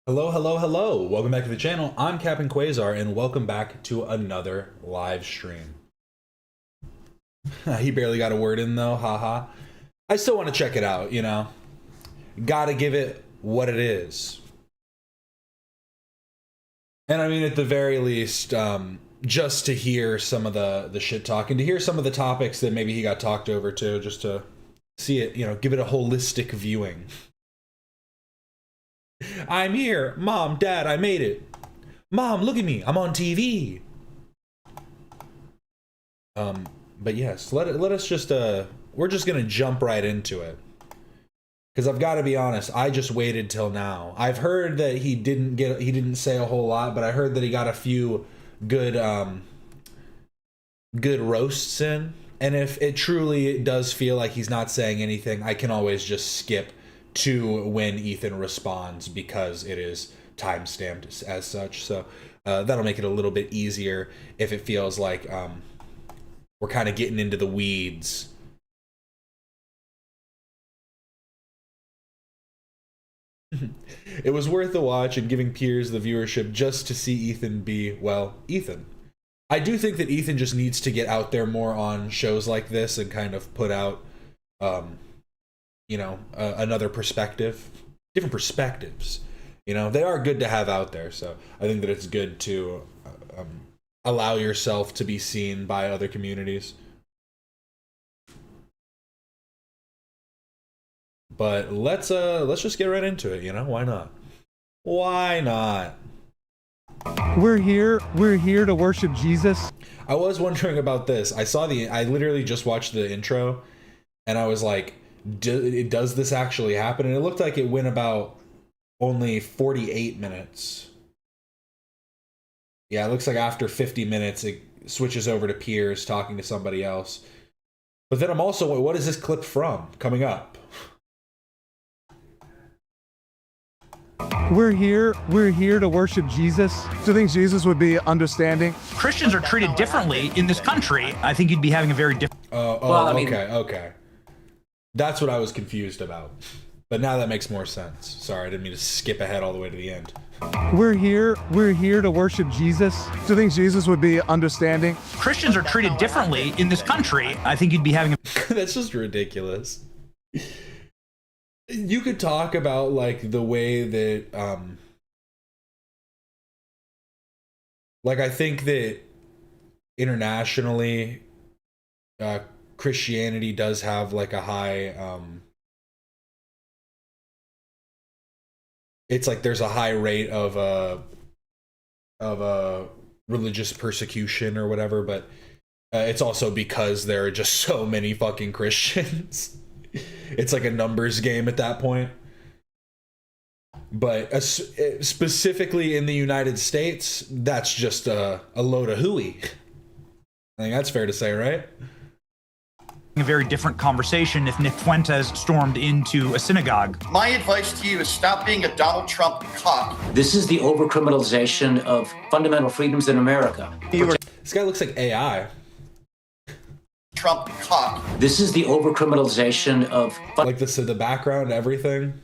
Hello, hello, hello. Welcome back to the channel. I'm Captain Quasar, and welcome back to another live stream. He barely got a word in, though. Haha. I still want to check it out, you know? Gotta give it what it is. And I mean, at the very least, just to hear some of the shit talk and to hear some of the topics that maybe he got talked over to, just to see it, you know, give it a holistic viewing. I'm here. Mom, Dad, I made it. Mom, look at me. I'm on TV. But yes, let us just we're just gonna jump right into it. Because I've got to be honest, I just waited till now. I've heard that he didn't say a whole lot, but I heard that he got a few good good roasts in. And if it truly does feel like he's not saying anything, I can always just skip to when Ethan responds because it is time-stamped as such. So that'll make it a little bit easier if it feels like we're kind of getting into the weeds. It was worth the watch and giving Piers the viewership just to see Ethan be, well, Ethan. I do think that Ethan just needs to get out there more on shows like this and kind of put out you know, another perspective, different perspectives. You know, they are good to have out there. So I think that it's good to allow yourself to be seen by other communities. But let's just get right into it. You know, why not? Why not? We're here to worship Jesus. I was wondering about this. I literally just watched the intro, and I was like, does this actually happen? And it looked like it went about only 48 minutes. Yeah, it looks like after 50 minutes, it switches over to Piers talking to somebody else. But then I'm also, what is this clip from coming up? We're here to worship Jesus. Do you think Jesus would be understanding? Christians are treated differently in this country. I think you'd be having a very different... Okay. That's what I was confused about. But now that makes more sense. Sorry, I didn't mean to skip ahead all the way to the end. We're here to worship Jesus. Do you think Jesus would be understanding? Christians are treated differently in this country. I think you'd be having a... That's just ridiculous. You could talk about like the way that like I think that internationally Christianity does have like a high it's like there's a high rate of religious persecution or whatever, but it's also because there are just so many fucking Christians. It's like a numbers game at that point. But specifically in the United States, that's just a load of hooey. I think that's fair to say, right? a very different conversation if Nick Fuentes stormed into a synagogue. My advice to you is stop being a Donald Trump cock. This is the overcriminalization of fundamental freedoms in America. This guy looks like AI. Trump cock. This is the overcriminalization of like the background, everything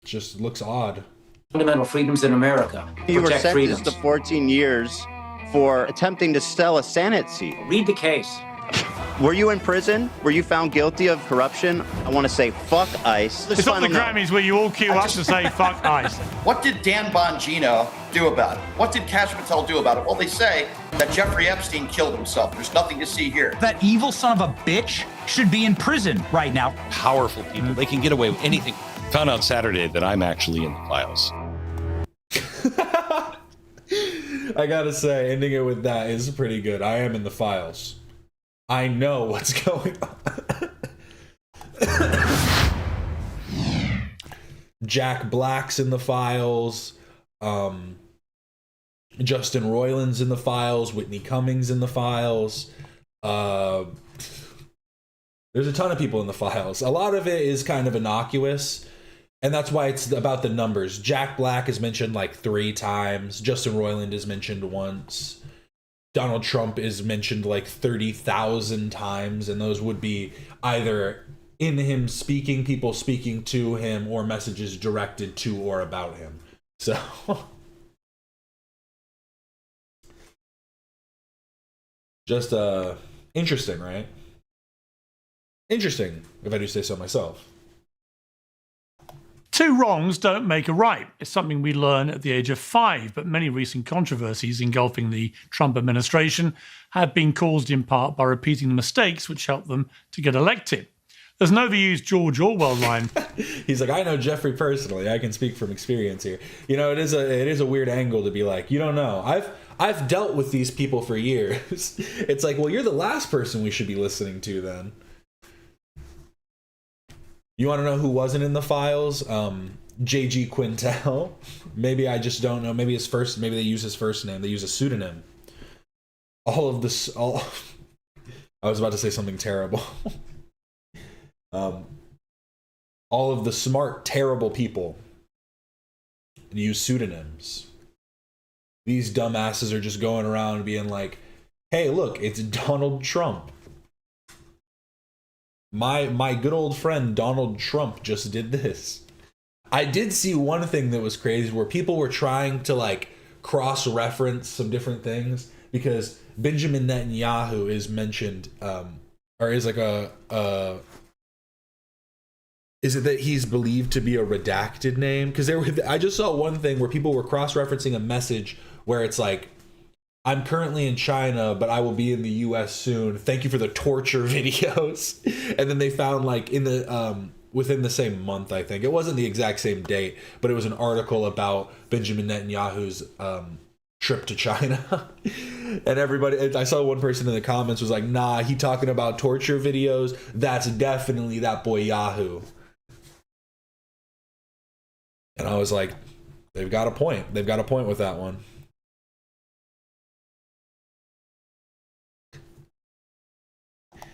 just looks odd. Fundamental freedoms in America. You were Protect sentenced freedoms. to 14 years for attempting to sell a Senate seat. Read the case. Were you in prison? Were you found guilty of corruption? I want to say fuck ICE. It's not the Grammys where you all queue up to say fuck ICE. What did Dan Bongino do about it? What did Cash Patel do about it? Well, they say that Jeffrey Epstein killed himself. There's nothing to see here. That evil son of a bitch should be in prison right now. Powerful people, they can get away with anything. Found out Saturday that I'm actually in the files. I gotta say, ending it with that is pretty good. I am in the files. I know what's going on. Jack Black's in the files. Justin Roiland's in the files. Whitney Cummings in the files. There's a ton of people in the files. A lot of it is kind of innocuous, and that's why it's about the numbers. Jack Black is mentioned like 3 times. Justin Roiland is mentioned once. Donald Trump is mentioned like 30,000 times, and those would be either in him speaking, people speaking to him, or messages directed to or about him. So just interesting, right? Interesting, if I do say so myself. Two wrongs don't make a right. It's something we learn at the age of 5, but many recent controversies engulfing the Trump administration have been caused in part by repeating the mistakes which helped them to get elected. There's an overused George Orwell line. He's like, I know Jeffrey personally. I can speak from experience here. You know, it is a weird angle to be like, you don't know. I've dealt with these people for years. It's like, well, you're the last person we should be listening to then. You want to know who wasn't in the files? J.G. Quintel. Maybe I just don't know. Maybe they use his first name. They use a pseudonym. I was about to say something terrible. All of the smart, terrible people use pseudonyms. These dumbasses are just going around being like, hey, look, it's Donald Trump. My good old friend Donald Trump just did this. I did see one thing that was crazy where people were trying to like cross-reference some different things because Benjamin Netanyahu is mentioned, or is like is it that he's believed to be a redacted name? Because I just saw one thing where people were cross-referencing a message where it's like, I'm currently in China, but I will be in the U.S. soon. Thank you for the torture videos. And then they found like in the within the same month, I think it wasn't the exact same date, but it was an article about Benjamin Netanyahu's trip to China. And everybody, I saw one person in the comments was like, "Nah, he talking about torture videos. That's definitely that boy Yahoo." And I was like, they've got a point. They've got a point with that one.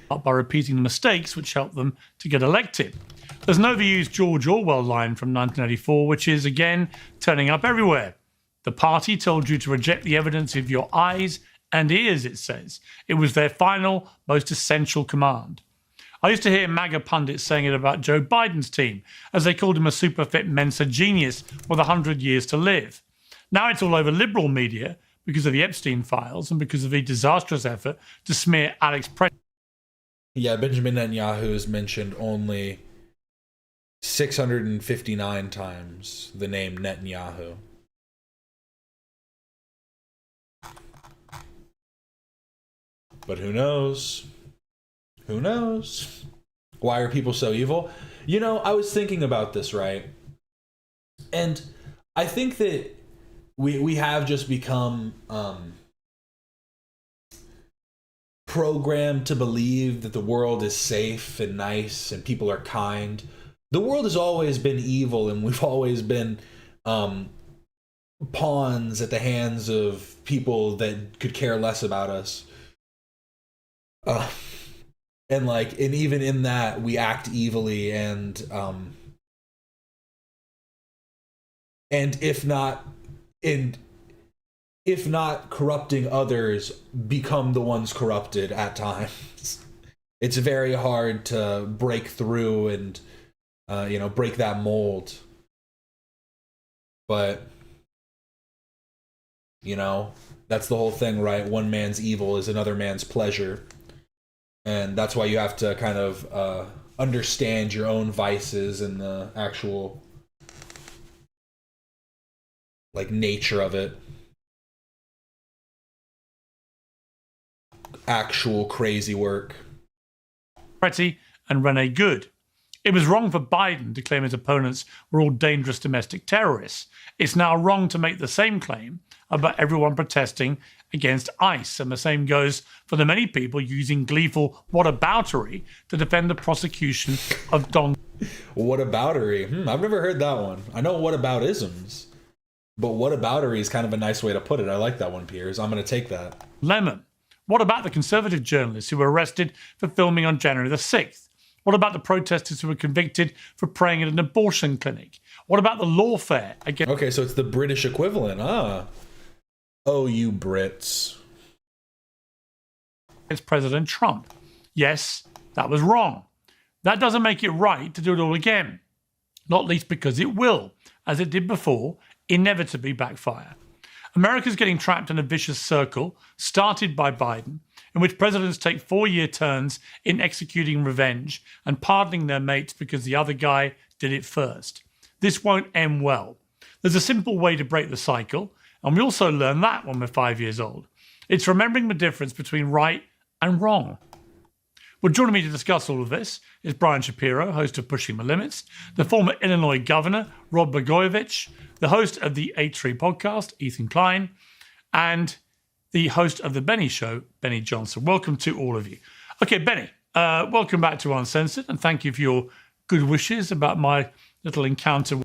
By repeating the mistakes which helped them to get elected. There's an overused George Orwell line from 1984, which is, again, turning up everywhere. The party told you to reject the evidence of your eyes and ears, it says. It was their final, most essential command. I used to hear MAGA pundits saying it about Joe Biden's team, as they called him a super fit Mensa genius with 100 years to live. Now it's all over liberal media because of the Epstein files and because of the disastrous effort to smear Alex Preston. Yeah, Benjamin Netanyahu is mentioned only 659 times, the name Netanyahu. But who knows? Who knows? Why are people so evil? You know, I was thinking about this, right? And I think that we have just become programmed to believe that the world is safe and nice and people are kind. The world has always been evil, and we've always been pawns at the hands of people that could care less about us. And even in that, we act evilly, and if not corrupting others, become the ones corrupted at times. It's very hard to break through and break that mold. But that's the whole thing, right? One man's evil is another man's pleasure. And that's why you have to kind of understand your own vices and the actual nature of it. Actual crazy work. Pretty and Rene Good. It was wrong for Biden to claim his opponents were all dangerous domestic terrorists. It's now wrong to make the same claim about everyone protesting against ICE. And the same goes for the many people using gleeful whataboutery to defend the prosecution of Don. Whataboutery? I've never heard that one. I know whataboutisms, but whataboutery is kind of a nice way to put it. I like that one, Piers. I'm going to take that. Lemon. What about the conservative journalists who were arrested for filming on January the 6th? What about the protesters who were convicted for praying at an abortion clinic? What about the lawfare against... Okay, so it's the British equivalent. Oh, you Brits. It's President Trump. Yes, that was wrong. That doesn't make it right to do it all again. Not least because it will, as it did before, inevitably backfire. America's getting trapped in a vicious circle started by Biden, in which presidents take 4-year turns in executing revenge and pardoning their mates because the other guy did it first. This won't end well. There's a simple way to break the cycle, and we also learn that when we're 5 years old. It's remembering the difference between right and wrong. Well, joining me to discuss all of this is Brian Shapiro, host of Pushing the Limits, the former Illinois governor, Rod Blagojevich, the host of the A3 podcast, Ethan Klein, and the host of The Benny Show, Benny Johnson. Welcome to all of you. Okay, Benny, welcome back to Uncensored, and thank you for your good wishes about my little encounter.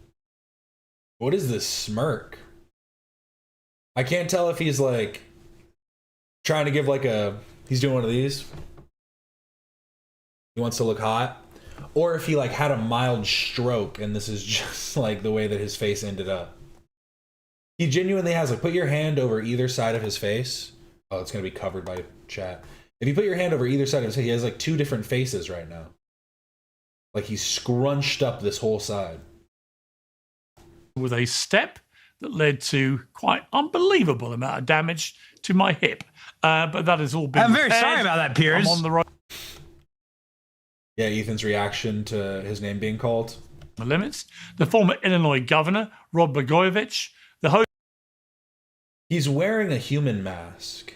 What is this smirk? I can't tell if he's like trying to give like he's doing one of these. He wants to look hot. Or if he like had a mild stroke and this is just like the way that his face ended up. He genuinely has like, put your hand over either side of his face. Oh, it's going to be covered by chat. If you put your hand over either side of his face, he has like 2 different faces right now. Like he's scrunched up this whole side. With a step that led to quite unbelievable amount of damage to my hip. But that has all been I'm very repaired. sorry about that, Piers. I'm on the road. Yeah, Ethan's reaction to his name being called. The limits. The former Illinois governor, Rod Blagojevich, the host. He's wearing a human mask.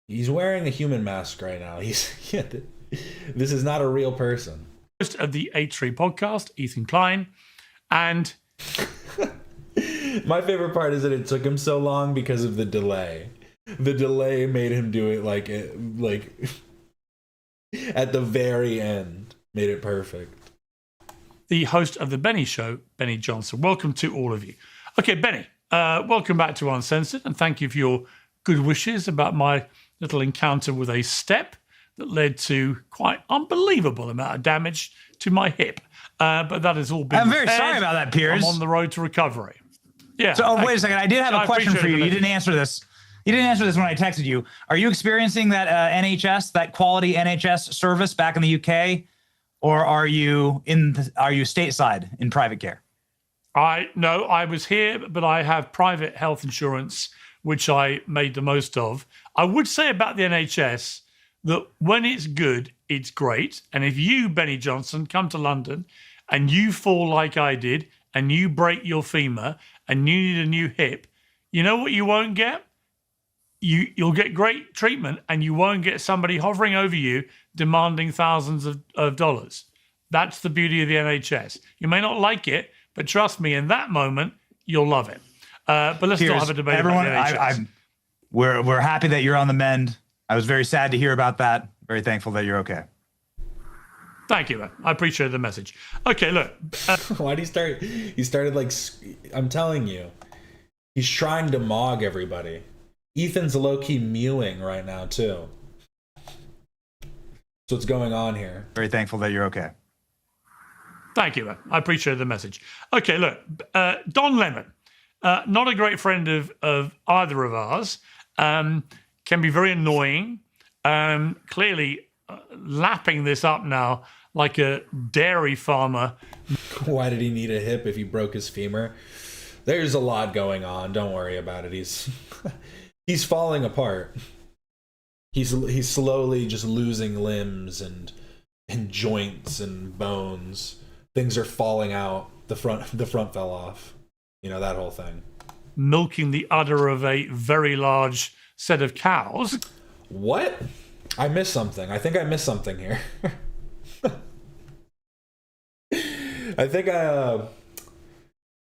He's wearing a human mask right now. This is not a real person. Host of the A3 podcast, Ethan Klein, and my favorite part is that it took him so long because of the delay. The delay made him do it like at the very end, made it perfect. The host of The Benny Show, Benny Johnson. Welcome to all of you. Okay, Benny, welcome back to Uncensored, and thank you for your good wishes about my little encounter with a step that led to quite unbelievable amount of damage to my hip. But that has all been I'm very repaired. sorry about that, Piers. I'm on the road to recovery. Yeah. So, wait a second. I did have a question for you. appreciate it. You didn't answer this. You didn't answer this when I texted you. Are you experiencing that NHS, that quality NHS service back in the UK, or are you stateside in private care? No, I was here, but I have private health insurance, which I made the most of. I would say about the NHS that when it's good, it's great. And if you, Benny Johnson, come to London and you fall like I did and you break your femur and you need a new hip, you know what you won't get? You'll get great treatment and you won't get somebody hovering over you demanding thousands of dollars. That's the beauty of the NHS. You may not like it, but trust me, in that moment, you'll love it. But let's not have a debate about the NHS. We're happy that you're on the mend. I was very sad to hear about that. Very thankful that you're okay. Thank you, man. I appreciate the message. Okay, look. Why did he start? He started like, I'm telling you, he's trying to mog everybody. Ethan's low-key mewing right now, too. So what's going on here? Very thankful that you're okay. Thank you, man. I appreciate the message. Okay, look. Don Lemon, not a great friend of either of ours, can be very annoying. Clearly lapping this up now like a dairy farmer. Why did he need a hip if he broke his femur? There's a lot going on. Don't worry about it. He's falling apart. He's slowly just losing limbs and joints and bones. Things are falling out. The front fell off. You know, that whole thing. Milking the udder of a very large set of cows. What? I missed something. I think I missed something here. I think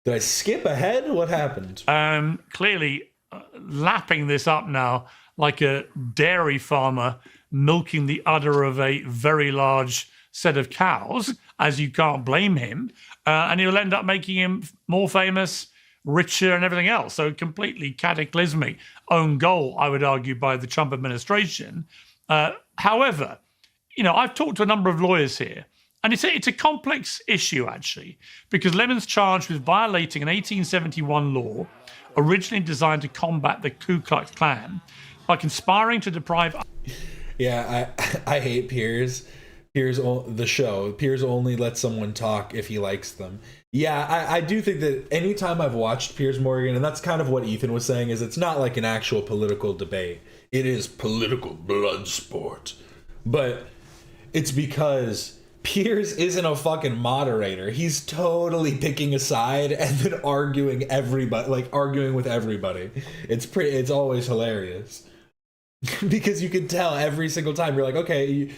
did I skip ahead? What happened? Clearly lapping this up now like a dairy farmer milking the udder of a very large set of cows, as you can't blame him. And he'll end up making him more famous, richer, and everything else. So completely cataclysmic own goal, I would argue, by the Trump administration. However, you know, I've talked to a number of lawyers here, and it's a complex issue, actually, because Lemon's charged with violating an 1871 law originally designed to combat the Ku Klux Klan by conspiring to deprive... Yeah, I hate Piers. The show. Piers only lets someone talk if he likes them. Yeah, I do think that anytime I've watched Piers Morgan, and that's kind of what Ethan was saying, is it's not like an actual political debate. It is political blood sport. But it's because Piers isn't a fucking moderator. He's totally picking a side and then arguing with everybody. It's always hilarious. Because you can tell every single time. You're like, okay,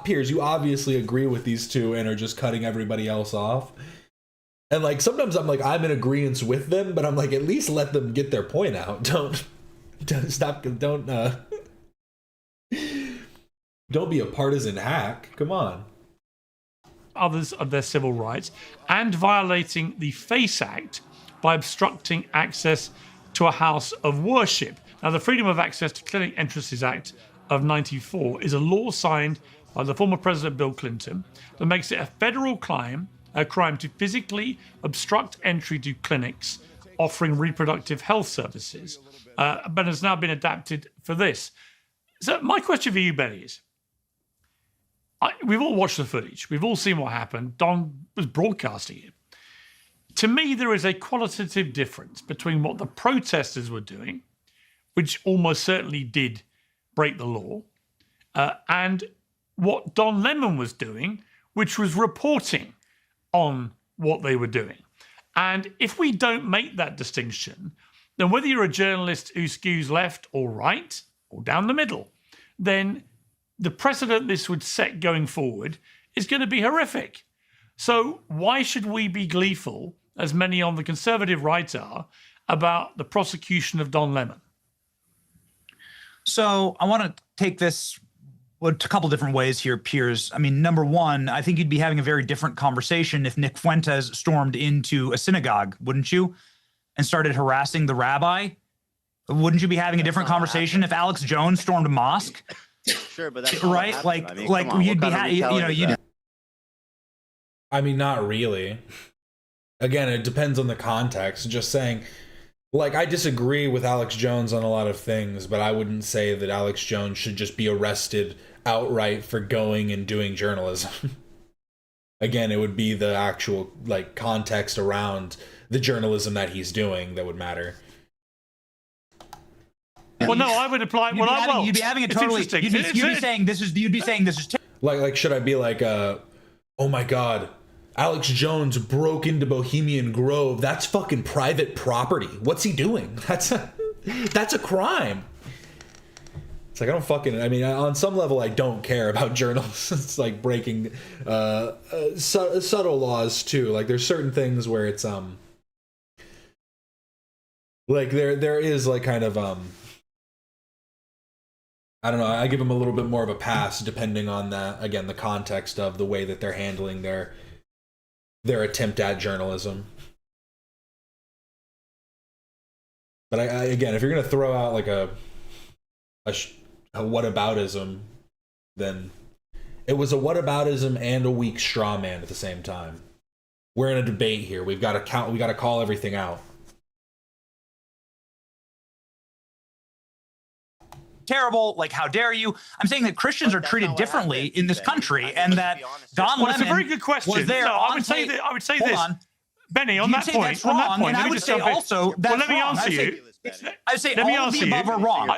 Piers, you obviously agree with these two and are just cutting everybody else off. And like sometimes I'm like, I'm in agreement with them, but I'm like, at least let them get their point out. Don't be a partisan hack. Come on. Others of their civil rights and violating the FACE Act by obstructing access to a house of worship. Now, the Freedom of Access to Clinic Entrances Act of '94 is a law signed by the former President Bill Clinton that makes it a federal crime to physically obstruct entry to clinics offering reproductive health services, but has now been adapted for this. So my question for you, Benny, is, we've all watched the footage. We've all seen what happened. Don was broadcasting it. To me, there is a qualitative difference between what the protesters were doing, which almost certainly did break the law, and what Don Lemon was doing, which was reporting on what they were doing. And if we don't make that distinction, then whether you're a journalist who skews left or right or down the middle, then the precedent this would set going forward is going to be horrific. So why should we be gleeful, as many on the conservative right are, about the prosecution of Don Lemon? So I want to take this a couple different ways here, Piers. I mean, number one, I think you'd be having a very different conversation if Nick Fuentes stormed into a synagogue, wouldn't you? And started harassing the rabbi? Wouldn't you be having a different conversation if Alex Jones stormed a mosque? Sure, but that's right? Like you'd be, I mean, not really. Again, it depends on the context. Just saying, like, I disagree with Alex Jones on a lot of things, but I wouldn't say that Alex Jones should just be arrested outright for going and doing journalism. Again, it would be the actual, like, context around the journalism that he's doing that would matter. Well, no, I would apply. You'd be having a totally. You'd be saying this is. Like, should I be like, oh my God, Alex Jones broke into Bohemian Grove. That's fucking private property. What's he doing? That's a crime. It's like, I mean, on some level, I don't care about journalists. It's like breaking subtle laws too. Like, there's certain things where it's like there is like kind of I don't know, I give them a little bit more of a pass depending on that, again, the context of the way that they're handling their attempt at journalism. But I again, if you're going to throw out like a whataboutism, then it was a whataboutism and a weak straw man at the same time. We're in a debate here. We got to call everything out. Terrible, like, how dare you? I'm saying that Christians are treated differently in this country, and that Don Lemon it's a very good question. was there. No, I would say this, Benny, on that point. That's wrong, and I would say also that's well, let me wrong. answer you. I would say all of the above are wrong.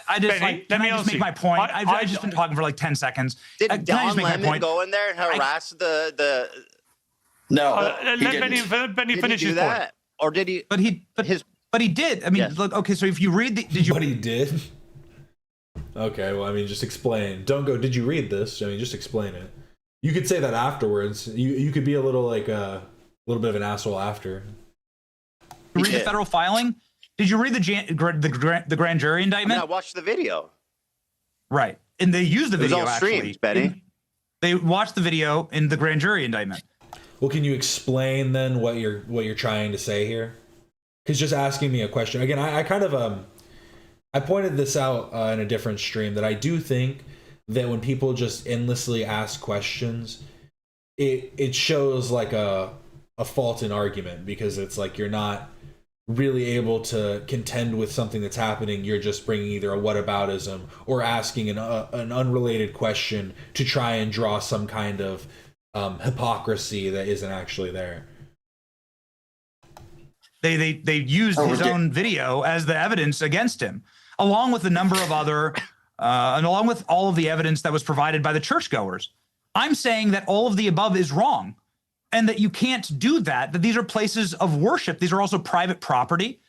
I just Benny, can I just make my point? I've just been talking for like 10 seconds. Did Don Lemon go in there and harass the? No, let Benny finish his point. Or did he? But he did. I mean, Yes. Look. Okay, so if you read the, But he did. Okay, well, I mean, just explain. Don't go, did you read this? I mean, just explain it. You could say that afterwards. You could be a little like a little bit of an asshole after. Read the federal filing. Did you read the grand jury indictment? I watched the video. Right, and they used the video. It was all streamed, actually. Benny. They watched the video in the grand jury indictment. Well, can you explain then what you're trying to say here? Because just asking me a question again, I kind of I pointed this out in a different stream that I do think that when people just endlessly ask questions, it shows like a fault in argument, because it's like you're not really able to contend with something that's happening. You're just bringing either a whataboutism or asking an unrelated question to try and draw some kind of hypocrisy that isn't actually there. They used his own video as the evidence against him, along with a number of other, and along with all of the evidence that was provided by the churchgoers. I'm saying that all of the above is wrong, and that you can't do that, that these are places of worship. These are also private property.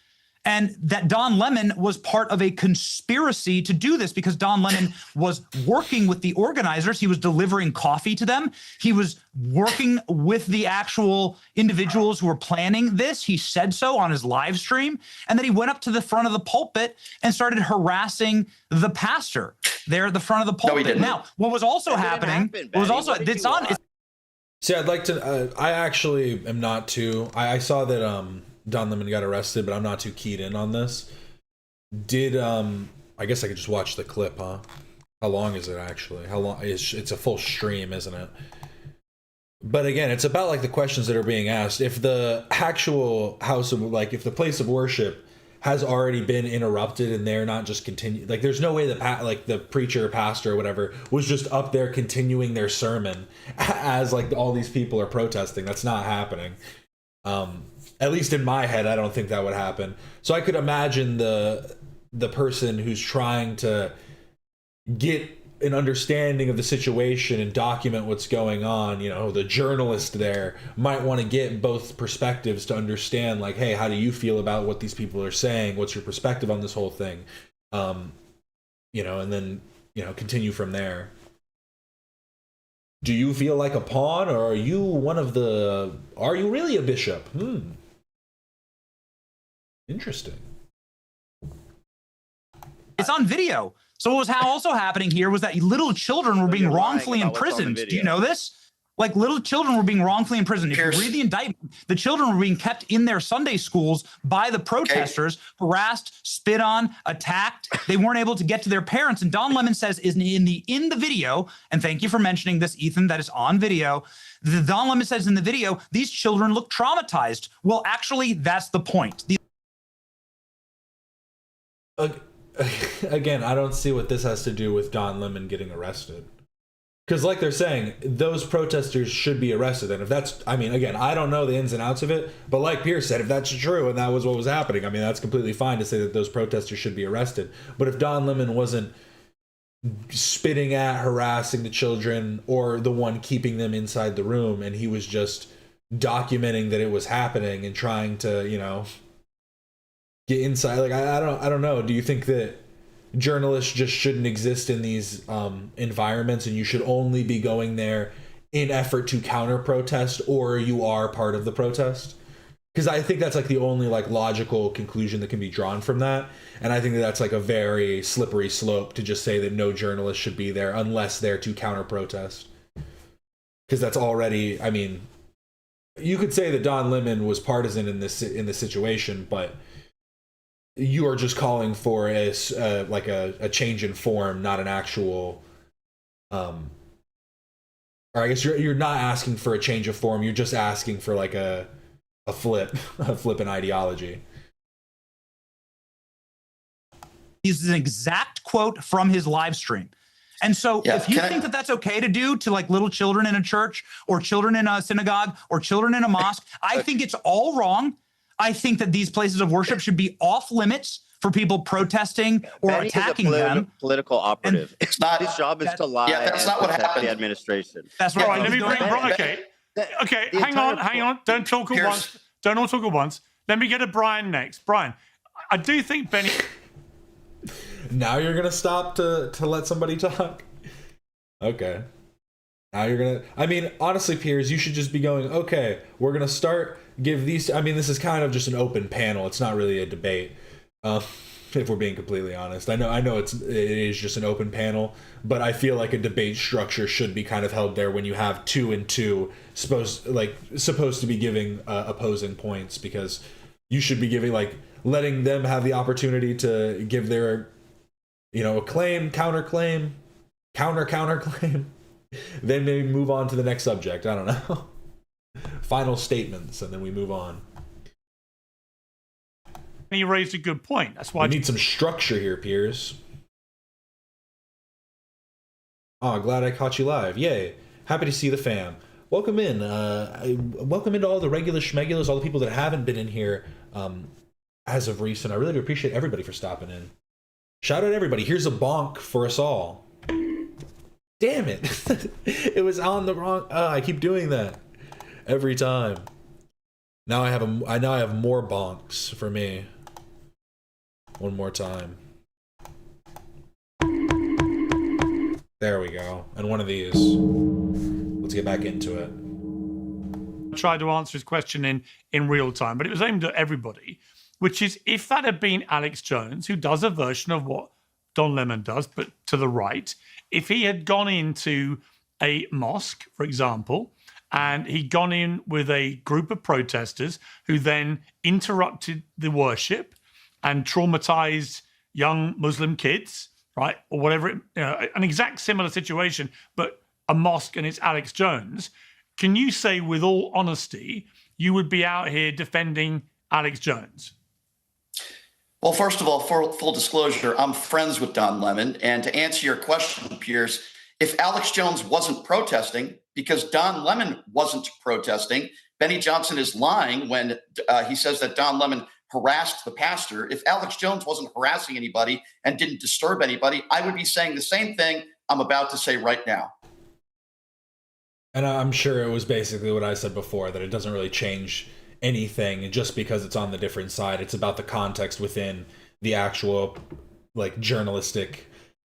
And that Don Lemon was part of a conspiracy to do this, because Don Lemon was working with the organizers. He was delivering coffee to them. He was working with the actual individuals who were planning this. He said so on his live stream. And then he went up to the front of the pulpit and started harassing the pastor there at the front of the pulpit. No, he didn't. Now, what was also happening was also, it's on. See, I'd like to, I actually am not too, I saw that, Don Lemon got arrested, but I'm not too keyed in on this. Did I guess I could just watch the clip, huh? How long is it actually? How long it's a full stream, isn't it? But again, it's about like the questions that are being asked. If the actual house of, like, if the place of worship has already been interrupted and they're not just continue, like, there's no way that like the preacher, pastor, or whatever was just up there continuing their sermon as like all these people are protesting. That's not happening. At least in my head, I don't think that would happen. So I could imagine the person who's trying to get an understanding of the situation and document what's going on, you know, the journalist there might want to get both perspectives to understand, like, hey, how do you feel about what these people are saying? What's your perspective on this whole thing? You know, and then, you know, continue from there. Do you feel like a pawn, or are you are you really a bishop? Interesting. It's on video. So what was also happening here was that little children were being wrongfully imprisoned. Do you know this? Like, little children were being wrongfully imprisoned. If you read the indictment, the children were being kept in their Sunday schools by the protesters, harassed, spit on, attacked. They weren't able to get to their parents. And Don Lemon says in the video, and thank you for mentioning this, Ethan, that is on video. Don Lemon says in the video, these children look traumatized. Well, actually, that's the point. Again, I don't see what this has to do with Don Lemon getting arrested. Because like they're saying, those protesters should be arrested. And if that's, I mean, again, I don't know the ins and outs of it, but like Piers said, if that's true and that was what was happening, I mean, that's completely fine to say that those protesters should be arrested. But if Don Lemon wasn't spitting at, harassing the children, or the one keeping them inside the room, and he was just documenting that it was happening and trying to, you know, get inside, like, I don't know. Do you think that journalists just shouldn't exist in these environments, and you should only be going there in effort to counter protest, or you are part of the protest? Because I think that's like the only like logical conclusion that can be drawn from that. And I think that that's like a very slippery slope to just say that no journalist should be there unless they're to counter protest. Because that's already, I mean, you could say that Don Lemon was partisan in this situation, but you are just calling for a change in form, not an actual, or I guess you're not asking for a change of form. You're just asking for like a flip in ideology. This is an exact quote from his live stream. And so if you think that that's okay to do to like little children in a church, or children in a synagogue, or children in a mosque, I think it's all wrong. I think that these places of worship should be off limits for people protesting or Benny attacking is a them. Political operative. And it's not his job is to lie. Yeah, that's not what happened. The administration. That's All right. right, let me bring Brian. Okay, hang on. Don't talk at once. Don't all talk at once. Let me get to Brian next. Brian, I do think Benny. Now you're gonna stop to let somebody talk. Okay. Now you're gonna. I mean, honestly, Piers, you should just be going. Okay, we're gonna start. Give these. I mean, this is kind of just an open panel. It's not really a debate. If we're being completely honest, I know it is just an open panel, but I feel like a debate structure should be kind of held there when you have 2 and 2 supposed to be giving opposing points, because you should be giving, like, letting them have the opportunity to give their, you know, a claim, counterclaim, counterclaim, then maybe move on to the next subject. I don't know. Final statements, and then we move on. He raised a good point. That's why we need some structure here, Piers. Oh, glad I caught you live. Yay. Happy to see the fam. Welcome in. Welcome into all the regular schmegulars, all the people that haven't been in here as of recent. I really do appreciate everybody for stopping in. Shout out everybody. Here's a bonk for us all. Damn it. It was on the wrong. I keep doing that every time. Now I have more bonks for me. One more time. There we go. And one of these. Let's get back into it. I tried to answer his question in real time, but it was aimed at everybody, which is, if that had been Alex Jones, who does a version of what Don Lemon does, but to the right, if he had gone into a mosque, for example, and he'd gone in with a group of protesters who then interrupted the worship and traumatized young Muslim kids, right, or whatever, an exact similar situation, but a mosque and it's Alex Jones, can you say with all honesty you would be out here defending Alex Jones? Well, first of all, for full disclosure, I'm friends with Don Lemon. And to answer your question, Piers, if Alex Jones wasn't protesting, because Don Lemon wasn't protesting, Benny Johnson is lying when he says that Don Lemon harassed the pastor. If Alex Jones wasn't harassing anybody and didn't disturb anybody, I would be saying the same thing I'm about to say right now. And I'm sure it was basically what I said before, that it doesn't really change anything just because it's on the different side. It's about the context within the actual, like, journalistic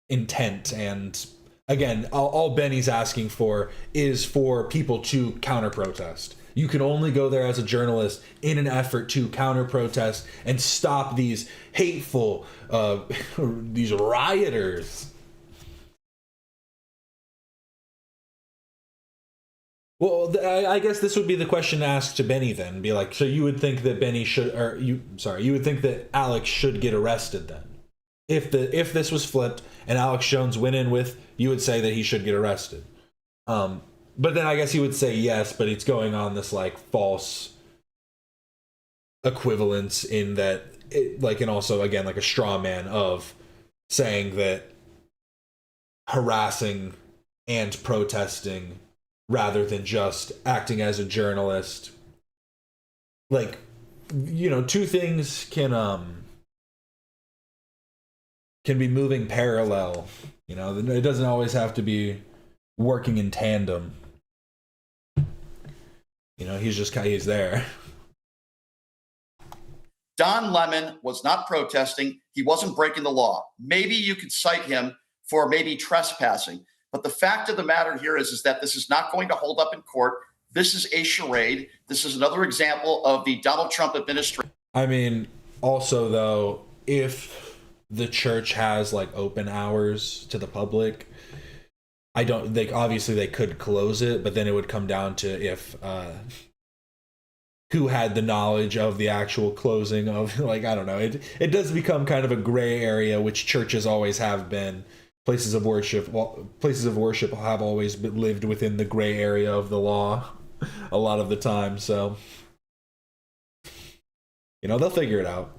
intent. And again, all Benny's asking for is for people to counter protest. You can only go there as a journalist in an effort to counter protest and stop these hateful, these rioters. Well, I guess this would be the question to ask to Benny then. Be like, so you would think that Benny should, you would think that Alex should get arrested then? If this was flipped and Alex Jones went in with, you would say that he should get arrested. But then I guess he would say yes, but it's going on this like false equivalence in that, and also again like a straw man of saying that harassing and protesting, rather than just acting as a journalist, like, two things can be moving parallel. It doesn't always have to be working in tandem. He's there. Don Lemon was not protesting. He wasn't breaking the law. Maybe you could cite him for maybe trespassing. But the fact of the matter here is that this is not going to hold up in court. This is a charade. This is another example of the Donald Trump administration. I mean, also, though, if the church has like open hours to the public, obviously they could close it, but then it would come down to if who had the knowledge of the actual closing of, I don't know. It does become kind of a gray area, which churches always have been. Places of worship have always lived within the gray area of the law a lot of the time. So, they'll figure it out.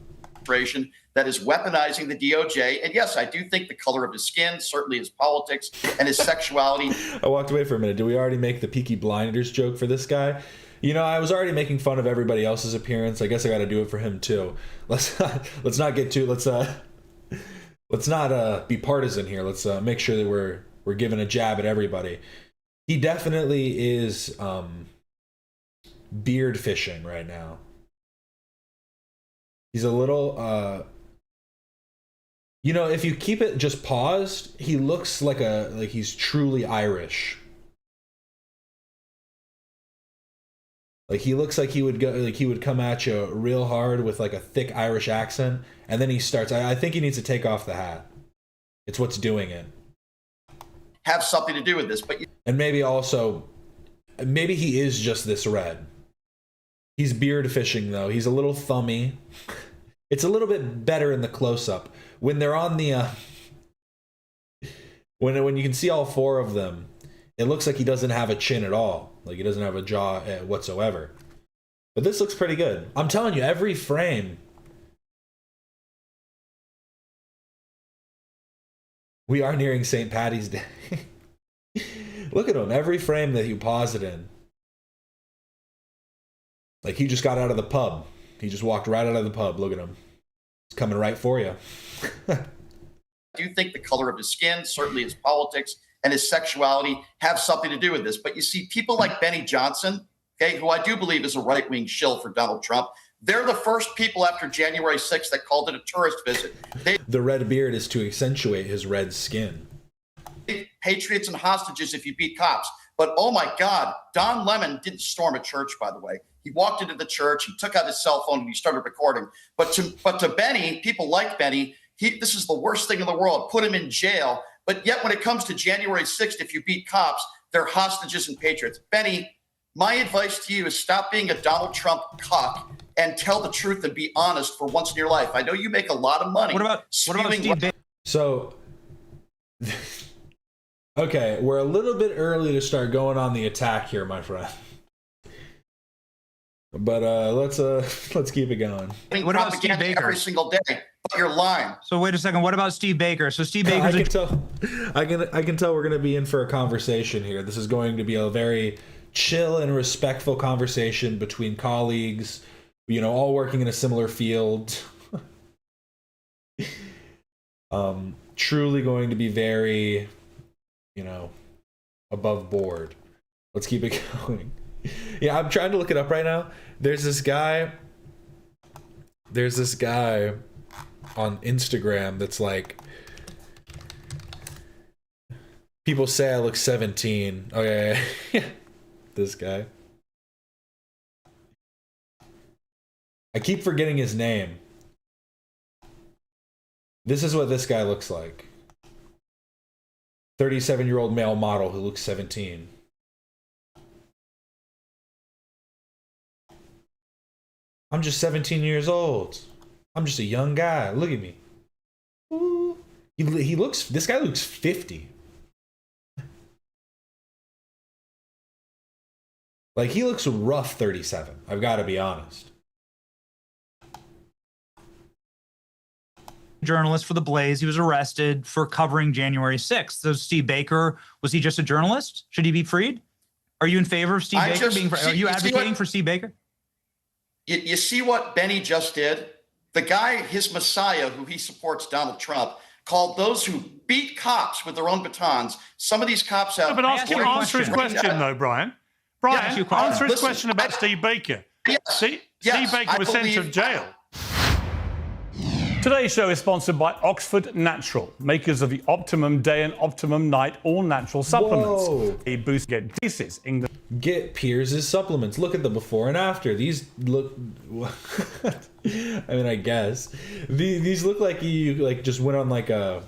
That is weaponizing the DOJ. And yes, I do think the color of his skin, certainly his politics and his sexuality. I walked away for a minute. Did we already make the Peaky Blinders joke for this guy? I was already making fun of everybody else's appearance. I guess I got to do it for him too. Let's not get too, let's not be partisan here. Let's make sure that we're giving a jab at everybody. He definitely is beard fishing right now. He's a little if you keep it just paused, he looks like he's truly Irish. Like he looks like he would come at you real hard with like a thick Irish accent, and then he starts. I think he needs to take off the hat. It's what's doing it. Have something to do with this, and maybe he is just this red. He's beard fishing though. He's a little thummy. It's a little bit better in the close up when they're on the when you can see all four of them. It looks like he doesn't have a chin at all. Like he doesn't have a jaw whatsoever. But this looks pretty good. I'm telling you, every frame. We are nearing St. Paddy's Day. Look at him. Every frame that you pause it in. Like he just got out of the pub. He just walked right out of the pub. Look at him. He's coming right for you. I do think the color of his skin, certainly his politics and his sexuality have something to do with this. But you see, people like Benny Johnson, okay, who I do believe is a right-wing shill for Donald Trump, they're the first people after January 6th that called it a tourist visit. The red beard is to accentuate his red skin. Patriots and hostages if you beat cops. But oh my God, Don Lemon didn't storm a church, by the way. He walked into the church, he took out his cell phone, and he started recording. But to Benny, people like Benny, this is the worst thing in the world. Put him in jail. But yet when it comes to January 6th, if you beat cops, they're hostages and patriots. Benny, my advice to you is stop being a Donald Trump cock and tell the truth and be honest for once in your life. I know you make a lot of money. What about Steve Baker? So, okay, we're a little bit early to start going on the attack here, my friend. But let's keep it going. What about Steve Baker? Every single day, but you're lying. So wait a second. What about Steve Baker? So Steve Baker, I can tell we're going to be in for a conversation here. This is going to be a very chill and respectful conversation between colleagues, you know, all working in a similar field. Truly going to be very, you know, above board. Let's keep it going. Yeah, I'm trying to look it up right now. There's this guy on Instagram that's like, people say I look 17. Okay. This guy. I keep forgetting his name. This is what this guy looks like. 37-year-old male model who looks 17. I'm just 17 years old. I'm just a young guy. Look at me. Ooh. This guy looks 50. Like, he looks rough 37. I've got to be honest. journalist for The Blaze. He was arrested for covering January 6th. So Steve Baker, was he just a journalist? Should he be freed? Are you in favor of Steve Baker being freed? Are you advocating for Steve Baker? You see what Benny just did? The guy, his messiah, who he supports, Donald Trump, called those who beat cops with their own batons. Some of these cops have... No, but answer his question, though, Brian. Brian, answer his question about Steve Baker. Yes, Steve Baker was sent to jail. Today's show is sponsored by Oxford Natural, makers of the Optimum Day and Optimum Night all-natural supplements. Whoa. A boost get pieces. Get Piers' supplements. Look at the before and after. These look... I mean, I guess. These look like you just went on like a...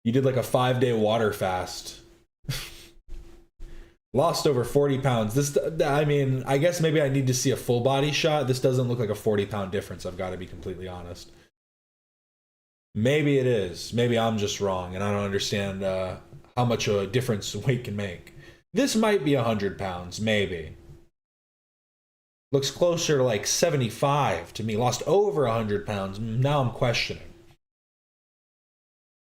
You did like a 5-day water fast. Lost over 40 pounds. This, I mean, I guess maybe I need to see a full body shot. This doesn't look like a 40-pound difference. I've got to be completely honest. Maybe it is. Maybe I'm just wrong and I don't understand how much a difference weight can make. This might be 100 pounds, maybe. Looks closer to like 75 to me. Lost over 100 pounds. Now I'm questioning.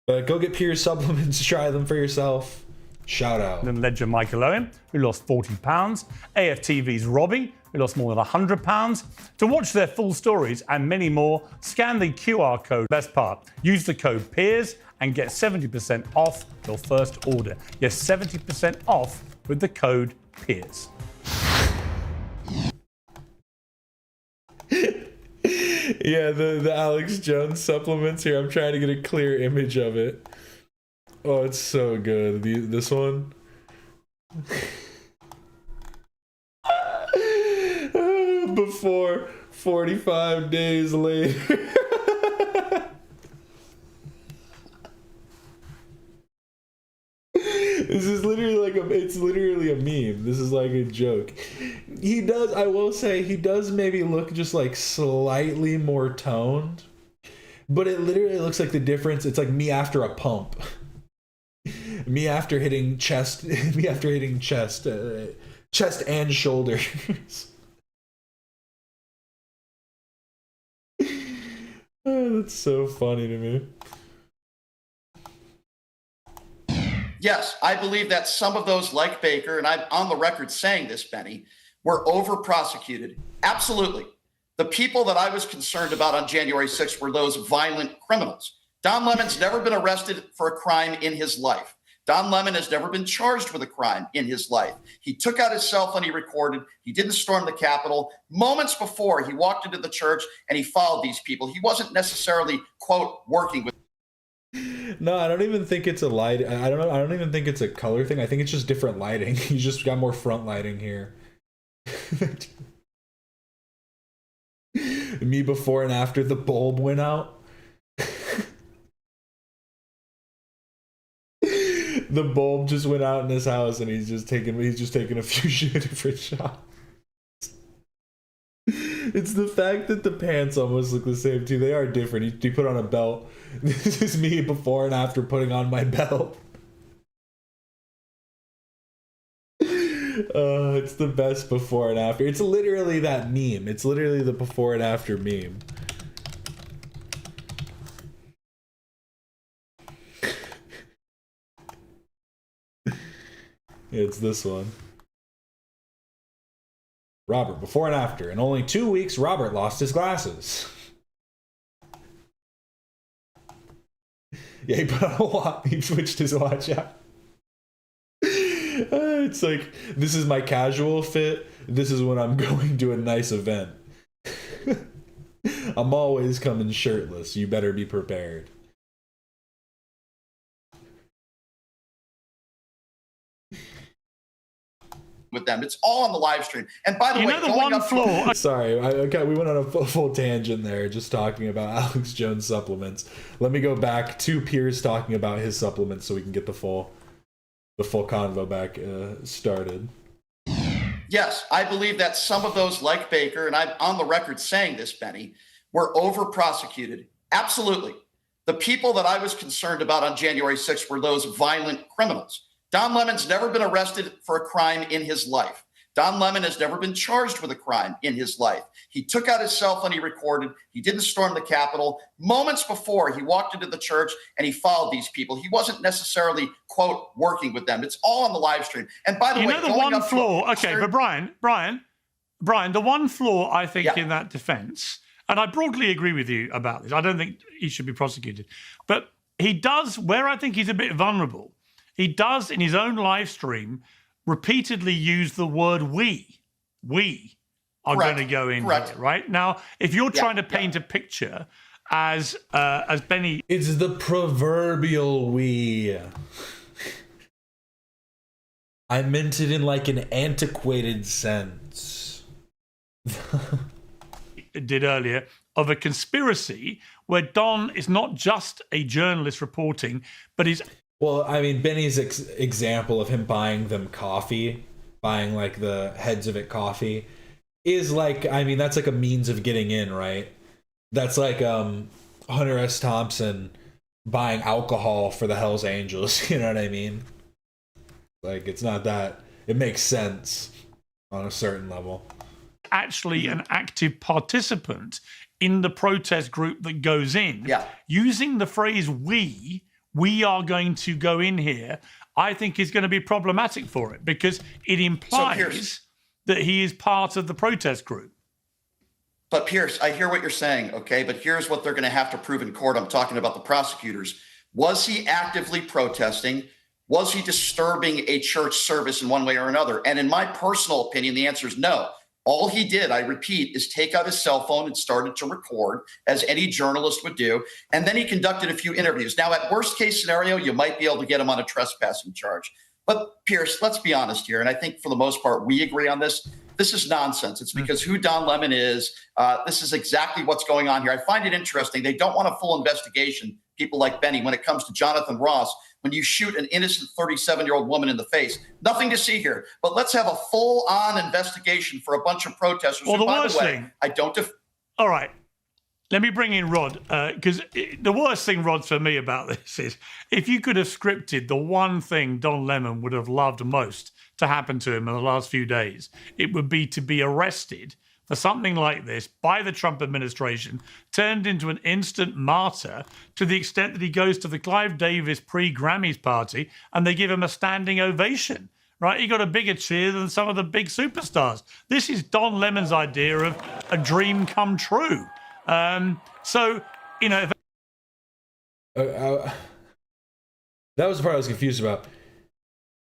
But go get Piers supplements. Try them for yourself. Shout out. And Ledger Michael Owen, who lost 40 pounds. AFTV's Robbie, who lost more than 100 pounds. To watch their full stories and many more, scan the QR code. Best part, use the code PIERS and get 70% off your first order. Yes, 70% off with the code PIERS. Yeah, the Alex Jones supplements here. I'm trying to get a clear image of it. Oh, it's so good. This one. Before 45 days later. This is literally like it's literally a meme. This is like a joke. He does, I will say, he does maybe look just like slightly more toned. But it literally looks like the difference. It's like me after a pump. Me after hitting chest, chest and shoulders. Oh, that's so funny to me. Yes, I believe that some of those, like Baker, and I'm on the record saying this, Benny, were over prosecuted. Absolutely. The people that I was concerned about on January 6th were those violent criminals. Don Lemon's never been arrested for a crime in his life. Don Lemon has never been charged with a crime in his life. He took out his cell phone, he recorded. He didn't storm the Capitol. Moments before, he walked into the church and he followed these people. He wasn't necessarily, quote, working with. No, I don't even think it's a light. I don't know. I don't even think it's a color thing. I think it's just different lighting. He's just got more front lighting here. Me before and after the bulb went out. The bulb just went out in his house, and he's just taking a few different shots. It's the fact that the pants almost look the same too. They are different. He put on a belt. This is me before and after putting on my belt. It's the best before and after. It's literally that meme. It's literally the before and after meme. It's this one. Robert, before and after. In only 2 weeks, Robert lost his glasses. Yeah, he put on a watch. He switched his watch out. It's like, this is my casual fit. This is when I'm going to a nice event. I'm always coming shirtless. You better be prepared. With them. It's all on the live stream. And by the way, the one flaw. Sorry, we went on a full tangent there, just talking about Alex Jones supplements. Let me go back to Piers talking about his supplements so we can get the full convo back started. Yes, I believe that some of those, like Baker, and I'm on the record saying this, Benny, were over-prosecuted. Absolutely. The people that I was concerned about on January 6th were those violent criminals. Don Lemon's never been arrested for a crime in his life. Don Lemon has never been charged with a crime in his life. He took out his cell phone, he recorded. He didn't storm the Capitol. Moments before, he walked into the church and he followed these people. He wasn't necessarily, quote, working with them. It's all on the live stream. And by the way, the one flaw. Okay, but Brian, the one flaw I think in that defense, and I broadly agree with you about this. I don't think he should be prosecuted, but he does, where I think he's a bit vulnerable, he does in his own live stream repeatedly use the word we. We are going to go in here, right? Now, if you're trying to paint a picture as Benny... It's the proverbial we. I meant it in like an antiquated sense. Did earlier, of a conspiracy where Don is not just a journalist reporting, but is... Well, I mean, Benny's example of him buying them coffee, buying like the heads of it coffee, is like, I mean, that's like a means of getting in, right? That's like Hunter S. Thompson buying alcohol for the Hells Angels, you know what I mean? Like, it's not that, it makes sense on a certain level. Actually an active participant in the protest group that goes in, using the phrase we are going to go in here, I think is going to be problematic for it because it implies that he is part of the protest group. But Piers, I hear what you're saying, okay? But here's what they're going to have to prove in court. I'm talking about the prosecutors. Was he actively protesting? Was he disturbing a church service in one way or another? And in my personal opinion, the answer is no. All he did, I repeat, is take out his cell phone and started to record, as any journalist would do. And then he conducted a few interviews. Now, at worst case scenario, you might be able to get him on a trespassing charge. But Piers, let's be honest here. And I think for the most part, we agree on this. This is nonsense. It's because who Don Lemon is. This is exactly what's going on here. I find it interesting. They don't want a full investigation, people like Benny, when it comes to Jonathan Ross. When you shoot an innocent 37-year-old woman in the face, nothing to see here. But let's have a full-on investigation for a bunch of protesters. Well, the worst thing, I don't. All right, let me bring in Rod, because the worst thing, Rod, for me about this is if you could have scripted the one thing Don Lemon would have loved most to happen to him in the last few days, it would be to be arrested for something like this by the Trump administration, turned into an instant martyr to the extent that he goes to the Clive Davis pre-Grammys party and they give him a standing ovation, right? He got a bigger cheer than some of the big superstars. This is Don Lemon's idea of a dream come true. So, you know, that was the part I was confused about.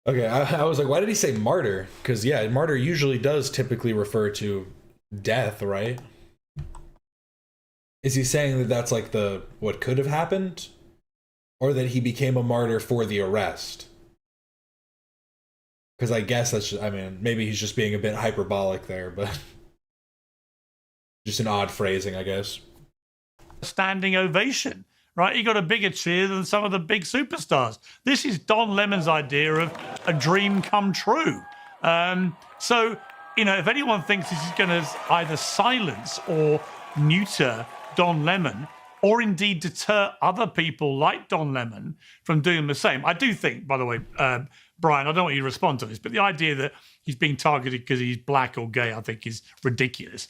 Okay, I was like, why did he say martyr? Because, yeah, martyr usually does typically refer to death, right? Is he saying that that's like what could have happened? Or that he became a martyr for the arrest? Because I guess that's just, I mean, maybe he's just being a bit hyperbolic there, but just an odd phrasing, I guess. Standing ovation, right? He got a bigger cheer than some of the big superstars. This is Don Lemon's idea of a dream come true. So, you know, if anyone thinks this is going to either silence or neuter Don Lemon, or indeed deter other people like Don Lemon from doing the same. I do think, by the way, Brian, I don't want you to respond to this, but the idea that he's being targeted because he's black or gay, I think is ridiculous.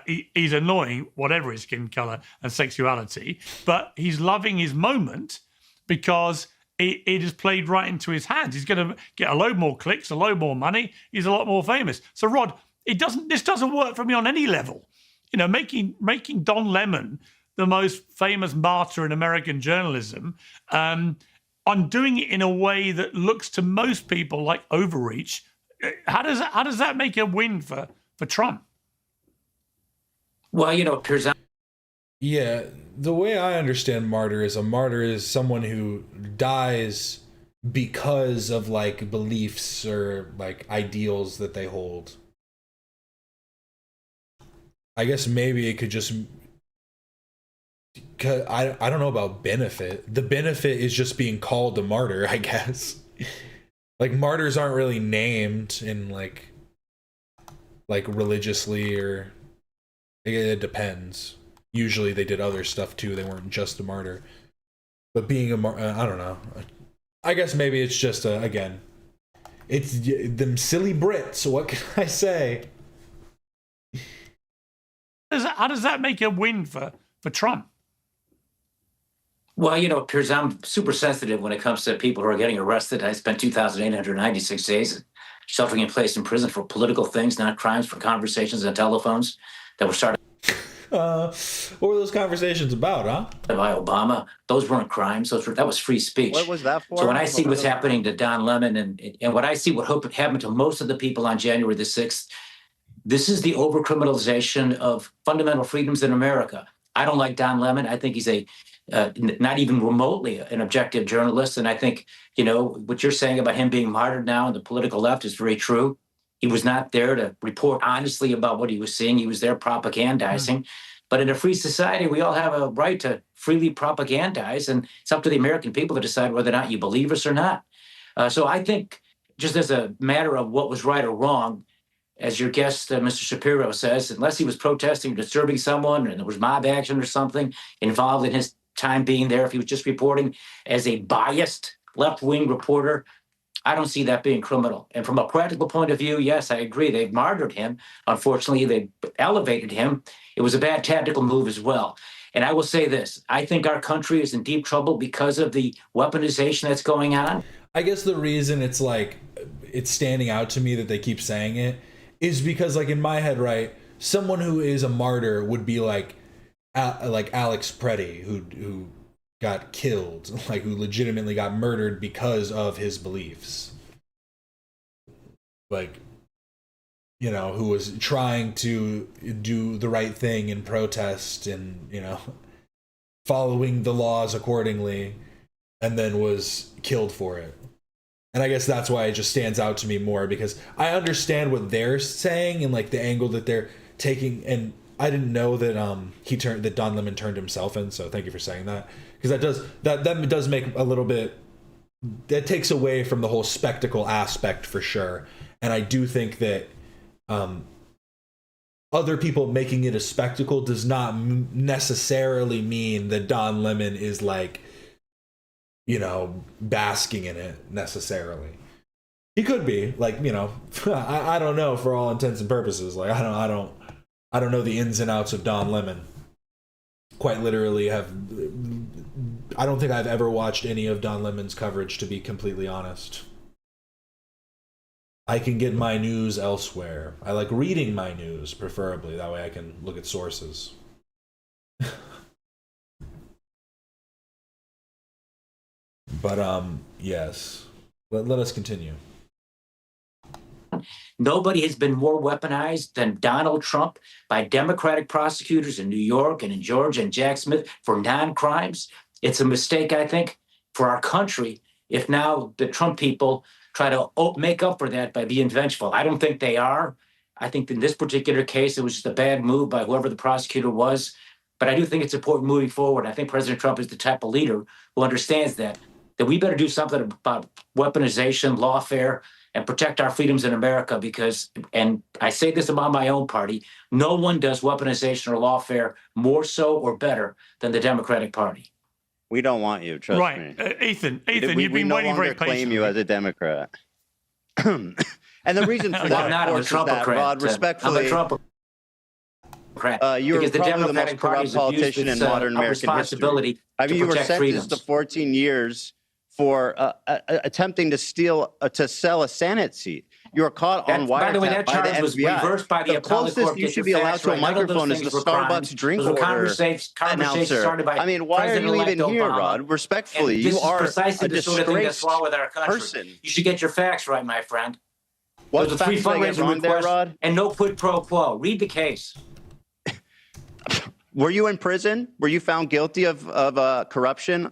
He's annoying, whatever his skin color and sexuality, but he's loving his moment because it is played right into his hands. He's going to get a load more clicks, a load more money. He's a lot more famous. So, Rod, this doesn't work for me on any level. You know, making Don Lemon the most famous martyr in American journalism, I'm doing it in a way that looks to most people like overreach. How does that make a win for Trump? Well, you know, Piers. Yeah, the way I understand martyr is someone who dies because of like beliefs or like ideals that they hold. I guess maybe it could just, I don't know about benefit. The benefit is just being called a martyr, I guess. Like martyrs aren't really named in like religiously, or it depends. Usually they did other stuff too. They weren't just a martyr. But being a martyr, I don't know. I guess maybe it's just again, it's them silly Brits. What can I say? How does that make a win for Trump? Well, you know, Piers, I'm super sensitive when it comes to people who are getting arrested. I spent 2,896 days sheltering in place in prison for political things, not crimes, for conversations and telephones that were started What were those conversations about, huh? by Obama. Those weren't crimes. That was free speech. What was that for? So when I see what's happening to Don Lemon and what I see what happened to most of the people on January the 6th, this is the overcriminalization of fundamental freedoms in America. I don't like Don Lemon. I think he's not even remotely an objective journalist. And I think, you know, what you're saying about him being martyred now in the political left is very true. He was not there to report honestly about what he was seeing. He was there propagandizing. Mm. But in a free society, we all have a right to freely propagandize. And it's up to the American people to decide whether or not you believe us or not. So I think just as a matter of what was right or wrong, as your guest, Mr. Shapiro, says, unless he was protesting or disturbing someone and there was mob action or something involved in his time being there, if he was just reporting as a biased left-wing reporter, I don't see that being criminal. And from a practical point of view, yes, I agree. They've martyred him. Unfortunately, they elevated him. It was a bad tactical move as well. And I will say this. I think our country is in deep trouble because of the weaponization that's going on. I guess the reason it's standing out to me that they keep saying it is because, like, in my head, right, someone who is a martyr would be like Alex Preddy, who got killed, like, who legitimately got murdered because of his beliefs. Like, you know, who was trying to do the right thing in protest and, you know, following the laws accordingly, and then was killed for it. And I guess that's why it just stands out to me more, because I understand what they're saying and like the angle that they're taking. And I didn't know that that Don Lemon turned himself in. So thank you for saying that, because that does make a little bit, that takes away from the whole spectacle aspect for sure. And I do think that other people making it a spectacle does not necessarily mean that Don Lemon is like, you know, basking in it necessarily. He could be, like, you know, I don't know, for all intents and purposes. Like, I don't know the ins and outs of Don Lemon. Quite literally I don't think I've ever watched any of Don Lemon's coverage, to be completely honest. I can get my news elsewhere. I like reading my news, preferably. That way I can look at sources. But, yes. Let us continue. Nobody has been more weaponized than Donald Trump by Democratic prosecutors in New York and in Georgia and Jack Smith for non-crimes. It's a mistake, I think, for our country if now the Trump people try to make up for that by being vengeful. I don't think they are. I think in this particular case, it was just a bad move by whoever the prosecutor was. But I do think it's important moving forward. I think President Trump is the type of leader who understands that we better do something about weaponization, lawfare, and protect our freedoms in America because, and I say this about my own party, no one does weaponization or lawfare more so or better than the Democratic Party. We don't want you, trust me. Ethan, we you've been no waiting very longer claim patiently. you as a Democrat. And the reason for that, I'm not of a course, is that, Trumpocrat. Rod, respectfully, I'm a Trumpocrat. you're because the probably the most Democratic Party corrupt has abused politician in its, modern American history. responsibility I mean, to you were protect sentenced freedoms. to 14 years for attempting to sell a Senate seat. You were caught on By the way, that wiretap by the charge was FBI. reversed by the appellate closest court. you Get should your be allowed facts to a right. None of those microphone is things the were crimes. Starbucks drink Those were order conversations announcer. started by I mean, why are you President-elect even here, Obama. Rod? Respectfully, And this you is are precisely a the sort of thing that's disgraced wrong with our country. person. You should get your facts right, my friend. What Those are 3 facts did I get fundraising wrong there, requests Rod? and no quid pro quo. Read the case. Were you in prison? Were you found guilty of corruption?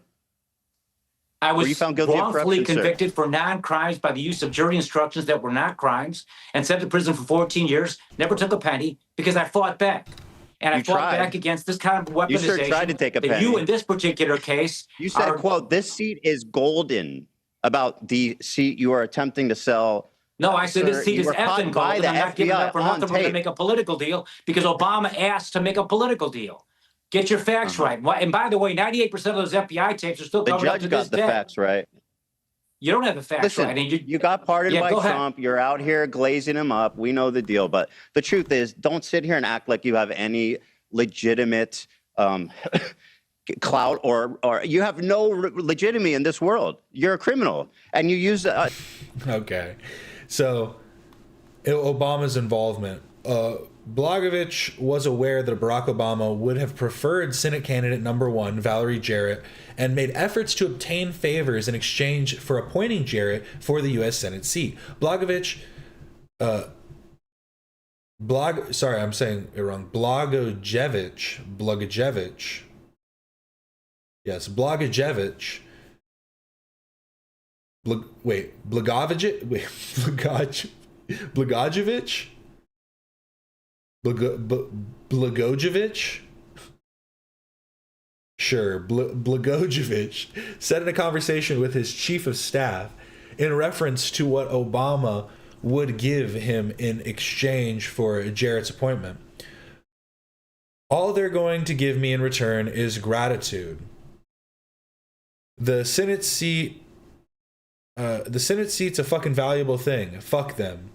I Were you was found guilty of wrongfully corruption, sir? convicted for non-crimes by the use of jury instructions that were not crimes and sent to prison for 14 years, never took a penny because I fought back. And I fought back against this kind of weaponization. You sure tried to take a penny. You, in this particular case, you said, quote, this seat is golden about the seat you are attempting to sell. No, I said this seat is effing golden. I'm not giving up for nothing. We're going to make a political deal because Obama asked to make a political deal. Get your facts right. And by the way, 98% of those FBI tapes are still covered up to this day. The judge got the facts right. You don't have the facts right. You got pardoned by Trump. You're out here glazing him up. We know the deal. But the truth is, don't sit here and act like you have any legitimate clout or you have no legitimacy in this world. You're a criminal. And you use... Okay. So, Obama's involvement. Blagojevich was aware that Barack Obama would have preferred Senate candidate number 1, Valerie Jarrett, and made efforts to obtain favors in exchange for appointing Jarrett for the U.S. Senate seat. Blagojevich, sorry, I'm saying it wrong. Blagojevich. Yes, Blagojevich. Blagojevich? Blagojevich? Sure, Blagojevich said in a conversation with his chief of staff in reference to what Obama would give him in exchange for Jarrett's appointment. All they're going to give me in return is gratitude. The Senate seat's a fucking valuable thing. Fuck them.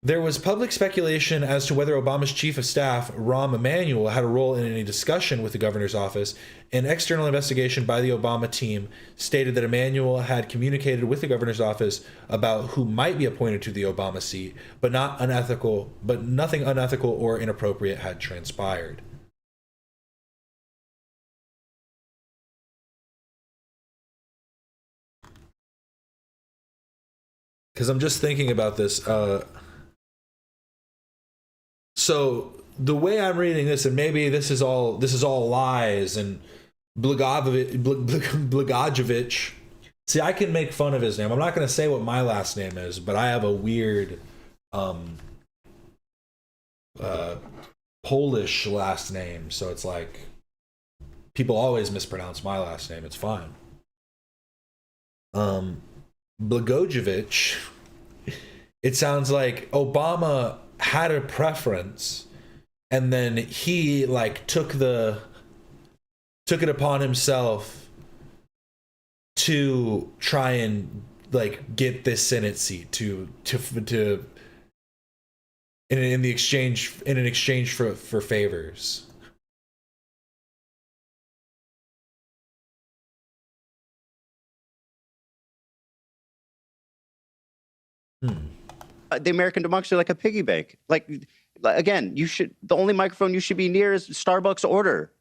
There was public speculation as to whether Obama's chief of staff, Rahm Emanuel, had a role in any discussion with the governor's office. An external investigation by the Obama team stated that Emanuel had communicated with the governor's office about who might be appointed to the Obama seat, but nothing unethical or inappropriate had transpired. Because I'm just thinking about this. So the way I'm reading this, and maybe this is all lies, and Blagojevich. See, I can make fun of his name. I'm not going to say what my last name is, but I have a weird Polish last name, so it's like people always mispronounce my last name. It's fine. Blagojevich. It sounds like Obama had a preference, and then he took it upon himself to try and get this Senate seat to in exchange for favors. the American democracy like a piggy bank. Like again, the only microphone you should be near is Starbucks order.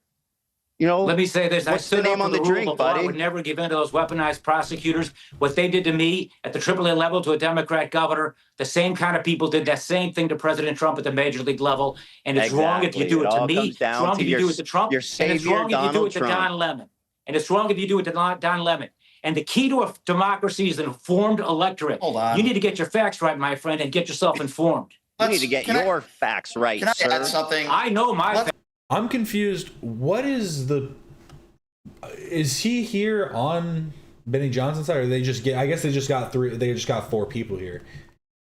You know, let me say this. I stood up for the rule of law. I would never give in to those weaponized prosecutors. What they did to me at the AAA level to a Democrat governor, the same kind of people did that same thing to President Trump at the major league level. And it's wrong if you do it to me. It's wrong if you do it to Trump. And it's wrong if you do it to Don Lemon. And it's wrong if you do it to Don Lemon. And the key to a democracy is an informed electorate. Hold on. You need to get your facts right, my friend, and get yourself informed. You need to get your facts right, sir. Can I add something? I know my facts. I'm confused. What is is he here on Benny Johnson's side, or they just get? I guess they just got they just got 4 people here,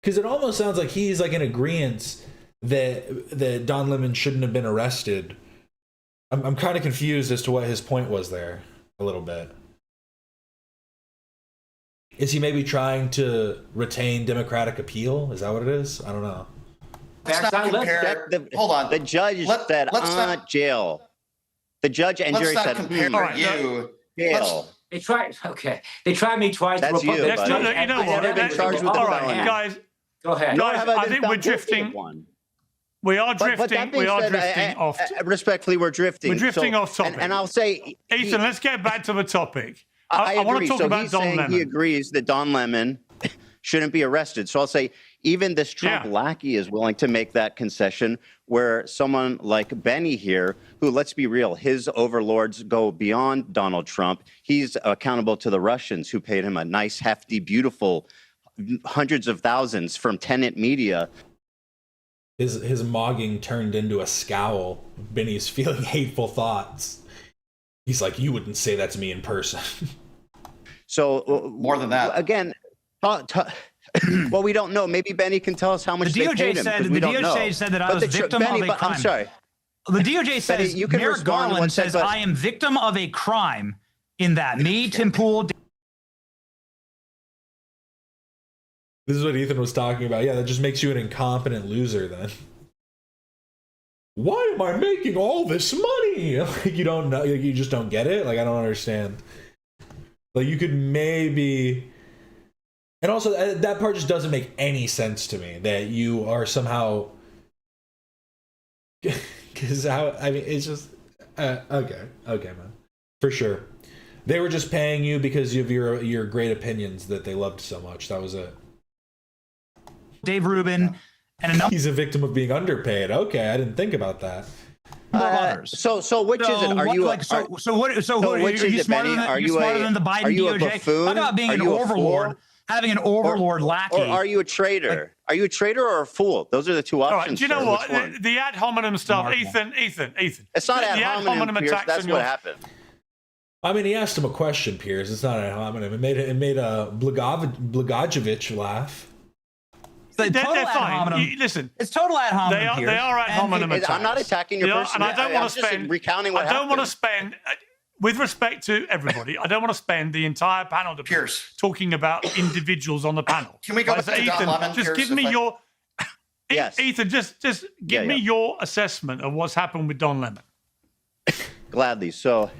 because it almost sounds like he's like in agreement that Don Lemon shouldn't have been arrested. I'm kind of confused as to what his point was there a little bit. Is he maybe trying to retain Democratic appeal? Is that what it is? I don't know. Hold on. The judge said jail. The judge and jury said you. Jail. They tried. Okay, they tried me twice. That's you. You know what? All right, guys. Go ahead. Guys, I think we're drifting. We are drifting. We are drifting off. Respectfully, we're drifting. We're drifting off topic. And I'll say, Ethan, let's get back to the topic. I want to talk about he's Don saying Lemon. He agrees that Don Lemon shouldn't be arrested. So I'll say even this Trump lackey is willing to make that concession, where someone like Benny here, who, let's be real, his overlords go beyond Donald Trump. He's accountable to the Russians who paid him a nice, hefty, beautiful hundreds of thousands from tenant media. His mogging turned into a scowl. Benny's feeling hateful thoughts. He's like, you wouldn't say that to me in person. So more than that, again, well, we don't know. Maybe Benny can tell us how much the they paid him. The DOJ said that I was victim of a crime. I'm sorry. The DOJ says Merrick Garland says I am victim of a crime in that me, Tim Pool. This is what Ethan was talking about. Yeah, that just makes you an incompetent loser then. Why am I making all this money? Like, you don't know, like, you just don't get it. Like, I don't understand. Like, you could maybe, and also that part just doesn't make any sense to me, that you are somehow, because I mean, it's just okay, man, for sure. They were just paying you because of your great opinions that they loved so much. That was it. Dave Rubin, and another. He's a victim of being underpaid. Okay, I didn't think about that. So which is it? Are you like so what? So who are you smarter than? Are you smarter than the Biden DOJ? Talk about being an overlord, having an overlord lackey. Or are you a traitor? Are you a traitor or a fool? Those are the two options. All right, do you know what? The ad hominem stuff, Ethan. It's not ad hominem, Piers. That's what happened. I mean, he asked him a question, Piers. It's not ad hominem. It made a Blagojevich laugh. They're fine. Listen, it's total ad hominem. They are ad hominem attacks. I'm not attacking your person. And I don't want to spend recounting what happened. I don't want to spend, with respect to everybody, I don't want to spend the entire panel debate talking about individuals on the panel. Can we go to Ethan, Lemon, just give me your. Yes. Ethan, just give me your assessment of what's happened with Don Lemon. Gladly. So,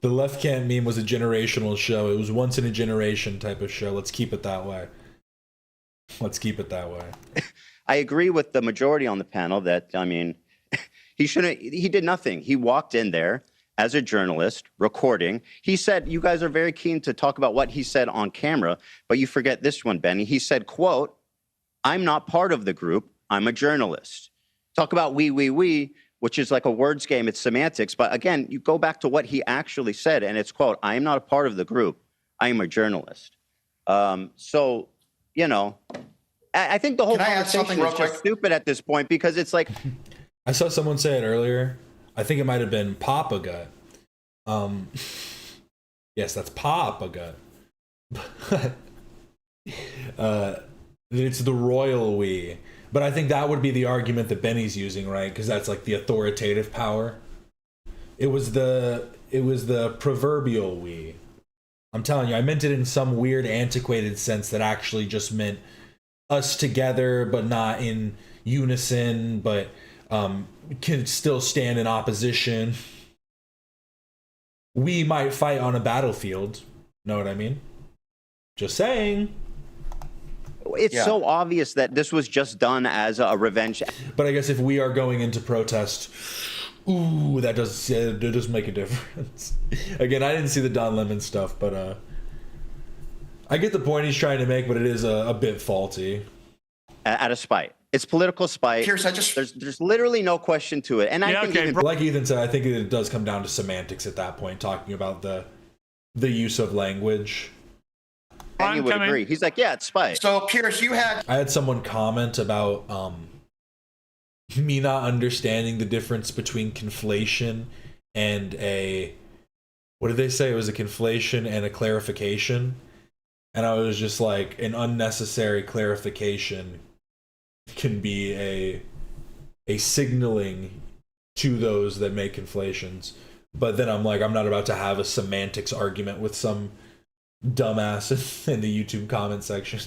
the Left Can't meme was a generational show. It was once in a generation type of show. Let's keep it that way. I agree with the majority on the panel that, I mean, he did nothing. He walked in there as a journalist recording. He said, you guys are very keen to talk about what he said on camera, but you forget this one, Benny. He said, quote, I'm not part of the group. I'm a journalist. Talk about we, which is like a words game. It's semantics. But again, you go back to what he actually said, and it's, quote, I am not a part of the group. I am a journalist. So, you know, I think the whole conversation is just stupid at this point, because it's like, I saw someone say it earlier. I think it might have been Papa Gut. Yes, that's Papa Gut. It's the royal we. But I think that would be the argument that Benny's using, right? Because that's like the authoritative power. It was the proverbial we. I'm telling you, I meant it in some weird, antiquated sense that actually just meant us together, but not in unison, but can still stand in opposition. We might fight on a battlefield. Know what I mean? Just saying. it's so obvious that this was just done as a revenge. But I guess if we are going into protest, ooh, that does make a difference. Again, I didn't see the Don Lemon stuff, but I get the point he's trying to make, but it is a bit faulty. Out of spite. It's political spite. Piers, there's literally no question to it. And I think even, like Ethan said, I think it does come down to semantics at that point, talking about the use of language. and he would agree. He's like, yeah, it's spite. So Piers, I had someone comment about me not understanding the difference between conflation and what did they say? It was a conflation and a clarification. And I was just like, an unnecessary clarification can be a signaling to those that make conflations. But then I'm like, I'm not about to have a semantics argument with some dumbass in the YouTube comment section.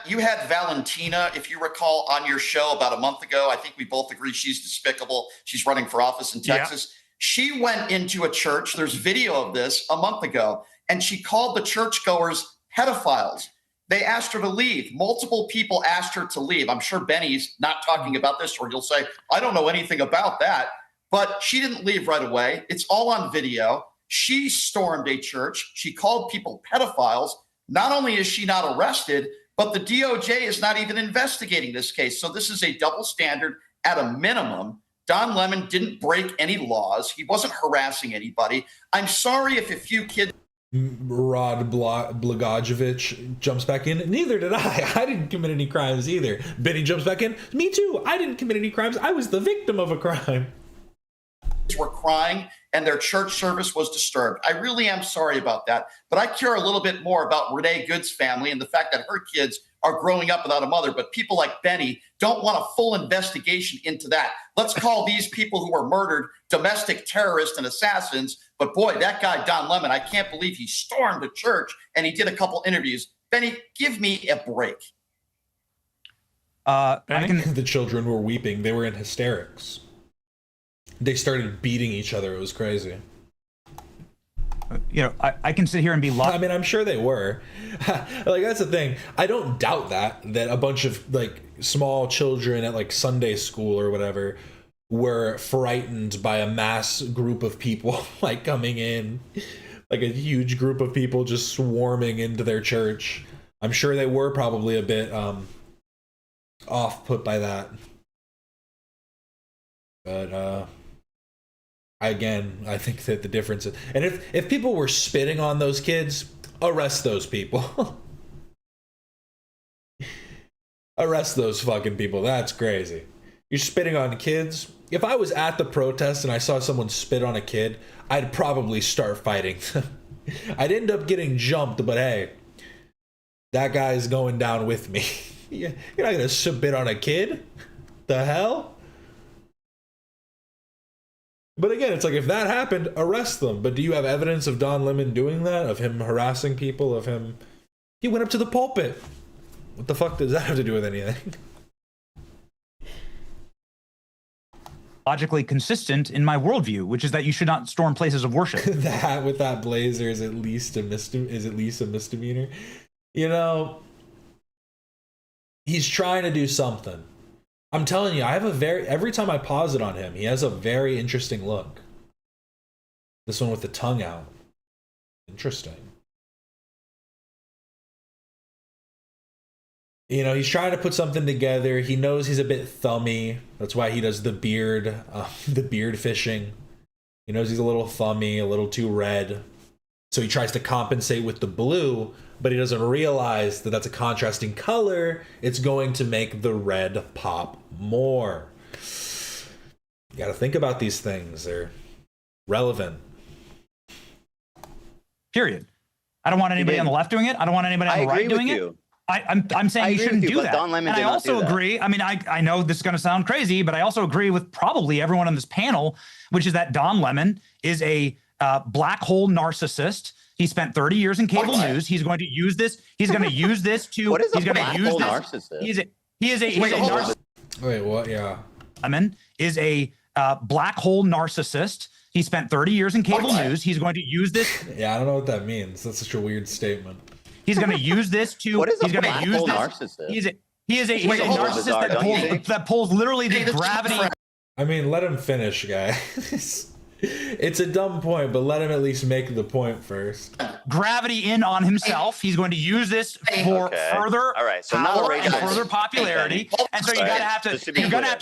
You had Valentina, if you recall, on your show about a month ago. I think we both agree she's despicable. She's running for office in Texas. Yeah. She went into a church. There's video of this a month ago, and she called the churchgoers pedophiles. They asked her to leave. Multiple people asked her to leave. I'm sure Benny's not talking about this, or he'll say, I don't know anything about that. But she didn't leave right away. It's all on video. She stormed a church. She called people pedophiles. Not only is she not arrested, but the DOJ is not even investigating this case. So this is a double standard at a minimum. Don Lemon didn't break any laws. He wasn't harassing anybody. I'm sorry if a few kids... Rod Blagojevich jumps back in. Neither did I. I didn't commit any crimes either. Benny jumps back in. Me too. I didn't commit any crimes. I was the victim of a crime. Were crying and their church service was disturbed. I really am sorry about that. But I care a little bit more about Renee Good's family and the fact that her kids are growing up without a mother. But people like Benny don't want a full investigation into that. Let's call these people who were murdered domestic terrorists and assassins. But boy, that guy, Don Lemon, I can't believe he stormed a church and he did a couple interviews. Benny, give me a break. The children were weeping. They were in hysterics. They started beating each other. It was crazy. You know, I can sit here and be I mean, I'm sure they were. Like, that's the thing. I don't doubt that a bunch of like small children at like Sunday school or whatever were frightened by a mass group of people like coming in, like a huge group of people just swarming into their church. I'm sure they were probably a bit off put by that. But again, I think that the difference is, and if people were spitting on those kids, arrest those people. Arrest those fucking people. That's crazy. You're spitting on kids. If I was at the protest and I saw someone spit on a kid, I'd probably start fighting. I'd end up getting jumped, but hey, that guy's going down with me. You're not gonna spit on a kid? The hell? But again, it's like, if that happened, arrest them. But do you have evidence of Don Lemon doing that? Of him harassing people? Of him... He went up to the pulpit. What the fuck does that have to do with anything? Logically consistent in my worldview, which is that you should not storm places of worship. That with that blazer is at least a misdemeanor. You know, he's trying to do something. I'm telling you, every time I pause it on him, he has a very interesting look. This one with the tongue out. Interesting. You know, he's trying to put something together. He knows he's a bit thummy. That's why he does the beard fishing. He knows he's a little thummy, a little too red. So he tries to compensate with the blue, but he doesn't realize that that's a contrasting color. It's going to make the red pop more. You got to think about these things. They're relevant. Period. I don't want anybody on the left doing it. I don't want anybody on the right doing it. I'm saying you shouldn't do that. And I also agree. I mean, I know this is going to sound crazy, but I also agree with probably everyone on this panel, which is that Don Lemon is a black hole narcissist. He spent 30 years in cable news. He's going to use this. He's going to use this to. What is he's a going to use this. Narcissist? He's a narcissist. Wait, what? Yeah. Lemon is a black hole narcissist. He spent 30 years in cable news. He's going to use this. Yeah, I don't know what that means. That's such a weird statement. He's going to use this to. What is he's a going to black use hole this. narcissist? He is a Wait, hold on. narcissist Bizarre, don't you think? that pulls literally the Hey, this is gravity. I mean, let him finish, guys. It's a dumb point, but let him at least make the point first. Gravity in on himself. He's going to use this for Okay. further All right, so now power raise and your further hand. popularity. Hey, And so you Benny. gotta have to Just to be you're gonna clear. have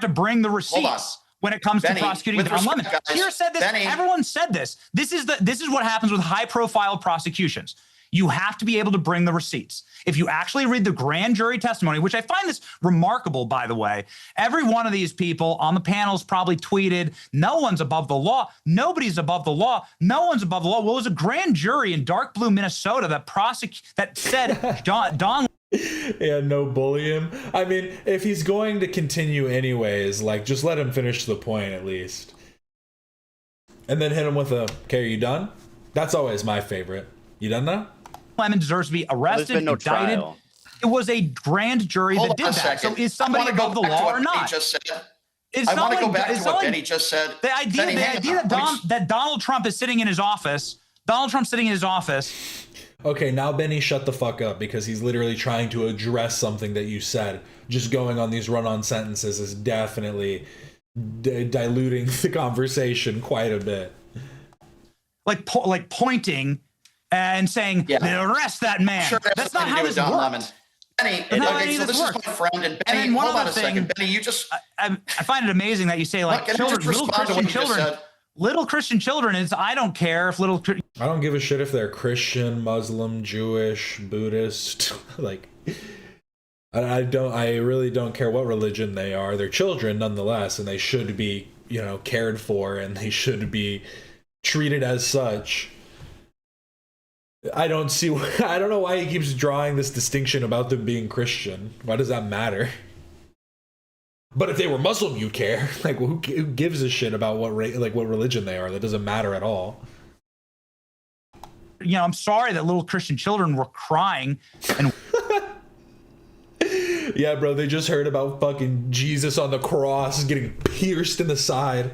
to bring the on. receipts when it comes Benny, to prosecuting with Don Lemon. respect, guys, Pierce said this. Benny. Everyone said this. This is what happens with high profile prosecutions. You have to be able to bring the receipts. If you actually read the grand jury testimony, which I find this remarkable, by the way, every one of these people on the panels probably tweeted, no one's above the law. Nobody's above the law. No one's above the law. Well, it was a grand jury in dark blue Minnesota that said Don Yeah, no bully him. I mean, if he's going to continue anyways, like, just let him finish the point at least. And then hit him with a, okay, are you done? That's always my favorite. You done now? Lemon deserves to be There's arrested, been no indicted. trial. It was a grand jury Hold that did on a that. So second. is somebody I wanna go above the back to law what or Benny not? just said. It's I not want to like- go back it's to not what like- Benny just said. The idea, Benny, hang on. that Donald Trump is sitting in his office. Donald Trump's sitting in his office. Okay, now Benny, shut the fuck up, because he's literally trying to address something that you said. Just going on these run-on sentences is definitely diluting the conversation quite a bit. like pointing and saying, Yeah. "Arrest that man." Sure, That's not how this Don works. Lemon. Benny, That's not how okay, any so of this this is works. my friend, and And Benny, then one hold on other a thing, second. Benny, you just I find it amazing that you say like Look, can I children, just little respond to Christian what you just children, said? little Christian children. I don't care if little. I don't give a shit if they're Christian, Muslim, Jewish, Buddhist. Like, I really don't care what religion they are. They're children nonetheless, and they should be, cared for, and they should be treated as such. I don't know why he keeps drawing this distinction about them being Christian. Why does that matter? But if they were Muslim, you'd care. Like, who gives a shit about what religion they are? That doesn't matter at all. I'm sorry that little Christian children were crying and. Yeah, bro, they just heard about fucking Jesus on the cross getting pierced in the side.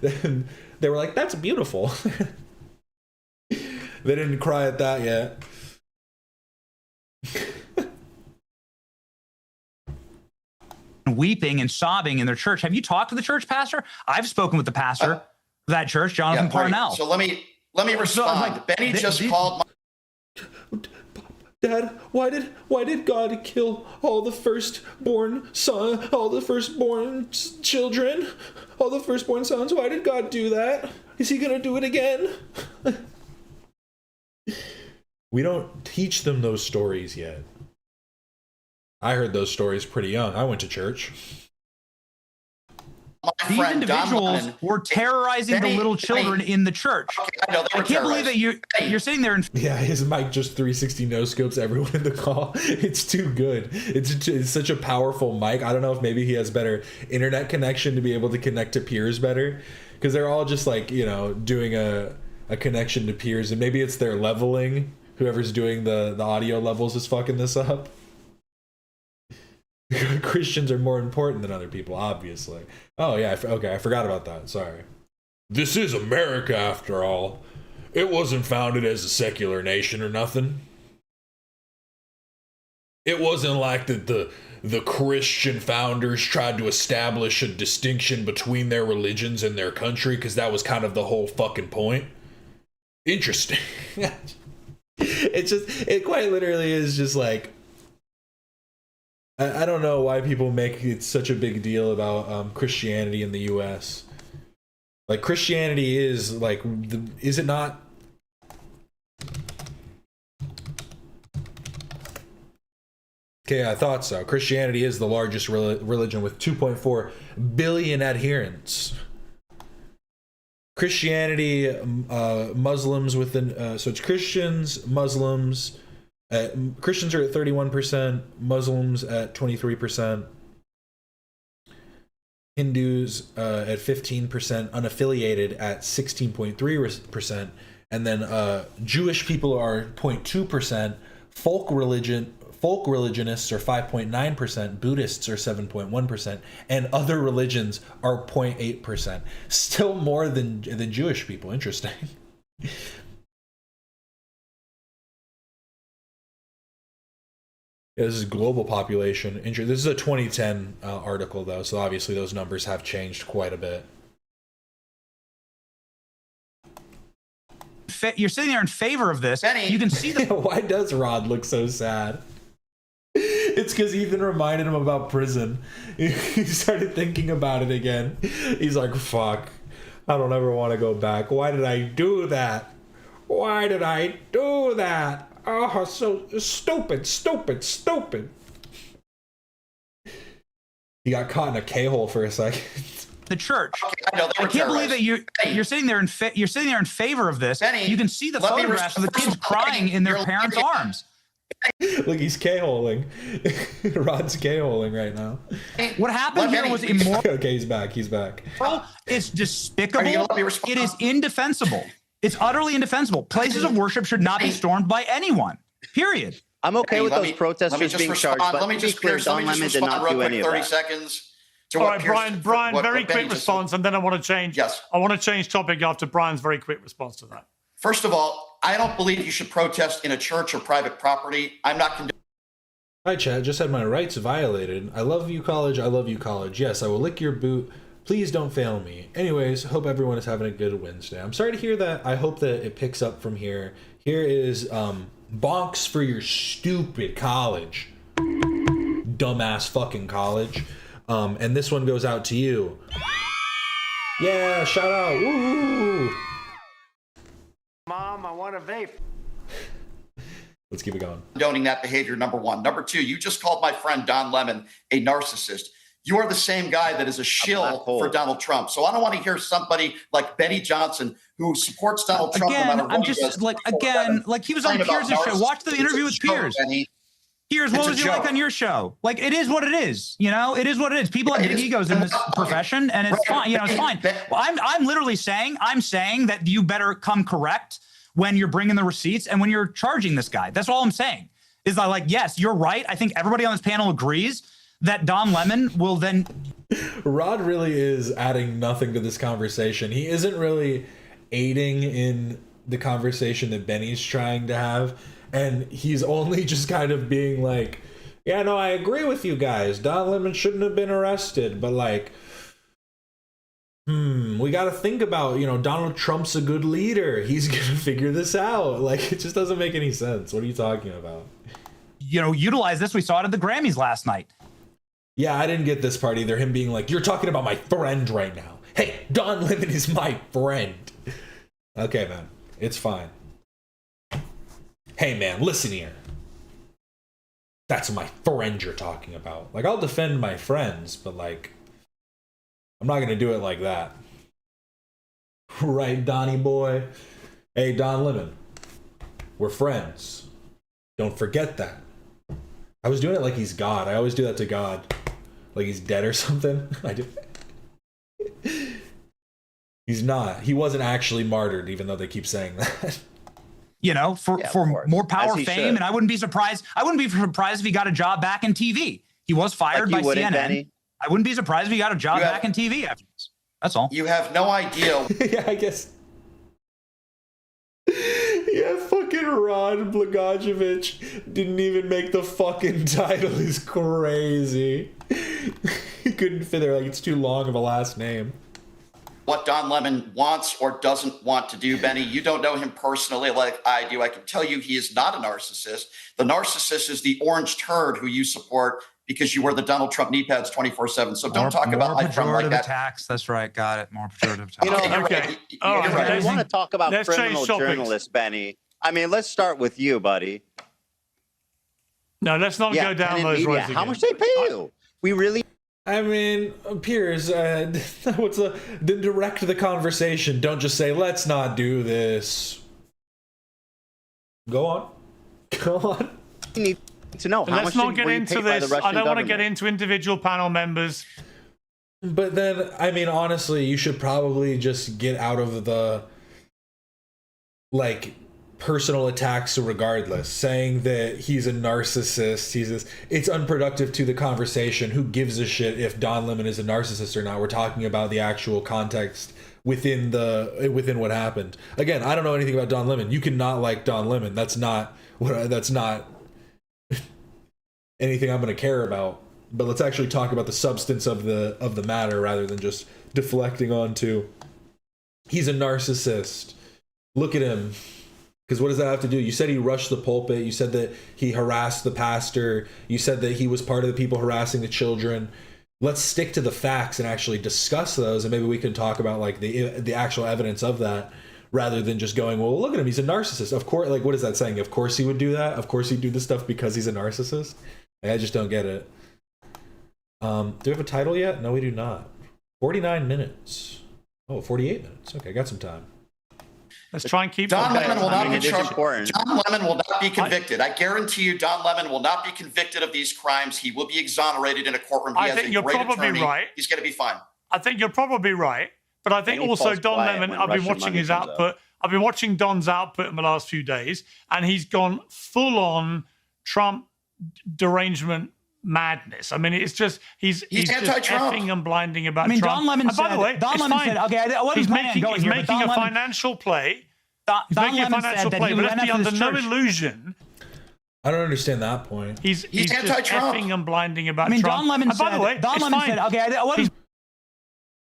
Then they were like, that's beautiful. They didn't cry at that yet. Weeping and sobbing in their church. Have you talked to the church pastor? I've spoken with the pastor of that church, Jonathan Parnell. So let me respond. Benny just called my Dad, why did God kill all the firstborn children, all the firstborn sons? Why did God do that? Is he gonna do it again? We don't teach them those stories yet. I heard those stories pretty young. I went to church. These friend, individuals Don were terrorizing Benny, the little children Benny. in the church. Okay, I know they I were can't believe that terrorized. you're sitting there and Yeah, his mic just 360 no scopes everyone in the call. It's too good. It's such a powerful mic. I don't know if maybe he has better internet connection to be able to connect to Piers better, because they're all just like, doing a connection to Piers, and maybe it's their leveling. Whoever's doing the audio levels is fucking this up. Christians are more important than other people, obviously. Oh yeah, I forgot about that. Sorry. This is America, after all. It wasn't founded as a secular nation or nothing. It wasn't like the Christian founders tried to establish a distinction between their religions and their country, because that was kind of the whole fucking point. Interesting. It quite literally is just like, I don't know why people make it such a big deal about Christianity in the U.S. Like, Christianity is like, is it not? Okay, I thought so. Christianity is the largest religion with 2.4 billion adherents. Christianity, Muslims within, so it's Christians, Muslims. Christians are at 31%, Muslims at 23%, Hindus at 15%, unaffiliated at 16.3%, and then Jewish people are 0.2%, folk religionists are 5.9%, Buddhists are 7.1%, and other religions are 0.8%. Still more than Jewish people. Interesting. Yeah, this is global population injury. This is a 2010 article, though, so obviously those numbers have changed quite a bit. You're sitting there in favor of this. Benny. You can see the. Why does Rod look so sad? It's because Ethan reminded him about prison. He started thinking about it again. He's like, fuck, I don't ever want to go back. Why did I do that? Why did I do that? Oh, so stupid. He got caught in a K-hole for a second. The church. Okay, I know, they were I can't believe that terrorists. you're sitting there in favor of this. Benny, You can see the let me photographs of the kids respond. crying in their You're parents' looking at- arms. Look, he's K-holing. Rod's K-holing right now. What happened here Benny, was immoral. Okay, he's back. It's Are you despicable. gonna let me respond? It is indefensible. It's utterly indefensible. Places of worship should not be stormed by anyone. Period. I'm okay with those protesters being charged, but let me to be just clear, Pierce, let Don me just Lemon did respond not real do quick, any of 30 that. seconds. To All what right, Pierce- Brian, what very Benny quick just response, and then I want to change. Yes. I want to change topic after Brian's very quick response to that. First of all, I don't believe you should protest in a church or private property. I'm not condoning. Hi, Chad. Just had my rights violated. I love you, college. I love you, college. Yes, I will lick your boot. Please don't fail me. Anyways, hope everyone is having a good Wednesday. I'm sorry to hear that. I hope that it picks up from here. Here is bonks for your stupid college. Dumbass fucking college. And this one goes out to you. Yeah, shout out. Woo! Mom, I want a vape. Let's keep it going. Condoning that behavior, number one. Number two, you just called my friend Don Lemon a narcissist. You are the same guy that is a shill for Donald Trump. So I don't want to hear somebody like Benny Johnson who supports Donald Trump. Again, no matter what I'm he just does. like he was on Complain about Piers' show. Watch the narcissism. interview It's with a joke, Piers. Benny. Piers, It's what a was he like joke. on your show? Like, it is what it is. You know, it is what it is. People have It big is. egos in this profession, and it's fine. You know, it's fine. Well, I'm literally saying, that you better come correct when you're bringing the receipts and when you're charging this guy. That's all I'm saying. Is that, like, yes, you're right. I think everybody on this panel agrees that Don Lemon will then. Rod really is adding nothing to this conversation. He isn't really aiding in the conversation that Benny's trying to have. And he's only just kind of being like, yeah, no, I agree with you guys. Don Lemon shouldn't have been arrested. But, like, we got to think about, Donald Trump's a good leader. He's going to figure this out. Like, it just doesn't make any sense. What are you talking about? Utilize this. We saw it at the Grammys last night. Yeah, I didn't get this part either. Him being like, you're talking about my friend right now. Hey, Don Lemon is my friend. Okay, man. It's fine. Hey, man, listen here. That's my friend you're talking about. Like, I'll defend my friends, but, like, I'm not going to do it like that. Right, Donnie boy? Hey, Don Lemon. We're friends. Don't forget that. I was doing it like he's God. I always do that to God. Like he's dead or something. I do. He's not. He wasn't actually martyred, even though they keep saying that. For more power, fame, should. and I wouldn't be surprised. I wouldn't be surprised if he got a job back in TV. He was fired by CNN. Benny? I wouldn't be surprised if he got a job back in TV after this. That's all. You have no idea. Yeah, I guess. Yeah, fucking Ron Blagojevich didn't even make the fucking title. Is crazy. He couldn't fit there. Like, it's too long of a last name. What Don Lemon wants or doesn't want to do, Benny. You don't know him personally like I do. I can tell you he is not a narcissist. The narcissist is the orange turd who you support because you wear the Donald Trump knee pads 24/7. So don't talk about my friend like that. Attacks. That's right. Got it. More pejorative attacks. You're Okay. right. All You're right. right. I want to talk about Let's criminal change topics. journalists, Benny. I mean, let's start with you, buddy. No, let's not go down Tenet those Media. roads again. How much they pay you? We really. I mean, Piers, direct the conversation. Don't just say, let's not do this. Go on. Go on. need to know how Let's much not get into this. I don't want to get into individual panel members. But then, I mean, honestly, you should probably just get out of the, like, personal attacks regardless. Saying that he's a narcissist, it's unproductive to the conversation. Who gives a shit if Don Lemon is a narcissist or not? We're talking about the actual context within what happened. Again, I don't know anything about Don Lemon. You cannot like Don Lemon. That's not anything I'm going to care about. But let's actually talk about the substance of the matter rather than just deflecting onto he's a narcissist. Look at him. Because what does that have to do? You said he rushed the pulpit. You said that he harassed the pastor. You said that he was part of the people harassing the children. Let's stick to the facts and actually discuss those, and maybe we can talk about like the actual evidence of that, rather than just going, well, look at him, he's a narcissist. Of course, like what is that saying? Of course he would do that. Of course he'd do this stuff because he's a narcissist. Like, I just don't get it. Do we have a title yet? No, we do not. 49 minutes. Oh, 48 minutes. Okay, got some time. Let's try and keep Don Lemon will not be important. charged. Don Lemon will not be convicted. I guarantee you, Don Lemon will not be convicted of these crimes. He will be exonerated in a courtroom. I think you're probably right. He's going to be fine. I think you're probably right. But I think also Don Lemon, I've been watching his output. I've been watching Don's output in the last few days, and he's gone full on Trump derangement madness. I mean, it's just he's just effing and blinding about Trump. Don Lemon said, by the way, Don Lemon said, okay, what he's making a financial play. He's making a financial play, but let's be under no illusion. I don't understand that point. He's just effing and blinding about Trump. Don Lemon said, by the way, Don Lemon said, okay,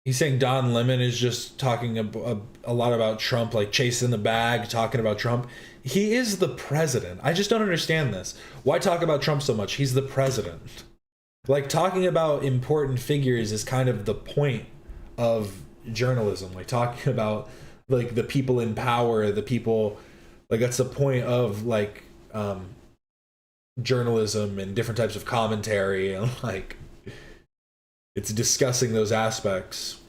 He's saying Don Lemon is just talking a lot about Trump, like chasing the bag, talking about Trump. He is the president. I just don't understand this. Why talk about Trump so much? He's the president. Like, talking about important figures is kind of the point of journalism. Like, talking about, like, the people in power, the people, like, that's the point of, like, journalism and different types of commentary, and, like, it's discussing those aspects.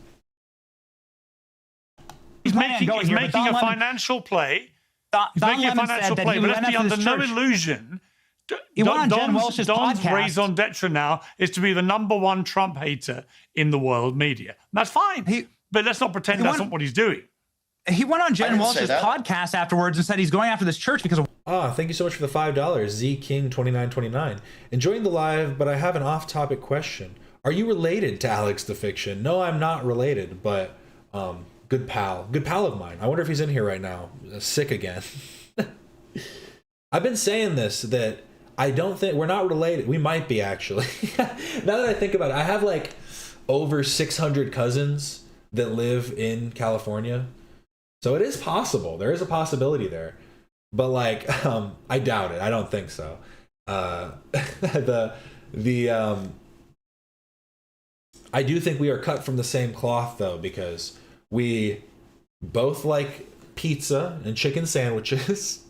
He's making a financial play. He's making a financial play, but let's be under no illusion. Don's raison d'etre now is to be the #1 Trump hater in the world media. That's fine. But let's not pretend that's not what he's doing. He went on Jen Welch's podcast afterwards and said he's going after this church because of... Thank you so much for the $5. Z King 2929. Enjoying the live, but I have an off-topic question. Are you related to Alex the Fiction? No, I'm not related, but good pal of mine. I wonder if he's in here right now. Sick again. I've been saying this, that I don't think we're not related. We might be, actually. Now that I think about it, I have like over 600 cousins that live in California. So it is possible. There is a possibility there. But like, I doubt it. I don't think so. I do think we are cut from the same cloth, though, because we both like pizza and chicken sandwiches.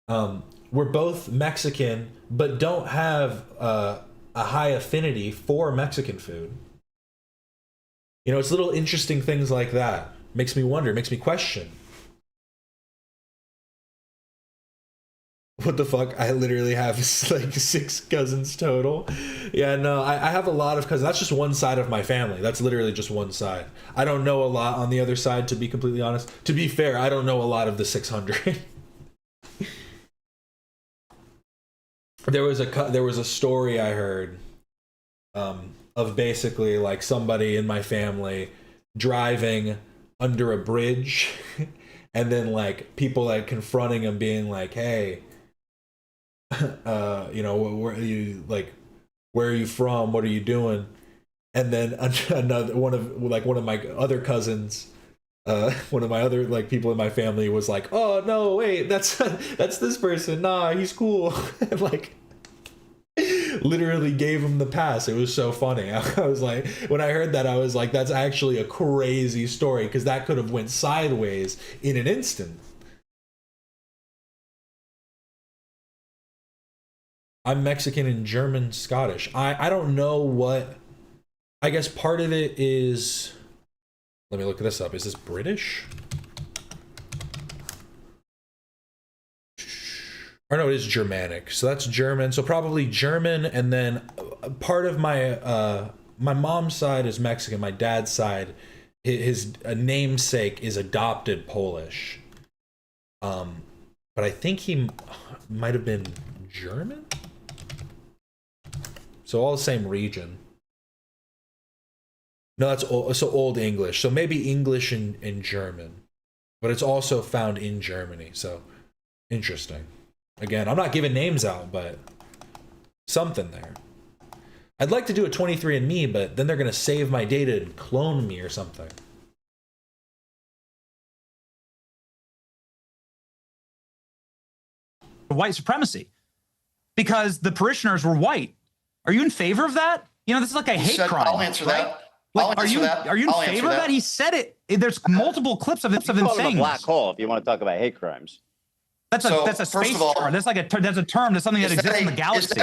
We're both Mexican, but don't have a high affinity for Mexican food. You know, it's little interesting things like that. Makes me wonder, makes me question. What the fuck? I literally have like 6 cousins total. Yeah, no, I have a lot of cousins. That's just one side of my family. That's literally just one side. I don't know a lot on the other side, to be completely honest. To be fair, I don't know a lot of the 600. There was a story I heard of basically like somebody in my family driving under a bridge, and then like people like confronting him, being like, "Hey, you know, where are you, like, where are you from? What are you doing?" And then another one of my other cousins, one of my other like people in my family was like, "Oh no, wait, that's this person. Nah, he's cool." And like literally gave him the pass. It was so funny. I was like, when I heard that, I was like, that's actually a crazy story, because that could have went sideways in an instant. I'm Mexican and German Scottish. I don't know what, I guess part of it is, let me look this up. Is this British? Or no, it is Germanic. So that's German. So probably German, and then part of my my mom's side is Mexican. My dad's side, his namesake is adopted Polish. But I think he might have been German. So all the same region. No, that's Old English. So maybe English and German, but it's also found in Germany. So interesting. Again, I'm not giving names out, but something there. I'd like to do a 23andMe, but then they're going to save my data and clone me or something. White supremacy because the parishioners were white. Are you in favor of that? You know, this is like a hate crime. I'll answer right? that. Like, are you in favor of that? He said it. There's multiple clips of him saying a black hole if you want to talk about hate crimes. That's a space term. That's like that's a term. That's something that exists in the galaxy.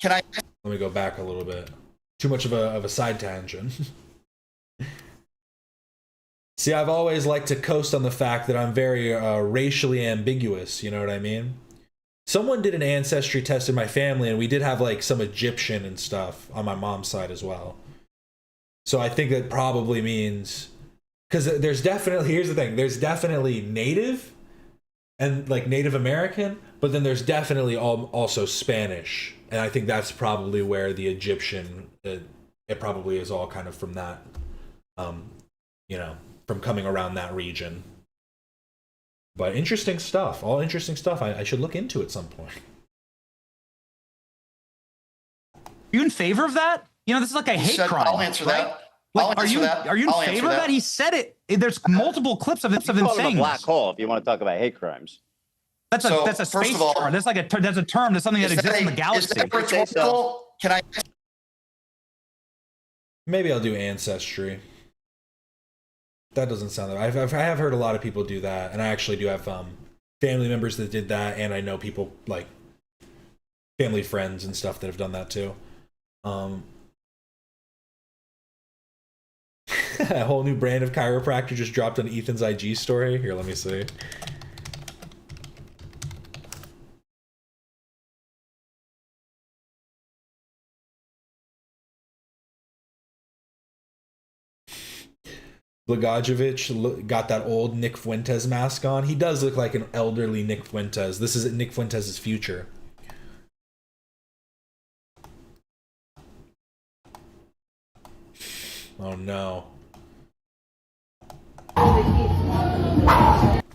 Can I? Let me go back a little bit. Too much of a side tangent. See, I've always liked to coast on the fact that I'm very racially ambiguous, you know what I mean? Someone did an ancestry test in my family, and we did have like some Egyptian and stuff on my mom's side as well. So I think that probably means, because there's definitely, here's the thing, there's definitely Native and like Native American, but then there's definitely also Spanish. And I think that's probably where the Egyptian, it probably is all kind of from that, you know, from coming around that region. But interesting stuff, all interesting stuff. I should look into at some point. Are you in favor of that? You know, this is like a hate crime. I'll answer right? that. Like, are you in favor of that? He said it. There's multiple clips of him saying a black hole if you want to talk about hate crimes. That's a space term. That's like that's a term. That's something that exists in the galaxy. Can I? Maybe I'll do ancestry. That doesn't sound that. I have heard a lot of people do that, and I actually do have family members that did that, and I know people like family friends and stuff that have done that too. A whole new brand of chiropractor just dropped on Ethan's IG story. Here, let me see. Blagojevich got that old Nick Fuentes mask on. He does look like an elderly Nick Fuentes. This is Nick Fuentes' future. Oh no.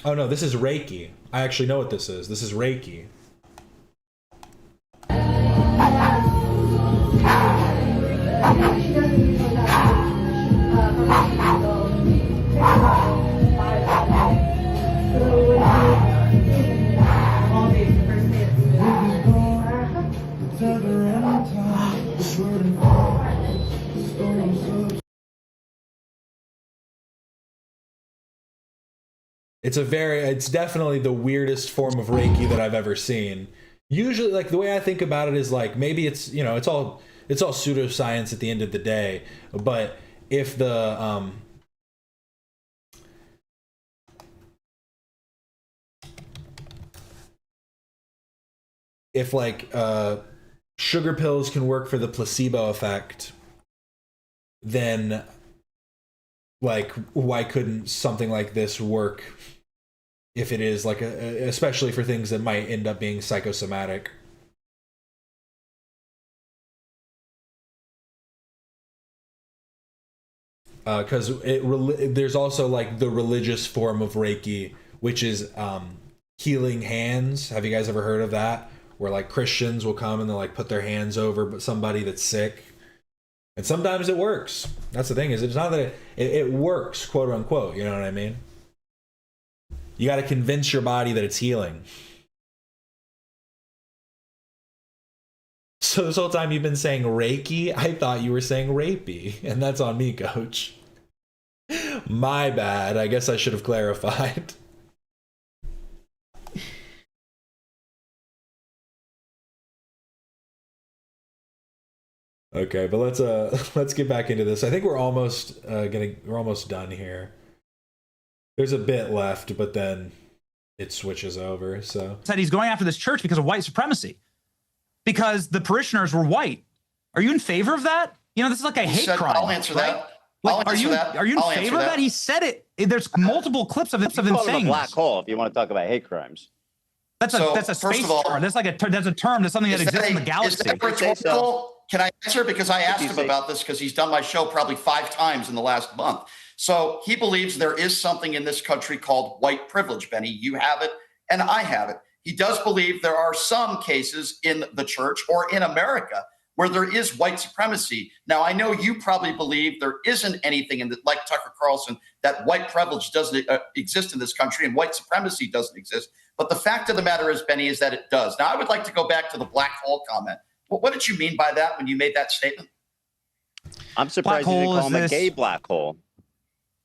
Oh no, this is Reiki. I actually know what this is. This is Reiki. It's definitely the weirdest form of Reiki that I've ever seen. Usually, like, the way I think about it is like, maybe it's, you know, it's all pseudoscience at the end of the day, but if the if like sugar pills can work for the placebo effect, then like why couldn't something like this work if it is like especially for things that might end up being psychosomatic? Because there's also like the religious form of Reiki, which is healing hands. Have you guys ever heard of that? Where like Christians will come and they'll like put their hands over somebody that's sick, and sometimes it works. That's the thing, is it's not that it works, quote unquote. You know what I mean? You got to convince your body that it's healing. So this whole time you've been saying Reiki, I thought you were saying rapey, and that's on me, coach. My bad. I guess I should have clarified. Okay, but let's get back into this. I think we're almost done here. There's a bit left, but then it switches over. So said he's going after this church because of white supremacy, because the parishioners were white. Are you in favor of that? You know, this is like a hate crime. I'll answer right? that. Like, are you in favor of that? He said it. There's multiple clips of him saying a black hole if you want to talk about hate crimes. That's a space term. That's like that's a term. That's something that exists in the galaxy. Can I answer? Because I asked him about this because he's done my show probably 5 times in the last month. So he believes there is something in this country called white privilege, Benny. You have it and I have it. he does believe there are some cases in the church or in America where there is white supremacy. Now, I know you probably believe there isn't anything in the, like Tucker Carlson, that white privilege doesn't exist in this country and white supremacy doesn't exist. But the fact of the matter is, Benny, is that it does. Now, I would like to go back to the black hole comment. What did you mean by that when you made that statement? I'm surprised you didn't call him a gay black hole.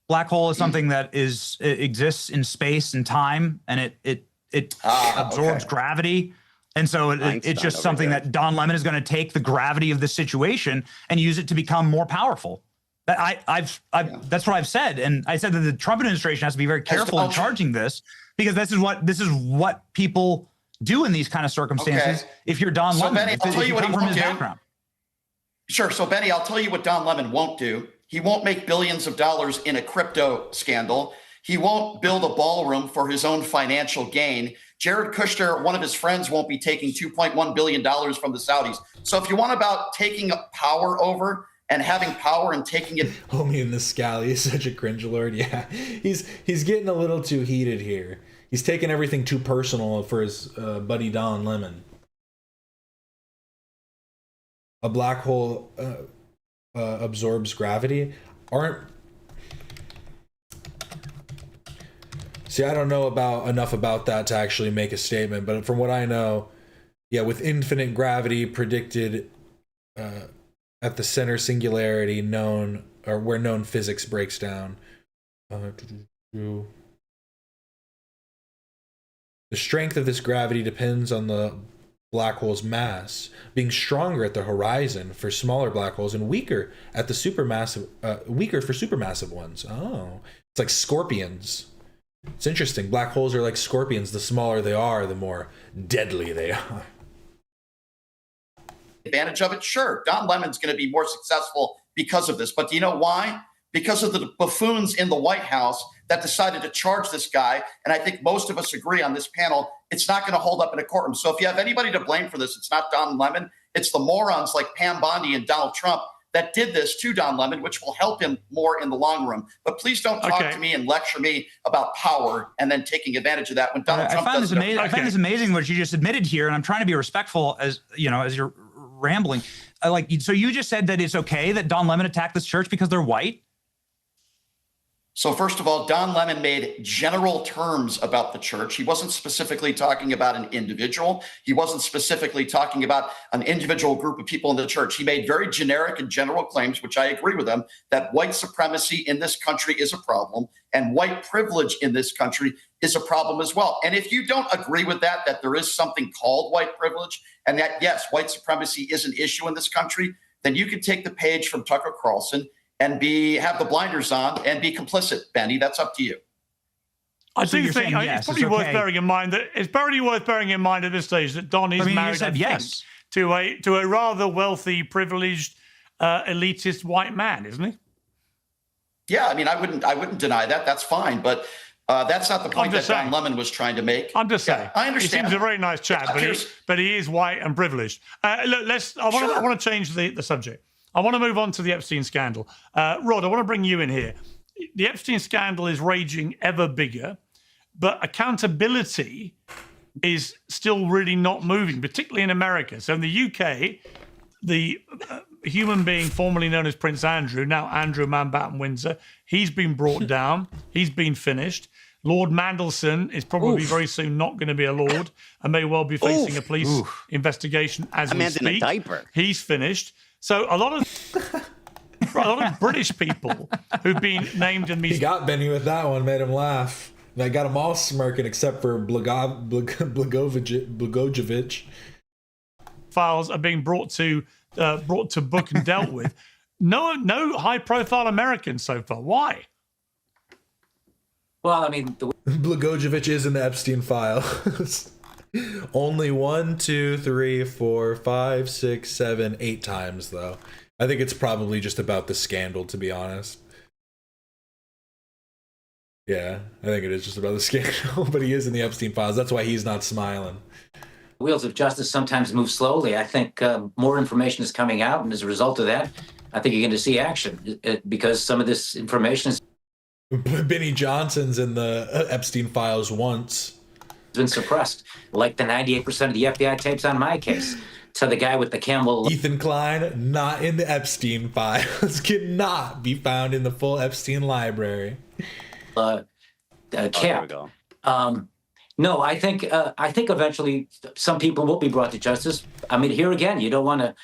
Black hole is something that it exists in space and time, and it absorbs gravity. And so it's just something that Don Lemon is going to take the gravity of the situation and use it to become more powerful. That's what I've said. And I said that the Trump administration has to be very careful in charging this, because this is what people do in these kind of circumstances. Okay. If you're Don Lemon, Benny, I'll tell you what he won't do. Background. Sure. So Benny, I'll tell you what Don Lemon won't do. He won't make billions of dollars in a crypto scandal. He won't build a ballroom for his own financial gain. Jared Kushner, one of his friends, won't be taking $2.1 billion from the Saudis. So if you want about taking power over and having power and taking it. Homie in the Scally is such a cringe lord. Yeah, he's getting a little too heated here. He's taking everything too personal for his buddy Don Lemon. A black hole absorbs gravity. See, I don't know enough about that to actually make a statement, but from what I know, yeah, with infinite gravity predicted at the center singularity where known physics breaks down. The strength of this gravity depends on the black hole's mass being stronger at the horizon for smaller black holes and weaker for supermassive ones. Oh, it's like scorpions. It's interesting. Black holes are like scorpions. The smaller they are, the more deadly they are. Advantage of it, sure. Don Lemon's going to be more successful because of this. But do you know why? Because of the buffoons in the White House that decided to charge this guy. And I think most of us agree on this panel, it's not going to hold up in a courtroom. So if you have anybody to blame for this, it's not Don Lemon. It's the morons like Pam Bondi and Donald Trump that did this to Don Lemon, which will help him more in the long run. But please don't talk to me and lecture me about power and then taking advantage of that when Donald Trump does it. I find this amazing what you just admitted here, and I'm trying to be respectful as you're rambling. So you just said that it's okay that Don Lemon attacked this church because they're white? So first of all, Don Lemon made general terms about the church. He wasn't specifically talking about an individual. He wasn't specifically talking about an individual group of people in the church. He made very generic and general claims, which I agree with him, that white supremacy in this country is a problem and white privilege in this country is a problem as well. And if you don't agree with that there is something called white privilege and that, yes, white supremacy is an issue in this country, then you can take the page from Tucker Carlson and have the blinders on and be complicit, Benny. That's up to you. I do think it's probably worth bearing in mind at this stage that Don is married, to a rather wealthy, privileged, elitist white man, isn't he? Yeah, I mean, I wouldn't deny that. That's fine, but that's not the point that Don Lemon was trying to make. I'm just saying. I understand. He seems a very nice chap, but he is white and privileged. Look, I want to change the subject. I want to move on to the Epstein scandal. Rod, I want to bring you in here. The Epstein scandal is raging ever bigger, but accountability is still really not moving, particularly in America. So in the UK, the human being formerly known as Prince Andrew, now Andrew Mountbatten-Windsor, he's been brought down. He's been finished. Lord Mandelson is probably very soon not going to be a lord and may well be facing a police investigation as we speak. In a diaper. He's finished. So a lot of British people who've been named in these... He got Benny with that one, made him laugh. That got them all smirking except for Blagojevich. Files are being brought to book and dealt with. No high-profile Americans so far. Why? Well, I mean... Blagojevich is in the Epstein files. Only 1, 2, 3, 4, 5, 6, 7, 8 times, though. I think it's probably just about the scandal, to be honest. Yeah, I think it is just about the scandal, but he is in the Epstein files. That's why he's not smiling. Wheels of justice sometimes move slowly. I think more information is coming out, and as a result of that, I think you're going to see action because some of this information is... Benny Johnson's in the Epstein files once. been suppressed, like the 98% of the FBI tapes on my case. To the guy with the camel. Ethan Klein, not in the Epstein files, cannot be found in the full Epstein library. Cap. There we go. No, I think eventually some people will be brought to justice. I mean, here again, you don't want to,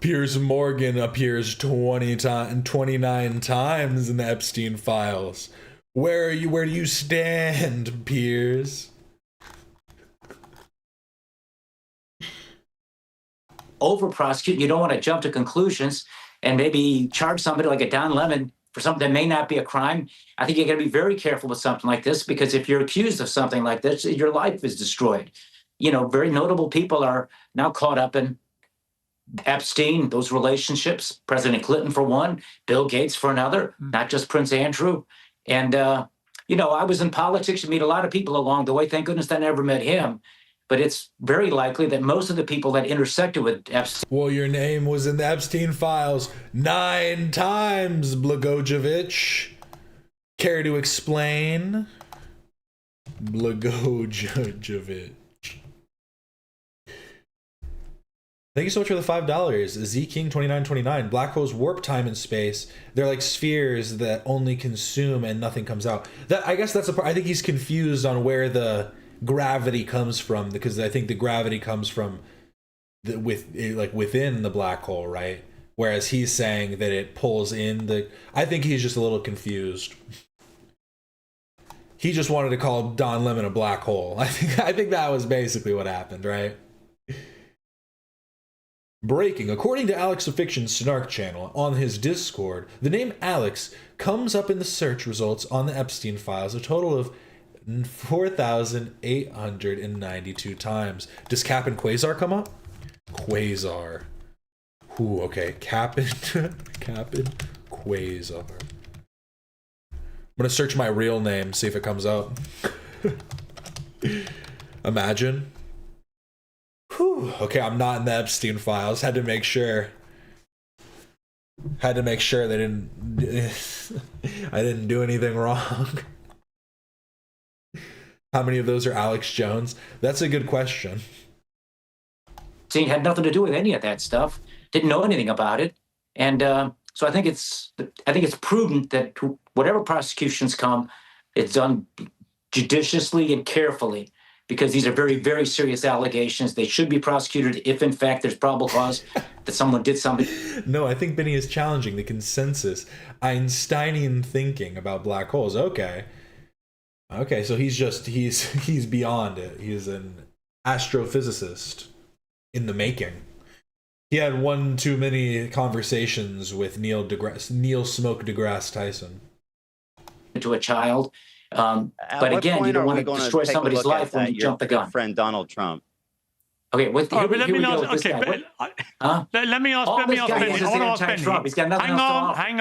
Piers Morgan appears 29 times in the Epstein files. Where are you? Where do you stand, Piers? Over prosecute. You don't want to jump to conclusions and maybe charge somebody like a Don Lemon for something that may not be a crime. I think you got to be very careful with something like this, because if you're accused of something like this, your life is destroyed. Very notable people are now caught up in Epstein, those relationships, President Clinton for one, Bill Gates for another, not just Prince Andrew. And, I was in politics. You meet a lot of people along the way. Thank goodness I never met him. But it's very likely that most of the people that intersected with Epstein. Well, your name was in the Epstein files 9 times, Blagojevich. Care to explain? Blagojevich. Thank you so much for the $5. Z King 2929. Black holes warp time and space. They're like spheres that only consume and nothing comes out. I guess that's the part. I think he's confused on where the gravity comes from, because I think the gravity comes from within the black hole, right? Whereas he's saying that it pulls in the. I think he's just a little confused. He just wanted to call Don Lemon a black hole. I think that was basically what happened, right? Breaking. According to Alex of Fiction's Snark channel on his Discord, the name Alex comes up in the search results on the Epstein files a total of 4,892 times. Does Cap and Quasar come up? Quasar. Ooh, okay. Cap and Quasar. I'm gonna search my real name, see if it comes up. Imagine. Whew. Okay, I'm not in the Epstein files. Had to make sure they didn't. I didn't do anything wrong. How many of those are Alex Jones? That's a good question. Epstein had nothing to do with any of that stuff. Didn't know anything about it, and so I think it's prudent that whatever prosecutions come, it's done judiciously and carefully, because these are very, very serious allegations. They should be prosecuted if, in fact, there's probable cause that someone did something. No, I think Benny is challenging the consensus Einsteinian thinking about black holes. Okay, so he's beyond it. He's an astrophysicist in the making. He had one too many conversations with Neil Smoke deGrasse Tyson. To a child. But again, you don't want to destroy somebody's life when you jump the gun. Friend Donald Trump. Okay, let me ask Benny. I want to ask Benny. He's got nothing else to offer. Hang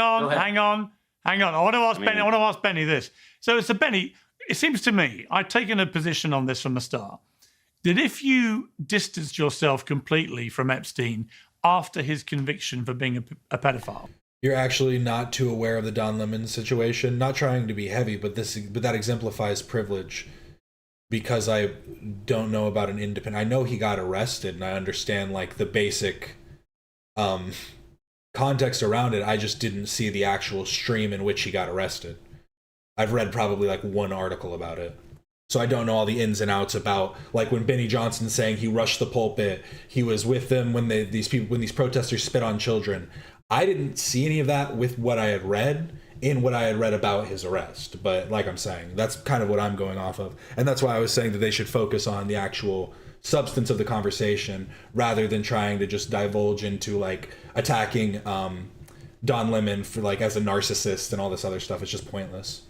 on. I want to ask Benny this. So Benny, it seems to me, I've taken a position on this from the start, that if you distanced yourself completely from Epstein after his conviction for being a pedophile, you're actually not too aware of the Don Lemon situation. Not trying to be heavy, but that exemplifies privilege, because I don't know about an independent. I know he got arrested, and I understand like the basic context around it. I just didn't see the actual stream in which he got arrested. I've read probably like one article about it, so I don't know all the ins and outs about like when Benny Johnson's saying he rushed the pulpit, he was with them when these protesters spit on children. I didn't see any of that with what I had read about his arrest. But like I'm saying, that's kind of what I'm going off of. And that's why I was saying that they should focus on the actual substance of the conversation rather than trying to just divulge into like attacking Don Lemon for like as a narcissist and all this other stuff. It's just pointless.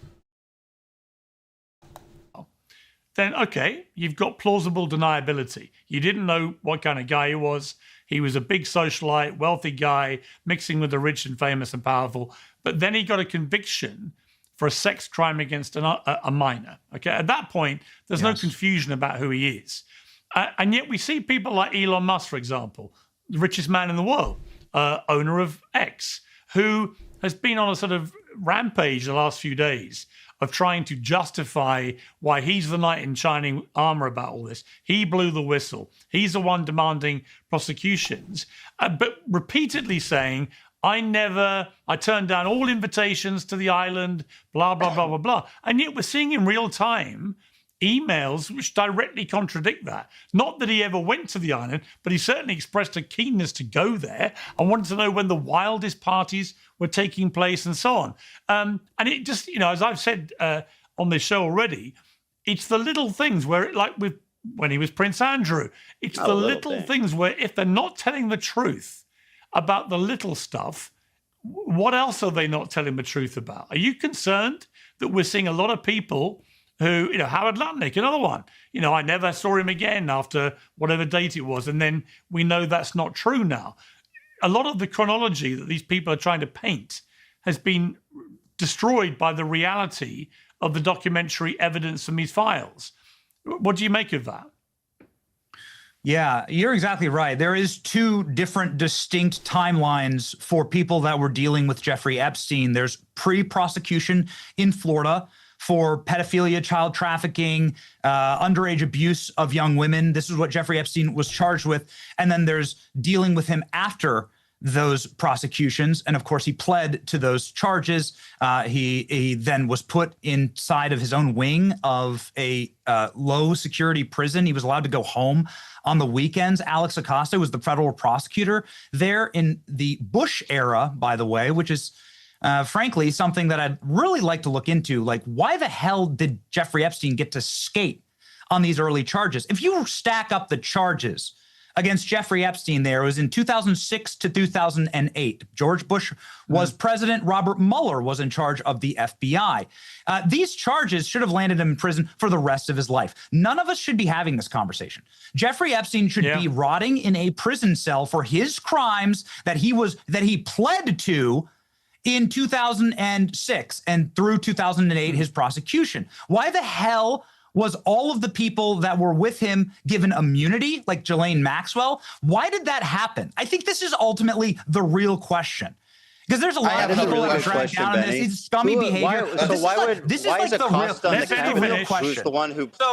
then okay, you've got plausible deniability. You didn't know what kind of guy he was. He was a big socialite, wealthy guy, mixing with the rich and famous and powerful. But then he got a conviction for a sex crime against a minor. Okay, at that point, there's no confusion about who he is. And yet we see people like Elon Musk, for example, the richest man in the world, owner of X, who has been on a sort of rampage the last few days of trying to justify why he's the knight in shining armor about all this. He blew the whistle. He's the one demanding prosecutions, but repeatedly saying, I turned down all invitations to the island, blah, blah, blah, blah, blah. And yet we're seeing in real time emails which directly contradict that. Not that he ever went to the island, but he certainly expressed a keenness to go there and wanted to know when the wildest parties were taking place and so on. And it just, as I've said on this show already, it's the little things where, when he was Prince Andrew, it's the little things where if they're not telling the truth about the little stuff, what else are they not telling the truth about? Are you concerned that we're seeing a lot of people who, Howard Lutnick, another one, I never saw him again after whatever date it was. And then we know that's not true now. A lot of the chronology that these people are trying to paint has been destroyed by the reality of the documentary evidence from these files. What do you make of that? Yeah, you're exactly right. There is two different distinct timelines for people that were dealing with Jeffrey Epstein. There's pre-prosecution in Florida for pedophilia, child trafficking, underage abuse of young women. This is what Jeffrey Epstein was charged with. And then there's dealing with him after those prosecutions. And of course, he pled to those charges. He then was put inside of his own wing of a low security prison. He was allowed to go home on the weekends. Alex Acosta was the federal prosecutor there in the Bush era, by the way, which is frankly something that I'd really like to look into. Like, why the hell did Jeffrey Epstein get to skate on these early charges? If you stack up the charges against Jeffrey Epstein, there, it was in 2006 to 2008. George Bush was president. Robert Mueller was in charge of the FBI. These charges should have landed him in prison for the rest of his life. None of us should be having this conversation. Jeffrey Epstein should be rotting in a prison cell for his crimes that he pled to in 2006 and through 2008, his prosecution. Why the hell was all of the people that were with him given immunity, like Ghislaine Maxwell? Why did that happen? I think this is ultimately the real question. Because there's a lot of people that are dragged down in this. It's scummy behavior. This is like the real question.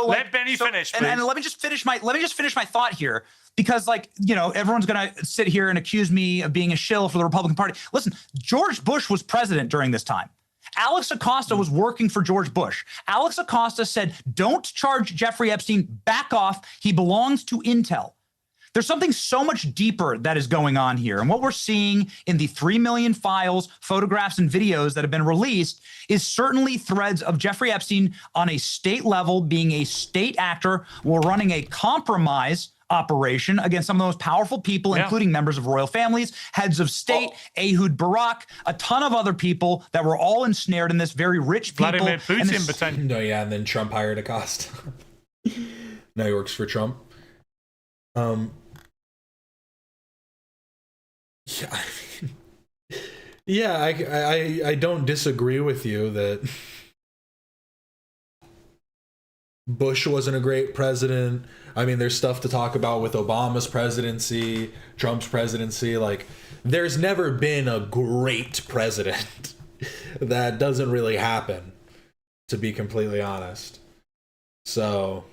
Let Benny finish, please. And let me just finish my thought here. Because, everyone's going to sit here and accuse me of being a shill for the Republican Party. Listen, George Bush was president during this time. Alex Acosta was working for George Bush. Alex Acosta said, don't charge Jeffrey Epstein, back off. He belongs to Intel. There's something so much deeper that is going on here. And what we're seeing in the 3 million files, photographs, and videos that have been released is certainly threads of Jeffrey Epstein on a state level, being a state actor, while running a compromise operation against some of the most powerful people, including members of royal families, heads of state, Ehud Barak, a ton of other people that were all ensnared in this, very rich people. Vladimir Putin, potentially. No, yeah, and then Trump hired Acosta. Now he works for Trump. I don't disagree with you that Bush wasn't a great president. I mean, there's stuff to talk about with Obama's presidency, Trump's presidency. Like, there's never been a great president. That doesn't really happen, to be completely honest. So,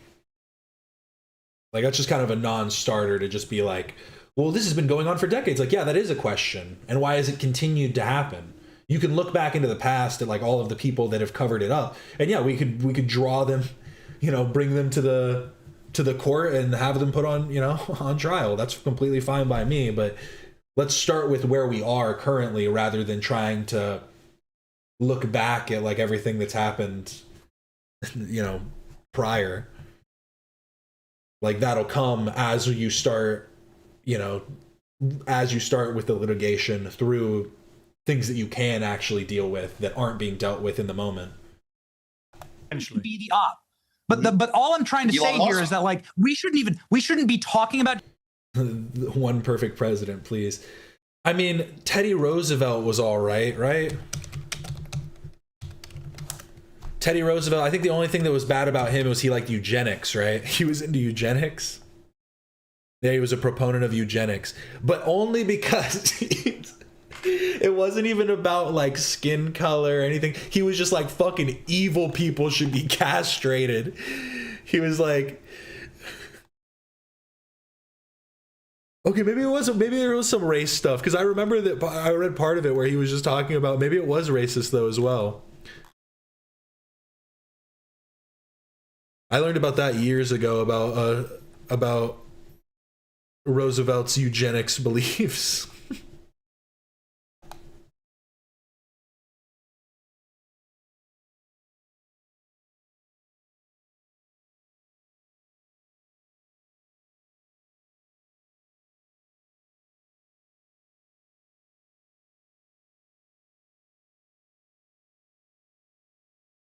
like, that's just kind of a non-starter to just be like, well, this has been going on for decades. Like, yeah, that is a question. And why has it continued to happen? You can look back into the past at, like, all of the people that have covered it up. And yeah, we could draw them, bring them to the court and have them put on, on trial. That's completely fine by me. But let's start with where we are currently rather than trying to look back at, like, everything that's happened, prior. Like, that'll come as you start, as you start with the litigation through things that you can actually deal with that aren't being dealt with in the moment. Be the op. But all I'm trying to say here is that, like, we shouldn't be talking about one perfect president, please. I mean, Teddy Roosevelt was all right? Teddy Roosevelt, I think the only thing that was bad about him was he liked eugenics, right? He was into eugenics. Yeah, he was a proponent of eugenics, but only because It wasn't even about like skin color or anything. He was just like, fucking evil people should be castrated. He was like, okay, maybe it wasn't. Maybe there was some race stuff, because I remember that I read part of it where he was just talking about, maybe it was racist though as well. I learned about that years ago about Roosevelt's eugenics beliefs.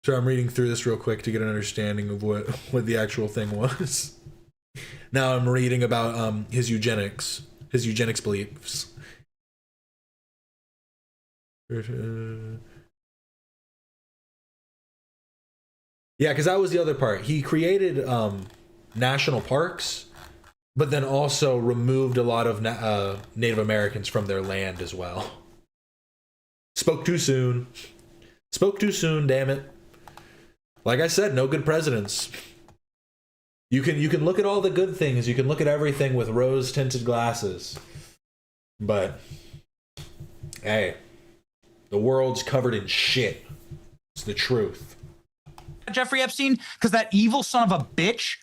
So I'm reading through this real quick to get an understanding of what the actual thing was. Now I'm reading about his eugenics beliefs. Yeah, because that was the other part. He created national parks, but then also removed a lot of Native Americans from their land as well. Spoke too soon. Spoke too soon, damn it. Like I said, no good presidents. You can look at all the good things. You can look at everything with rose-tinted glasses. But, hey, the world's covered in shit. It's the truth. Jeffrey Epstein, because that evil son of a bitch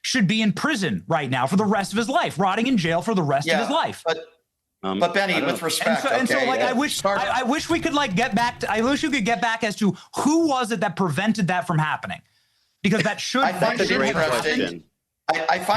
should be in prison right now for the rest of his life, rotting in jail for the rest of his life. But Benny, with respect, I wish we could like get back to. I wish we could get back as to who was it that prevented that from happening, because that should. I find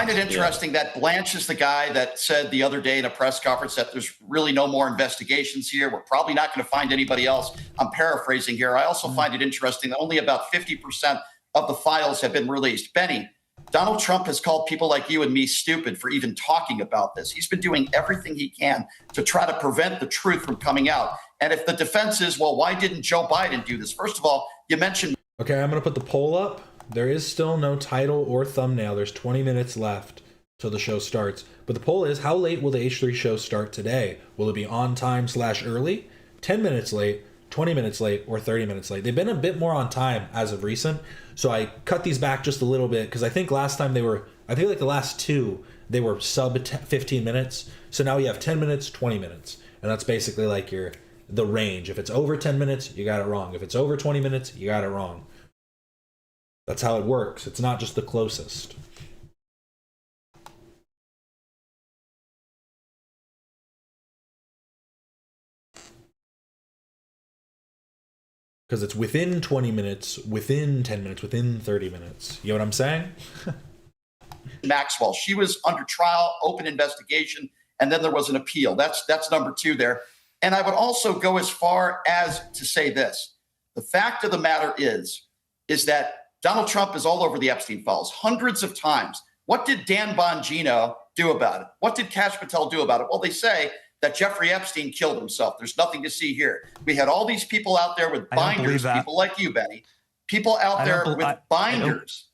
it interesting that Blanche is the guy that said the other day in a press conference that there's really no more investigations here. We're probably not going to find anybody else. I'm paraphrasing here. I also find it interesting that only about 50% of the files have been released. Benny, Donald Trump has called people like you and me stupid for even talking about this. He's been doing everything he can to try to prevent the truth from coming out. And if the defense is, well, why didn't Joe Biden do this? First of all, you mentioned. Okay, I'm going to put the poll up. There is still no title or thumbnail. There's 20 minutes left till the show starts. But the poll is, how late will the H3 show start today? Will it be on time / early, 10 minutes late, 20 minutes late, or 30 minutes late? They've been a bit more on time as of recent. So I cut these back just a little bit because I think last time I feel like the last two, they were sub 15 minutes. So now you have 10 minutes, 20 minutes. And that's basically like the range. If it's over 10 minutes, you got it wrong. If it's over 20 minutes, you got it wrong. That's how it works. It's not just the closest. Because it's within 20 minutes, within 10 minutes, within 30 minutes. You know what I'm saying? Maxwell, she was under trial, open investigation, and then there was an appeal. That's number two there. And I would also go as far as to say this. The fact of the matter is that Donald Trump is all over the Epstein files hundreds of times. What did Dan Bongino do about it? What did Kash Patel do about it? Well, they say that Jeffrey Epstein killed himself. There's nothing to see here. We had all these people out there with binders, people like you, Benny, people out there with binders.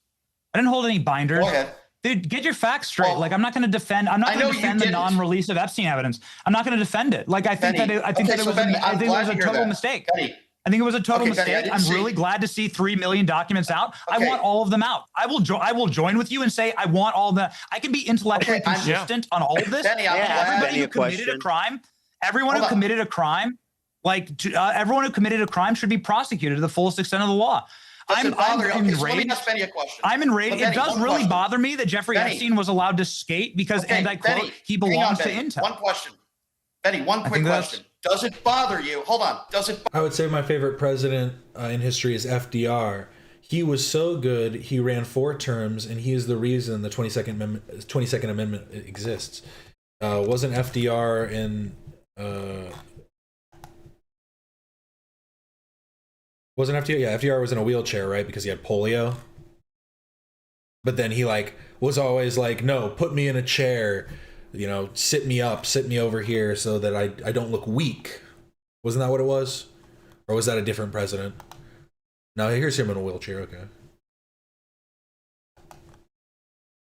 I didn't hold any binders. Go ahead. Dude, get your facts straight. Like, I'm not going to defend. I'm not going to defend the non-release of Epstein evidence. I'm not going to defend it. Like, I think that it was a total mistake. Benny, I think it was a total mistake. Benny, I'm really glad to see 3 million documents out. I want all of them out. I will join with you and say I want all the. I can be intellectually consistent on all of this. Benny, everybody who committed a crime, everyone who committed a crime, everyone who committed a crime should be prosecuted to the fullest extent of the law. I'm enraged. Let me ask Benny a question. I'm enraged. It does really bother me that Jeffrey Epstein was allowed to skate because, and I quote, he belongs to Intel. One question. Benny, one quick question. Does it bother you? Hold on. I would say my favorite president in history is FDR. He was so good, he ran 4 terms, and he is the reason the 22nd Amendment exists. Wasn't FDR in... Wasn't FDR? Yeah, FDR was in a wheelchair, right? Because he had polio. But then he was always like, no, put me in a chair. Sit me up, sit me over here so that I don't look weak. Wasn't that what it was? Or was that a different president? No, here's him in a wheelchair, okay.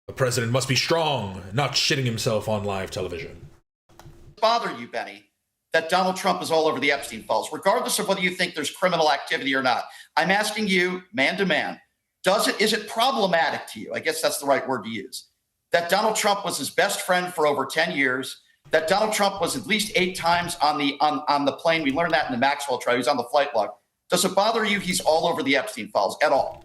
A president must be strong, not shitting himself on live television. Bother you, Benny, that Donald Trump is all over the Epstein files, regardless of whether you think there's criminal activity or not. I'm asking you, man to man, is it problematic to you? I guess that's the right word to use. That Donald Trump was his best friend for over 10 years, that Donald Trump was at least 8 times on the plane. We learned that in the Maxwell trial. He was on the flight log. Does it bother you he's all over the Epstein files at all?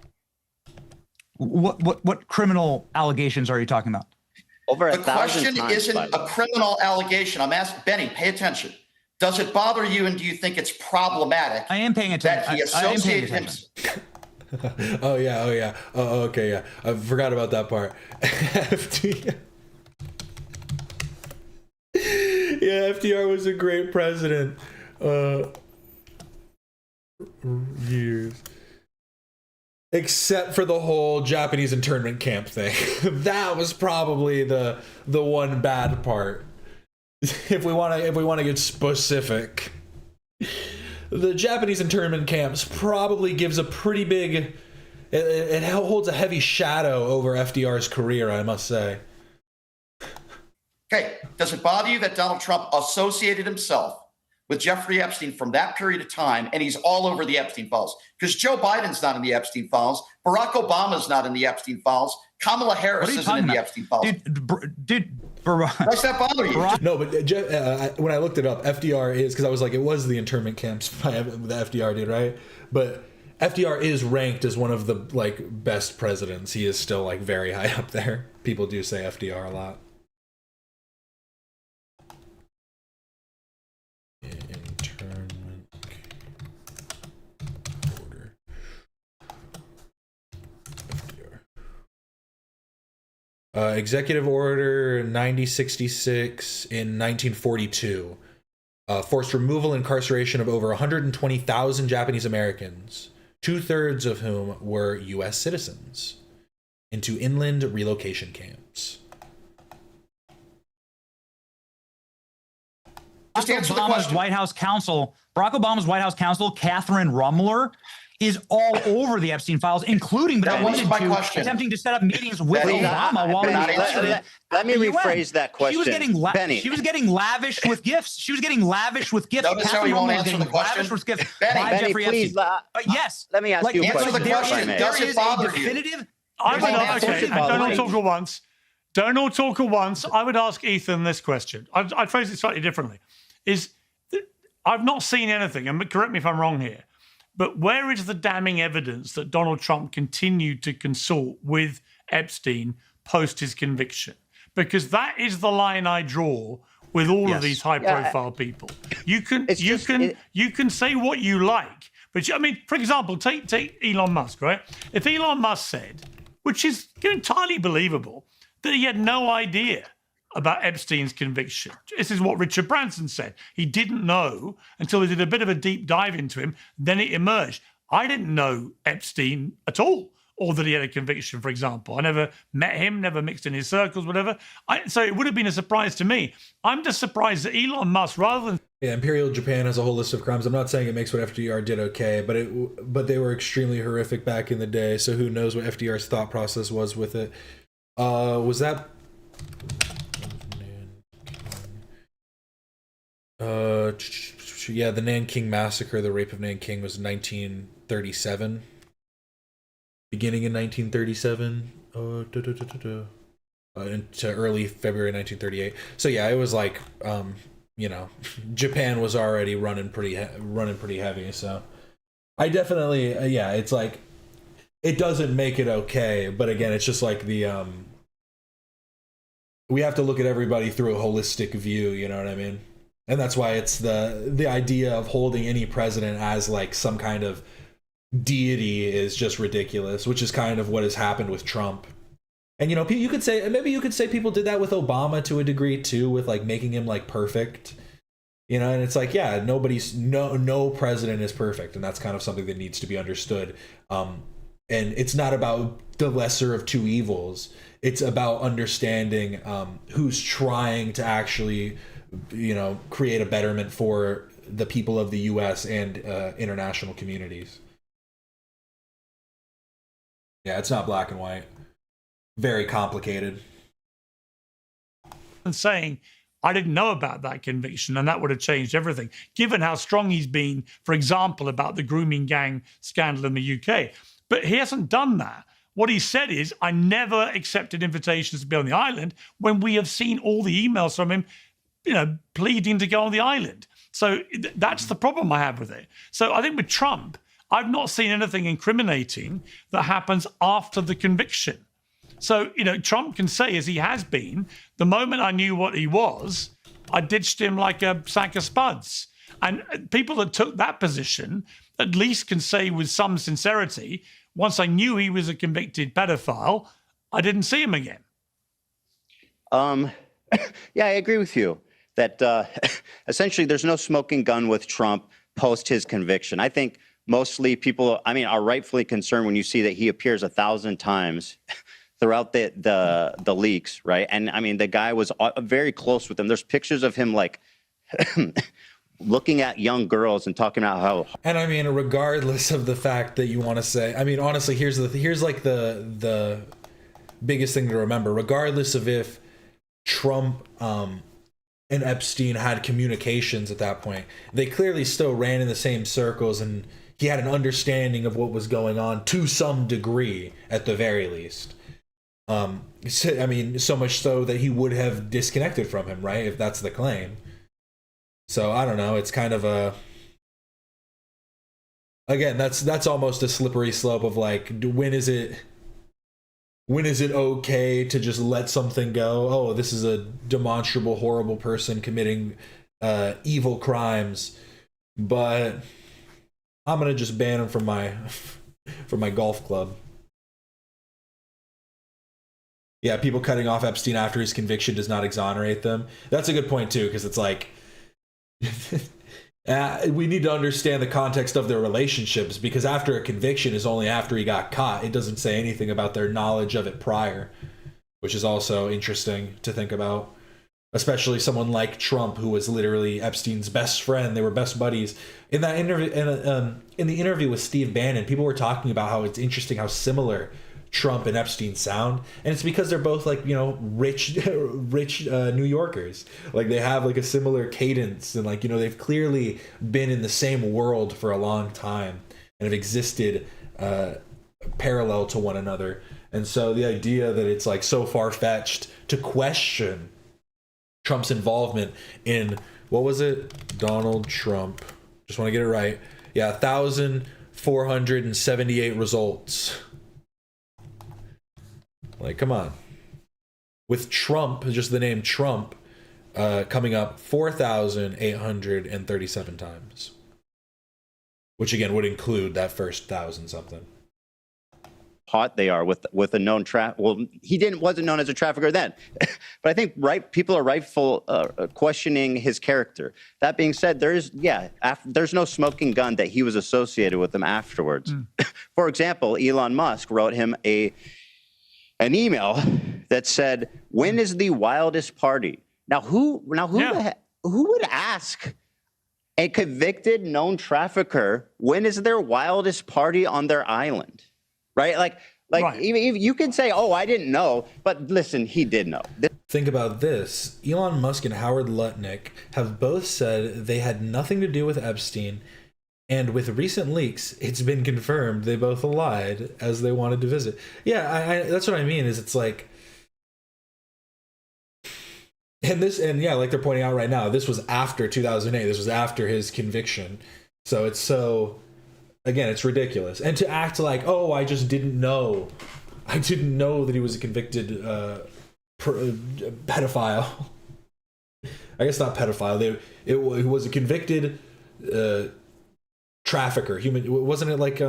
What criminal allegations are you talking about? Over The question isn't a criminal allegation. I'm asking Benny, pay attention. Does it bother you, and do you think it's problematic? I am paying attention. That he associated him. Oh yeah. Oh, okay, yeah. I forgot about that part. Yeah, FDR was a great president. Years. Except for the whole Japanese internment camp thing. That was probably the one bad part. If we want to get specific. The Japanese internment camps probably gives a pretty big it holds a heavy shadow over FDR's career, I must say. Okay, does it bother you that Donald Trump associated himself with Jeffrey Epstein from that period of time, and he's all over the Epstein files? Because Joe Biden's not in the Epstein files. Barack Obama's not in the Epstein files. Kamala Harris isn't in the Epstein files. Does that bother you? No, but when I looked it up, FDR is, because I was like, it was the internment camps that FDR did, right? But FDR is ranked as one of the best presidents. He is still very high up there. People do say FDR a lot. Internment order. FDR. Executive Order 9066 in 1942 forced removal and incarceration of over 120,000 Japanese Americans, 2/3 of whom were U.S. citizens, into inland relocation camps. Just answer the question. Barack Obama's White House counsel, Catherine Rummler, is all over the Epstein files, including but not limited to attempting to set up meetings with Obama while he was president. Let me rephrase that question. She was getting lavish with gifts. She was getting lavish with gifts. Notice how you won't answer the question. Lavish with gifts Benny, by Jeffrey please, Epstein. Yes. Let me ask you a question. Does it bother you? Don't all talk at once. Don't all talk at once. I would ask Ethan this question. I'd phrase it slightly differently. I've not seen anything, and correct me if I'm wrong here, but where is the damning evidence that Donald Trump continued to consort with Epstein post his conviction? Because that is the line I draw with all of these high-profile people. You can say what you like, but for example, take Elon Musk, right? If Elon Musk said, which is entirely believable, that he had no idea about Epstein's conviction. This is what Richard Branson said. He didn't know until they did a bit of a deep dive into him. Then it emerged. I didn't know Epstein at all, or that he had a conviction, for example. I never met him, never mixed in his circles, whatever. So it would have been a surprise to me. I'm just surprised that Elon Musk, rather than... Yeah, Imperial Japan has a whole list of crimes. I'm not saying it makes what FDR did okay, but they were extremely horrific back in the day, so who knows what FDR's thought process was with it. Was that... the Nanking Massacre, the rape of Nanking, was 1937. Beginning in 1937. Into early February 1938. So yeah, it was Japan was already running pretty heavy. So I definitely, it's it doesn't make it okay, but again, it's just we have to look at everybody through a holistic view. You know what I mean? And that's why it's the idea of holding any president as some kind of deity is just ridiculous, which is kind of what has happened with Trump. And you could say people did that with Obama to a degree too, with making him perfect. And it's no president is perfect, and that's kind of something that needs to be understood. And it's not about the lesser of two evils. It's about understanding who's trying to actually create a betterment for the people of the U.S. and international communities. Yeah, it's not black and white. Very complicated. And saying, I didn't know about that conviction, and that would have changed everything, given how strong he's been, for example, about the grooming gang scandal in the UK. But he hasn't done that. What he said is, I never accepted invitations to be on the island, when we have seen all the emails from him, pleading to go on the island. So that's the problem I have with it. So I think with Trump, I've not seen anything incriminating that happens after the conviction. So, Trump can say, as he has been, the moment I knew what he was, I ditched him like a sack of spuds. And people that took that position at least can say with some sincerity, once I knew he was a convicted pedophile, I didn't see him again. Yeah, I agree with you that essentially there's no smoking gun with Trump post his conviction. I think mostly people, are rightfully concerned when you see that he appears 1,000 times throughout the leaks, right? And the guy was very close with them. There's pictures of him like looking at young girls and talking about how. And regardless of the fact that you want to say, honestly, here's like the biggest thing to remember. Regardless of if Trump and Epstein had communications at that point, they clearly still ran in the same circles, and he had an understanding of what was going on to some degree, at the very least. So much so that he would have disconnected from him, right? If that's the claim. So I don't know. It's kind of again, that's almost a slippery slope of like, when is it okay to just let something go? Oh, this is a demonstrable, horrible person committing evil crimes, but I'm gonna just ban him from my golf club. Yeah, people cutting off Epstein after his conviction does not exonerate them. That's a good point too, because it's like we need to understand the context of their relationships, because after a conviction is only after he got caught. It doesn't say anything about their knowledge of it prior, which is also interesting to think about. Especially someone like Trump, who was literally Epstein's best friend. They were best buddies. In that interview, in the interview with Steve Bannon, people were talking about how it's interesting how similar Trump and Epstein sound, and it's because they're both like rich New Yorkers. Like they have like a similar cadence, and like they've clearly been in the same world for a long time and have existed parallel to one another. And so the idea that it's like so far-fetched to question Trump's involvement in, what was it, Donald Trump, just want to get it right, 1,478 results. Like, come on. With Trump, just the name Trump, coming up 4,837 times. Which again would include that first 1,000 something. Hot they are with a known well, he wasn't known as a trafficker then. But I think people are rightful questioning his character. That being said, there's no smoking gun that he was associated with them afterwards. For example, Elon Musk wrote him an email that said, "When is the wildest party?" Now who would ask a convicted known trafficker when is their wildest party on their island? Right? Like right. Even you can say, "Oh, I didn't know," but listen, he did know. Think about this. Elon Musk and Howard Lutnick have both said they had nothing to do with Epstein. And with recent leaks, it's been confirmed they both lied as they wanted to visit. Yeah, that's what I mean. Is it's like, like they're pointing out right now, this was after 2008. This was after his conviction. So it's again, it's ridiculous. And to act like, oh, I just didn't know. I didn't know that he was a convicted pedophile. I guess not pedophile. It was a convicted trafficker, wasn't it like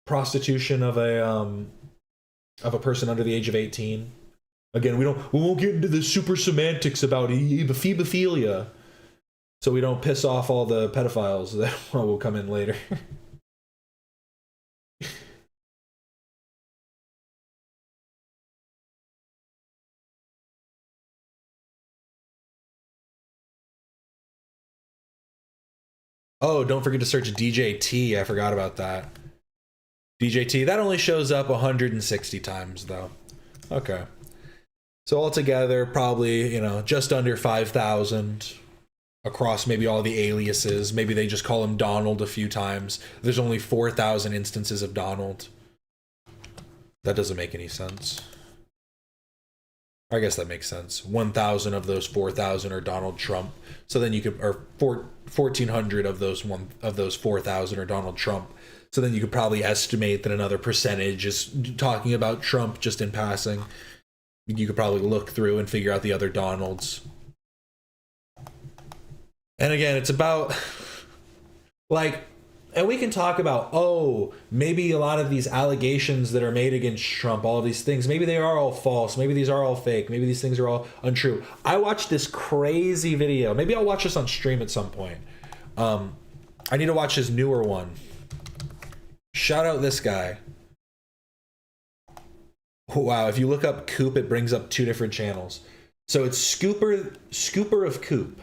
prostitution of a person under the age of 18? Again, we won't get into the super semantics about ephebophilia, so we don't piss off all the pedophiles that will come in later. Oh, don't forget to search DJT. I forgot about that. DJT, that only shows up 160 times, though. Okay. So altogether, probably, just under 5,000 across maybe all the aliases. Maybe they just call him Donald a few times. There's only 4,000 instances of Donald. That doesn't make any sense. I guess that makes sense. 1,000 of those 4,000 are Donald Trump. So then you could, or 1,400 of those 4,000 are Donald Trump. So then you could probably estimate that another percentage is talking about Trump just in passing. You could probably look through and figure out the other Donalds. And again, it's about, like, and we can talk about, maybe a lot of these allegations that are made against Trump, all of these things, maybe they are all false. Maybe these are all fake. Maybe these things are all untrue. I watched this crazy video. Maybe I'll watch this on stream at some point. I need to watch his newer one. Shout out this guy. Wow, if you look up Coop, it brings up 2 different channels. So it's Scooper of Coop.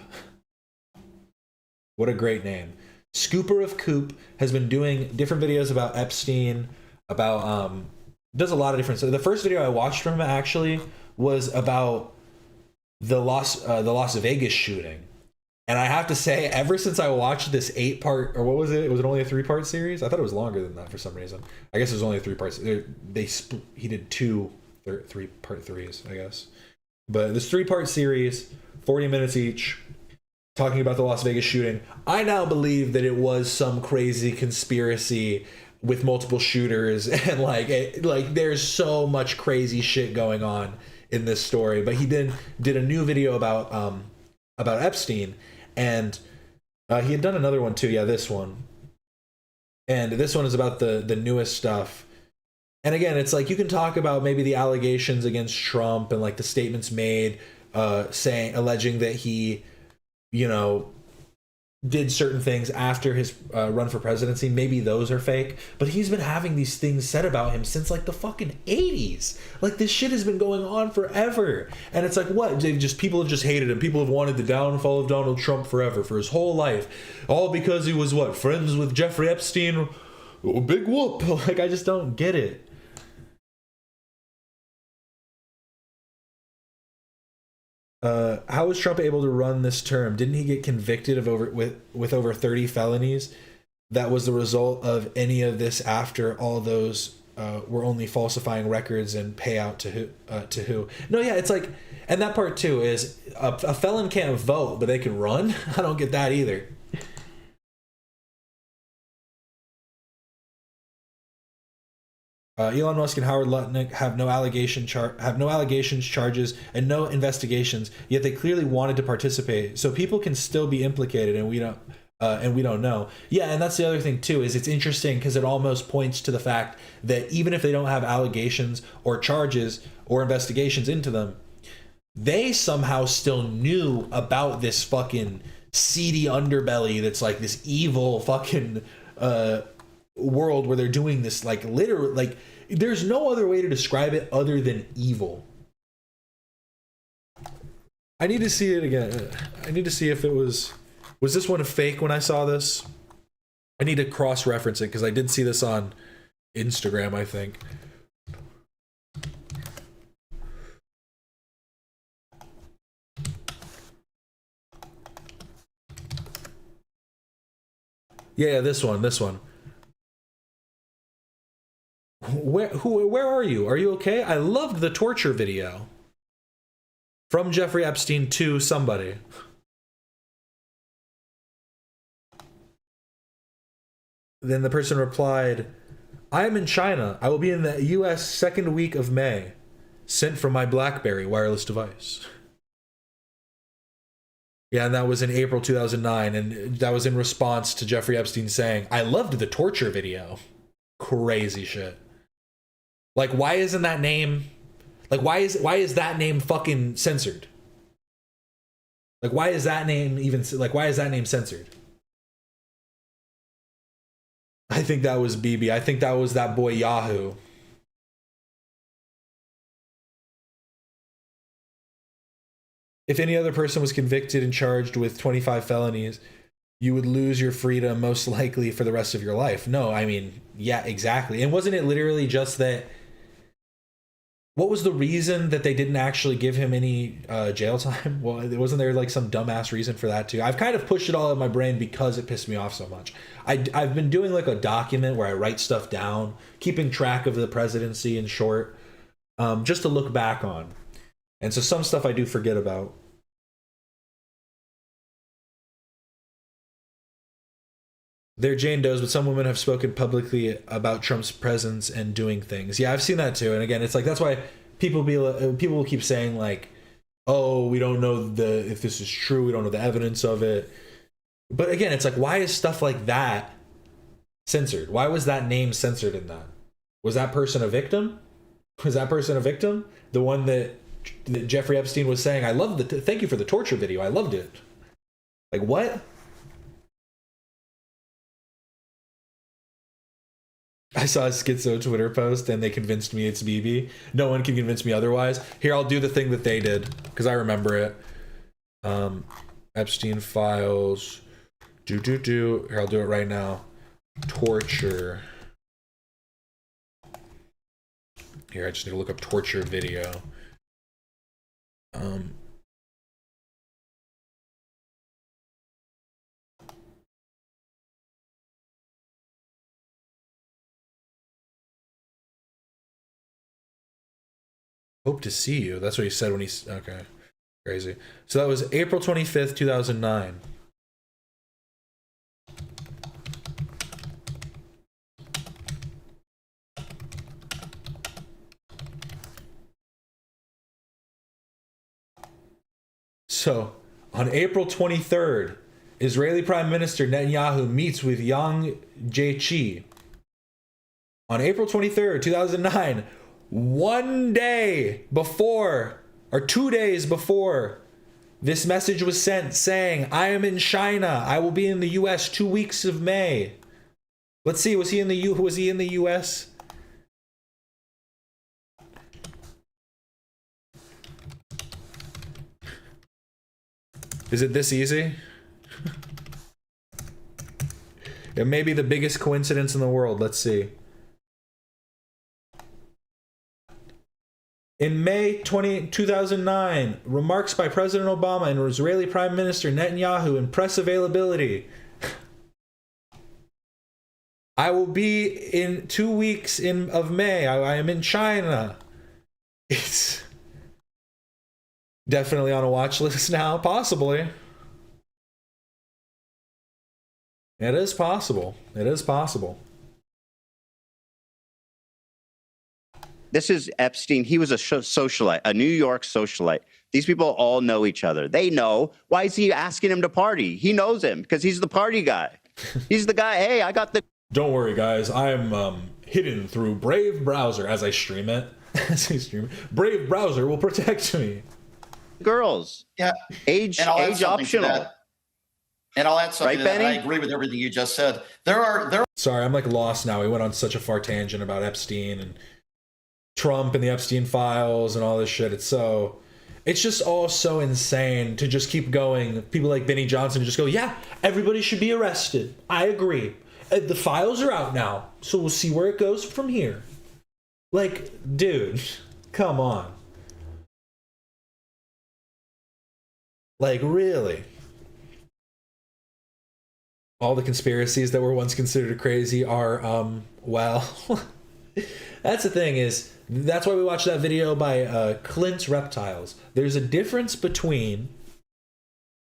What a great name. Scooper of Coop has been doing different videos about Epstein, about does a lot of different stuff. The first video I watched from him actually was about the Las Vegas shooting. And I have to say, ever since I watched this 8-part, or what was it? Was it only a 3-part series? I thought it was longer than that for some reason. I guess it was only a 3-part. He did 2 3-part 3s, I guess. But this 3-part series, 40 minutes each, talking about the Las Vegas shooting. I now believe that it was some crazy conspiracy with multiple shooters, and like there's so much crazy shit going on in this story. But he did a new video about Epstein. And he had done another one too. Yeah, this one. And this one is about the newest stuff. And again, it's like you can talk about maybe the allegations against Trump and like the statements made alleging that he, did certain things after his run for presidency. Maybe those are fake. But he's been having these things said about him since like the fucking 80s. Like this shit has been going on forever. And it's like, what? People have just hated him. People have wanted the downfall of Donald Trump forever, for his whole life. All because he was what? Friends with Jeffrey Epstein? Big whoop. Like, I just don't get it. How was Trump able to run this term? Didn't he get convicted with over 30 felonies? That was the result of any of this after all those were only falsifying records and payout to who? No, yeah, it's like, and that part too is a felon can't vote, but they can run. I don't get that either. Elon Musk and Howard Lutnick have no allegations, charges, and no investigations. Yet they clearly wanted to participate, so people can still be implicated, and we don't know. Yeah, and that's the other thing too. Is it's interesting because it almost points to the fact that even if they don't have allegations or charges or investigations into them, they somehow still knew about this fucking seedy underbelly that's like this evil fucking world where they're doing this, like, literally, like, there's no other way to describe it other than evil. I need to see it again. I need to see if it was this one a fake when I saw this? I need to cross-reference it because I did see this on Instagram, I think. Yeah, this one. Where are you? Are you okay? I loved the torture video. From Jeffrey Epstein to somebody. Then the person replied, I am in China. I will be in the US second week of May. Sent from my BlackBerry wireless device. Yeah, and that was in April 2009, and that was in response to Jeffrey Epstein saying, I loved the torture video. Crazy shit. Like, why isn't that name... Like, why is that name fucking censored? Like, why is that name even... Like, why is that name censored? I think that was BB. I think that was that boy Yahoo. If any other person was convicted and charged with 25 felonies, you would lose your freedom most likely for the rest of your life. No, I mean, yeah, exactly. And wasn't it literally just that what was the reason that they didn't actually give him any jail time? Well, wasn't there like some dumbass reason for that too? I've kind of pushed it all in my brain because it pissed me off so much. I've been doing like a document where I write stuff down, keeping track of the presidency in short, just to look back on. And so some stuff I do forget about. They're Jane Does, but some women have spoken publicly about Trump's presence and doing things. Yeah, I've seen that too. And again, it's like that's why people will keep saying like, "Oh, we don't know if this is true. We don't know the evidence of it." But again, it's like, why is stuff like that censored? Why was that name censored in that? Was that person a victim? Was that person a victim? The one that Jeffrey Epstein was saying, "I loved thank you for the torture video. I loved it." Like what? I saw a schizo Twitter post and they convinced me it's BB. No one can convince me otherwise. Here, I'll do the thing that they did because I remember it. Epstein files. Here, I'll do it right now. Torture. Here, I just need to look up torture video. Hope to see you. That's what he said when he's okay. Crazy. So that was April 25th, 2009. So, on April 23rd, Israeli Prime Minister Netanyahu meets with Yang Jiechi. On April 23rd, 2009, 1 day before, or 2 days before, this message was sent saying, "I am in China. I will be in the U.S. 2 weeks of May." Let's see, was he in the U.S.? Is it this easy? It may be the biggest coincidence in the world. Let's see. In May 2009, remarks by President Obama and Israeli Prime Minister Netanyahu in press availability. I will be in 2 weeks of May. I am in China. It's definitely on a watch list now, possibly. It is possible. It is possible. This is Epstein. He was a socialite, a New York socialite. These people all know each other. They know. Why is he asking him to party? He knows him because he's the party guy. He's the guy, hey, I got the... Don't worry, guys. I'm hidden through Brave Browser as I stream it. Brave Browser will protect me. Girls. Yeah. Age optional. And I'll add something right, to that. Benny? I agree with everything you just said. Sorry, I'm like lost now. We went on such a far tangent about Epstein and Trump and the Epstein files and all this shit. It's just all so insane to just keep going. People like Benny Johnson just go, yeah, everybody should be arrested. I agree. The files are out now, so we'll see where it goes from here. Like, dude, come on. Like, really? All the conspiracies that were once considered crazy are, well, that's the thing is, that's why we watched that video by Clint's Reptiles. There's a difference between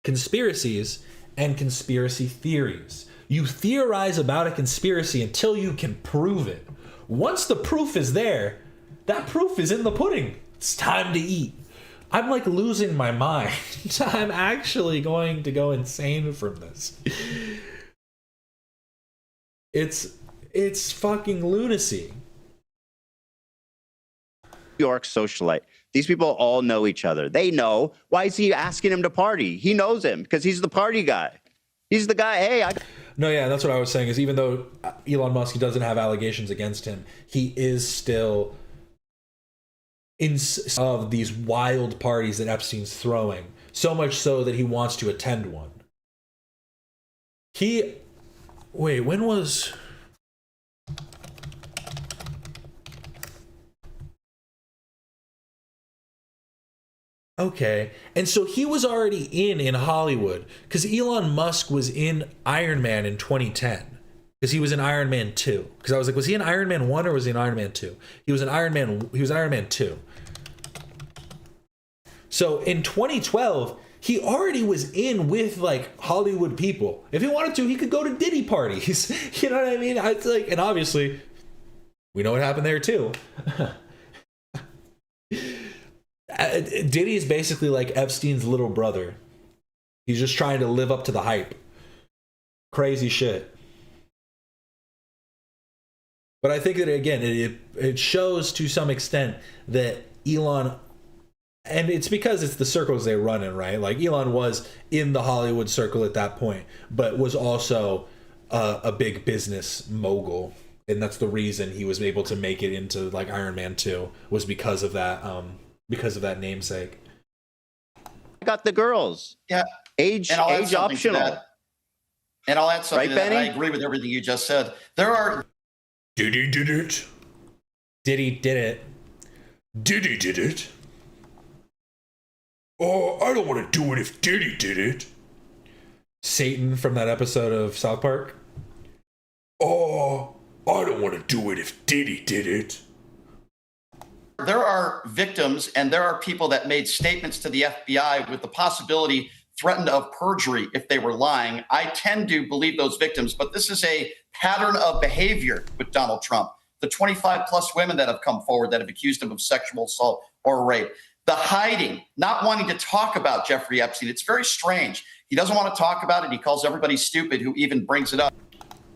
conspiracies and conspiracy theories. You theorize about a conspiracy until you can prove it. Once the proof is there, that proof is in the pudding. It's time to eat. I'm like losing my mind. I'm actually going to go insane from this. It's fucking lunacy. New York socialite. These people all know each other. They know. Why is he asking him to party? He knows him because he's the party guy. He's the guy, hey, No, yeah, that's what I was saying is even though Elon Musk doesn't have allegations against him, he is still in of these wild parties that Epstein's throwing. So much so that he wants to attend one. Wait, when was... Okay. And so he was already in Hollywood because Elon Musk was in Iron Man in 2010 because he was in Iron Man 2. Because I was like, was he in Iron Man 1 or was he in Iron Man 2? He was in Iron Man 2. So in 2012, he already was in with like Hollywood people. If he wanted to, he could go to Diddy parties. You know what I mean? It's like, and obviously, we know what happened there too. Diddy is basically like Epstein's little brother. He's just trying to live up to the hype. Crazy shit. But I think that again, it shows to some extent that Elon, and it's because it's the circles they run in, right? Like Elon was in the Hollywood circle at that point, but was also a big business mogul, and that's the reason he was able to make it into like Iron Man 2 was because of that. Because of that namesake. I got the girls. Yeah. Age optional. And I'll add something Right, to that. Benny? I agree with everything you just said. There are Diddy did it. Diddy did it. Diddy did it. Oh, I don't want to do it if Diddy did it. Satan from that episode of South Park. Oh, I don't want to do it if Diddy did it. There are victims and there are people that made statements to the FBI with the possibility threatened of perjury if they were lying. I tend to believe those victims, but this is a pattern of behavior with Donald Trump. The 25 plus women that have come forward that have accused him of sexual assault or rape. The hiding, not wanting to talk about Jeffrey Epstein. It's very strange. He doesn't want to talk about it. He calls everybody stupid who even brings it up.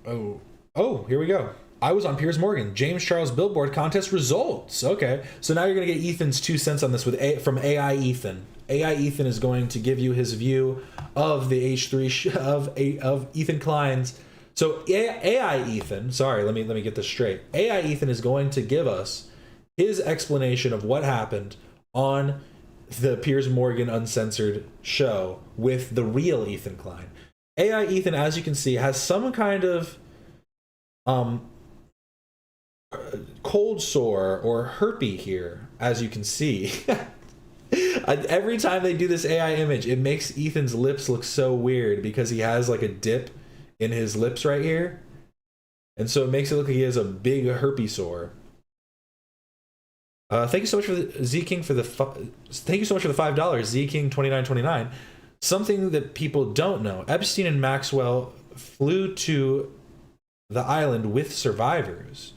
Oh, here we go. I was on Piers Morgan. James Charles Billboard contest results. Okay, so now you're gonna get Ethan's 2 cents on this from AI Ethan. AI Ethan is going to give you his view of the H3 of Ethan Kleins. So AI Ethan, sorry, let me get this straight. AI Ethan is going to give us his explanation of what happened on the Piers Morgan Uncensored show with the real Ethan Klein. AI Ethan, as you can see, has some kind of cold sore or herpy here, as you can see. Every time they do this AI image, it makes Ethan's lips look so weird because he has like a dip in his lips right here, and so it makes it look like he has a big herpes sore. Thank you so much for the Z King for the thank you so much for the $5 Z King 2929. Something that people don't know: Epstein and Maxwell flew to the island with survivors.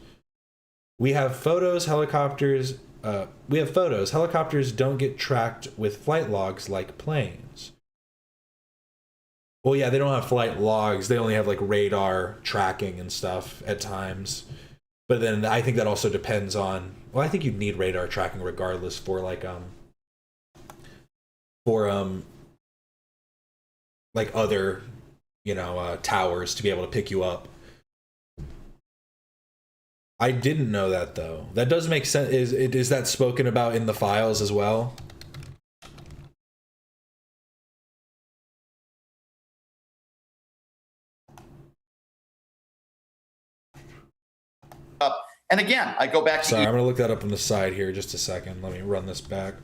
We have photos. Helicopters don't get tracked with flight logs like planes. Well, yeah, they don't have flight logs. They only have like radar tracking and stuff at times. But then I think that also depends on, well, I think you'd need radar tracking regardless for like other, towers to be able to pick you up. I didn't know that though. That does make sense. Is that spoken about in the files as well? And again, I go back to Sorry, I'm gonna look that up on the side here just a second. Let me run this back.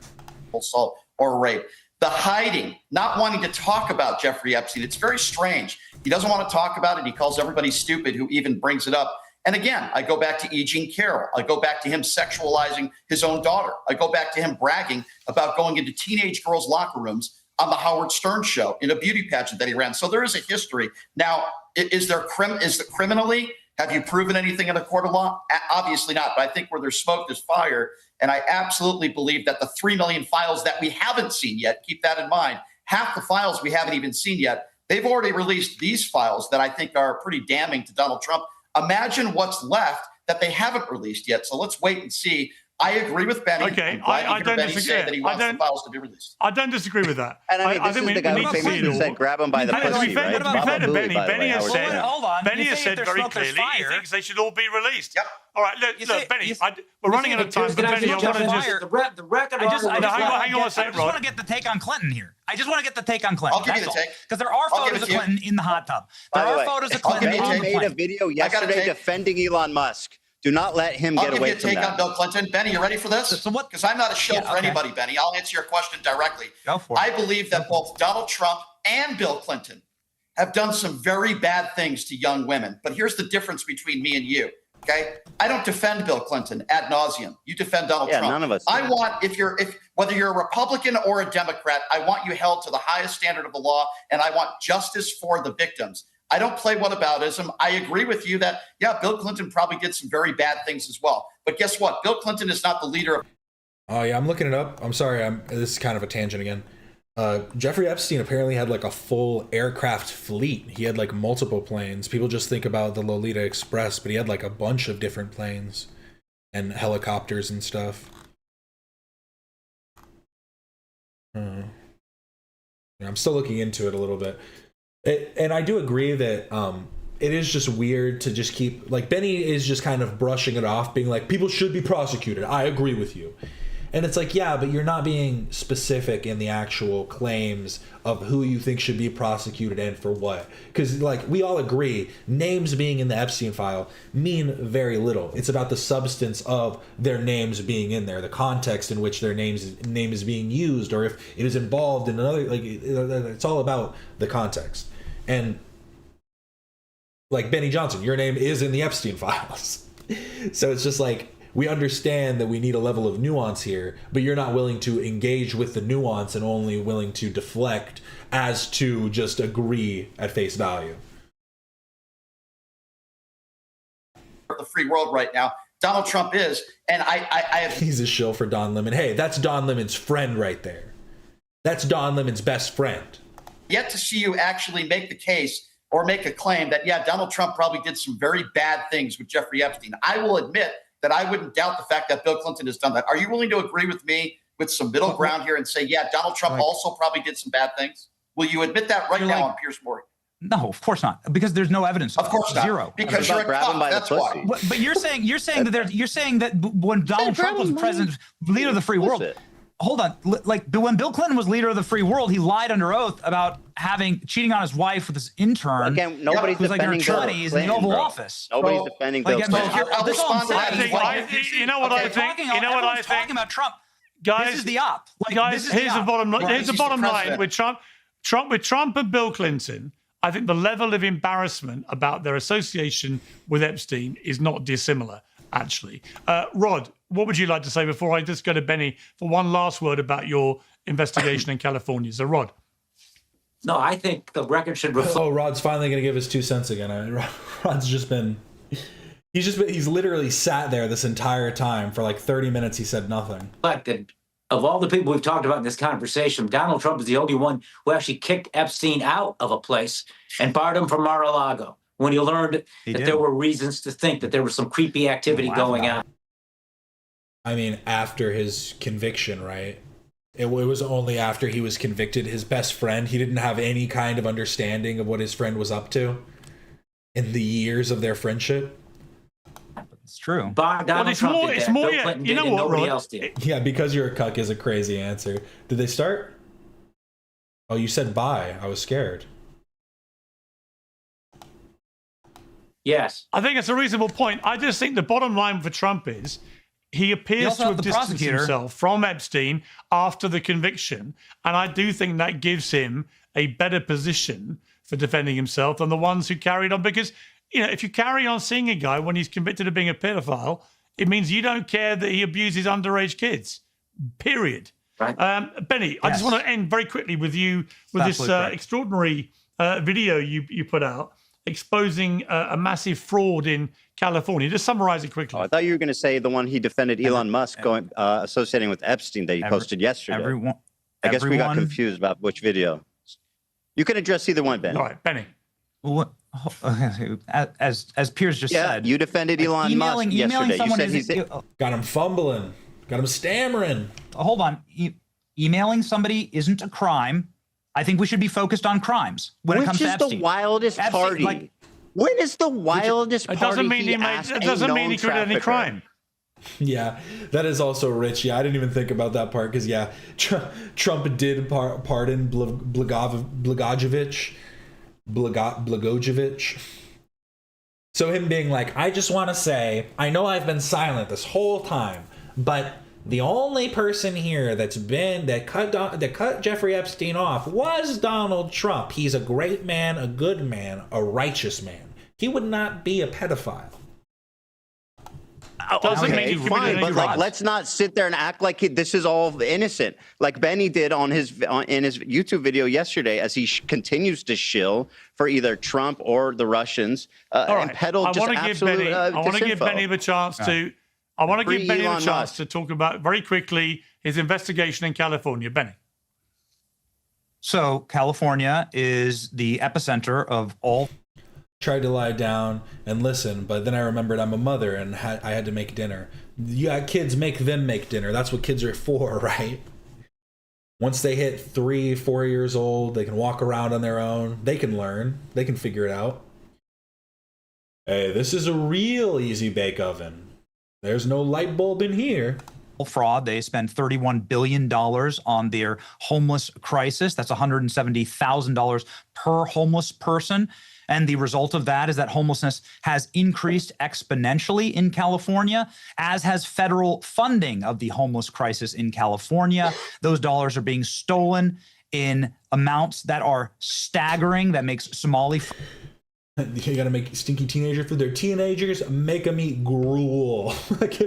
assault or rape. The hiding, not wanting to talk about Jeffrey Epstein. It's very strange. He doesn't want to talk about it. He calls everybody stupid who even brings it up. And again, I go back to E. Jean Carroll. I go back to him sexualizing his own daughter. I go back to him bragging about going into teenage girls' locker rooms on the Howard Stern show in a beauty pageant that he ran. So there is a history. Now, is it criminally? Have you proven anything in a court of law? Obviously not. But I think where there's smoke, there's fire. And I absolutely believe that the 3 million files that we haven't seen yet, keep that in mind, half the files we haven't even seen yet, they've already released these files that I think are pretty damning to Donald Trump. Imagine what's left that they haven't released yet. So let's wait and see. I agree with Benny. Okay, I don't Benny disagree. say that he wants the files to be released. I don't disagree with that. And I mean, this is the guy who famously said, grab him by the To pussy, be fair, right? to be fair to Benny, Benny has Howard said, Stern. hold on. Benny You has say said if there's very smoke, there's clearly he fire. thinks they should all be released. Yep. All right, look, Benny, we're running out of time, but Benny, I want to just... The record. Hang on a second, I just Rod. want to get the take on Clinton here. I just want to get the take on Clinton. I'll give you the take. Because there are I'll give photos it of to you. Clinton in the hot tub. By There the are way, photos of I'll Clinton give you on a the He take. made a plane. video I got a yesterday take. defending Elon Musk. Do not let him I'll get give away you a from take on that. Bill Clinton. Benny, you ready for this? So what? Because I'm not a shill Yeah, for okay. anybody, Benny. I'll answer your question directly. Go for it. I believe that both Donald Trump and Bill Clinton have done some very bad things to young women. But here's the difference between me and you. Okay, I don't defend Bill Clinton ad nauseum. You defend Donald Trump. None of us do. I want if whether you're a Republican or a Democrat, I want you held to the highest standard of the law, and I want justice for the victims. I don't play whataboutism. I agree with you that Bill Clinton probably did some very bad things as well. But guess what? Bill Clinton is not the leader of. Oh yeah, I'm looking it up. I'm sorry. This is kind of a tangent again. Jeffrey Epstein apparently had like a full aircraft fleet. He had like multiple planes. People just think about the Lolita Express, but he had like a bunch of different planes and helicopters and stuff. I'm still looking into it a little bit. And I do agree that it is just weird to just keep, like, Benny is just kind of brushing it off, being like, people should be prosecuted. I agree with you. And it's like, yeah, but you're not being specific in the actual claims of who you think should be prosecuted and for what. Because, like, we all agree, names being in the Epstein file mean very little. It's about the substance of their names being in there, the context in which their name is being used, or if it is involved in another, like, it's all about the context. And, like, Benny Johnson, your name is in the Epstein files. So it's just like, we understand that we need a level of nuance here, but you're not willing to engage with the nuance and only willing to deflect as to just agree at face value. The free world right now. Donald Trump is, and I have. He's a shill for Don Lemon. Hey, that's Don Lemon's friend right there. That's Don Lemon's best friend. Yet to see you actually make the case or make a claim that, Donald Trump probably did some very bad things with Jeffrey Epstein. I will admit that I wouldn't doubt the fact that Bill Clinton has done that. Are you willing to agree with me with some middle ground here and say, Donald Trump also probably did some bad things? Will you admit that right now on Piers Morgan? No, of course not, because there's no evidence. Of course not. Zero. Because you're a cop. That's why. But you're saying that when Donald Trump was president, leader of the free world. Hold on, like when Bill Clinton was leader of the free world, he lied under oath about cheating on his wife with his intern. Again, nobody's defending Bill Clinton, in the Oval Office. Nobody's defending Bill Clinton. I'll respond to that. You know what I think? You know what I think? Talking about Trump. Guys, this is the op. Guys, here's the bottom line. Here's the bottom line with Trump and Bill Clinton. I think the level of embarrassment about their association with Epstein is not dissimilar, actually. Rod, what would you like to say before I just go to Benny for one last word about your investigation in California? So, Rod. No, I think the record should reflect. Oh, Rod's finally going to give his 2 cents again. Rod's just been... He's literally sat there this entire time for like 30 minutes. He said nothing. That of all the people we've talked about in this conversation, Donald Trump is the only one who actually kicked Epstein out of a place and barred him from Mar-a-Lago when he learned that there were reasons to think that there was some creepy activity going on. I mean, after his conviction, right? It was only after he was convicted. His best friend, he didn't have any kind of understanding of what his friend was up to in the years of their friendship. It's true. Donald Trump did that. Bill Clinton did, and nobody else did. Yeah, because you're a cuck is a crazy answer. Did they start? Oh, you said bye. I was scared. Yes. I think it's a reasonable point. I just think the bottom line for Trump is he appears to have distanced himself from Epstein after the conviction. And I do think that gives him a better position for defending himself than the ones who carried on. Because, if you carry on seeing a guy when he's convicted of being a pedophile, it means you don't care that he abuses underage kids, period. Right. Benny, I just want to end very quickly with you with this extraordinary video you put out exposing a massive fraud in California. Just summarize it quickly. I thought you were going to say the one he defended Elon Musk associating with Epstein that he posted yesterday. I guess we got confused about which video. You can address either one, Ben. All right, Benny. As Piers just said, you defended Elon Musk yesterday. You said he's got him fumbling, got him stammering. Hold on, emailing somebody isn't a crime. I think we should be focused on crimes when it comes to Epstein. Which is the wildest party? When is the wildest party? It doesn't mean he committed any crime. Yeah, that is also rich. Yeah, I didn't even think about that part because Trump did pardon Blagojevich. So him being like, I just want to say, I know I've been silent this whole time, but the only person here that cut Jeffrey Epstein off was Donald Trump. He's a great man, a good man, a righteous man. He would not be a pedophile. Okay, fine, but like, let's not sit there and act like this is all innocent, like Benny did in his YouTube video yesterday, as he continues to shill for either Trump or the Russians and peddle just absolute disinfo. I want to give Benny the chance to. I want to give Benny the chance to talk about very quickly his investigation in California. Benny. So California is the epicenter of all. Tried to lie down and listen, but then I remembered I'm a mother and I had to make dinner. Yeah, kids, make them make dinner. That's what kids are for, right? Once they hit 3-4 years old, they can walk around on their own. They can learn. They can figure it out. Hey, this is a real easy bake oven. There's no light bulb in here. Fraud. They spend $31 billion on their homeless crisis. That's $170,000 per homeless person. And the result of that is that homelessness has increased exponentially in California, as has federal funding of the homeless crisis in California. Those dollars are being stolen in amounts that are staggering. That makes Somali. You gotta make stinky teenager food. They're teenagers. Make them eat gruel. Like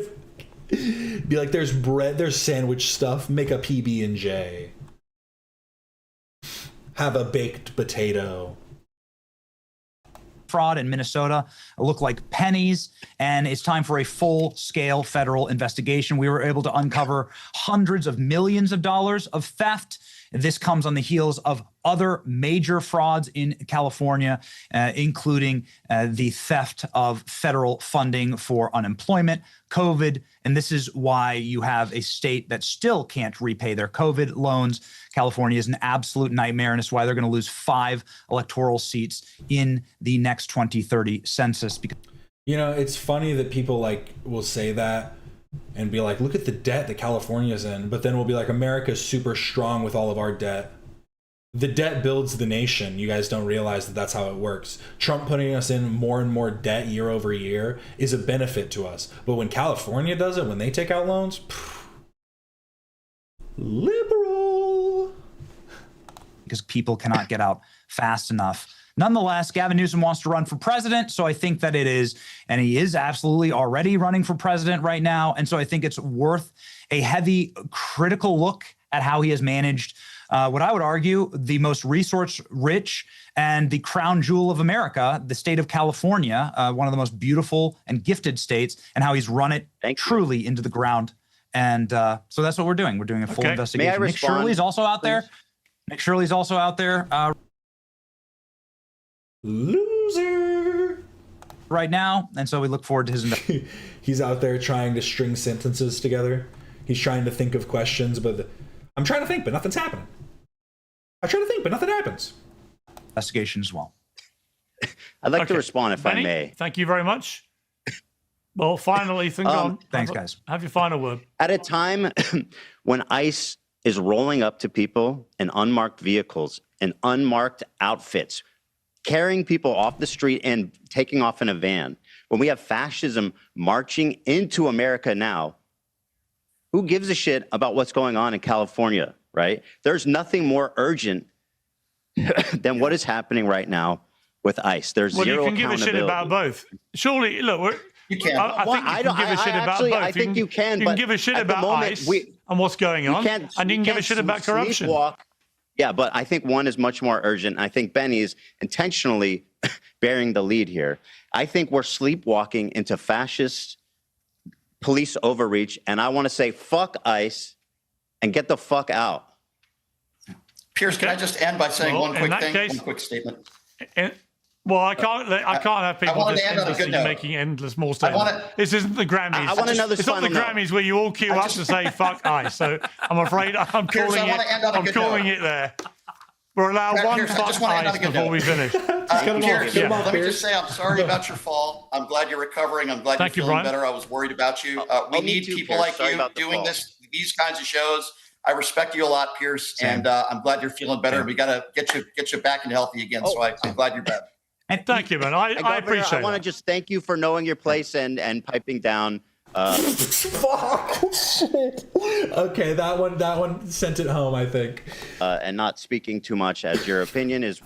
be like, there's bread, there's sandwich stuff. Make a PB&J. Have a baked potato. Fraud in Minnesota look like pennies, and it's time for a full-scale federal investigation. We were able to uncover hundreds of millions of dollars of theft. This comes on the heels of other major frauds in California, including the theft of federal funding for unemployment, COVID, and this is why you have a state that still can't repay their COVID loans. California is an absolute nightmare, and it's why they're going to lose 5 electoral seats in the next 2030 census. You know, it's funny that people will say that and be like, look at the debt that California's in, but then we'll be like, America's super strong with all of our debt. The debt builds the nation. You guys don't realize that that's how it works. Trump putting us in more and more debt year over year is a benefit to us. But when California does it, when they take out loans, liberal. Because people cannot get out fast enough. Nonetheless, Gavin Newsom wants to run for president, so I think that it is, and he is absolutely already running for president right now, and so I think it's worth a heavy critical look at how he has managed what I would argue the most resource-rich and the crown jewel of America, the state of California, one of the most beautiful and gifted states, and how he's run it truly into the ground. And so that's what we're doing. We're doing a full investigation. May I respond, Nick Shirley's also out please? there. Nick Shirley's also out there. Loser. Right now, and so we look forward to his. He's out there trying to string sentences together. He's trying to think of questions, but I'm trying to think, but nothing's happening. I try to think, but nothing happens. Investigation as well. I'd like to respond, if Benny, I may. Thank you very much. Well, finally, Ethan, go on. Thanks, guys. Have your final word. At a time when ICE is rolling up to people in unmarked vehicles and unmarked outfits, carrying people off the street and taking off in a van, when we have fascism marching into America now, who gives a shit about what's going on in California, right? There's nothing more urgent than what is happening right now with ICE. There's zero accountability. You can give a shit about both. Surely, look, you can. I think you can give a shit about both. I think you can. You can give a shit about ICE and what's going on, and you can give a shit about corruption. Yeah, but I think one is much more urgent. I think Benny is intentionally bearing the lead here. I think we're sleepwalking into fascist police overreach, and I want to say fuck ICE and get the fuck out. Piers, can I just end by saying one quick statement? Well, I can't have people just endlessly making endless more statements. This isn't the Grammys. It's not the Grammys where you all queue up to say fuck ICE. So I'm afraid I'm calling it there. We're allowed one fuck ICE before we finish. Piers, let me just say I'm sorry about your fall. I'm glad you're recovering. I'm glad you're feeling better. I was worried about you. We need people like you doing these kinds of shows. I respect you a lot, Piers, and I'm glad you're feeling better. We got to get you back and healthy again. So I'm glad you're back. And Thank you, man. I Governor, appreciate I want to that. just thank you for knowing your place and piping down. Fuck. Shit. Okay, that one sent it home, I think. And not speaking too much, as your opinion is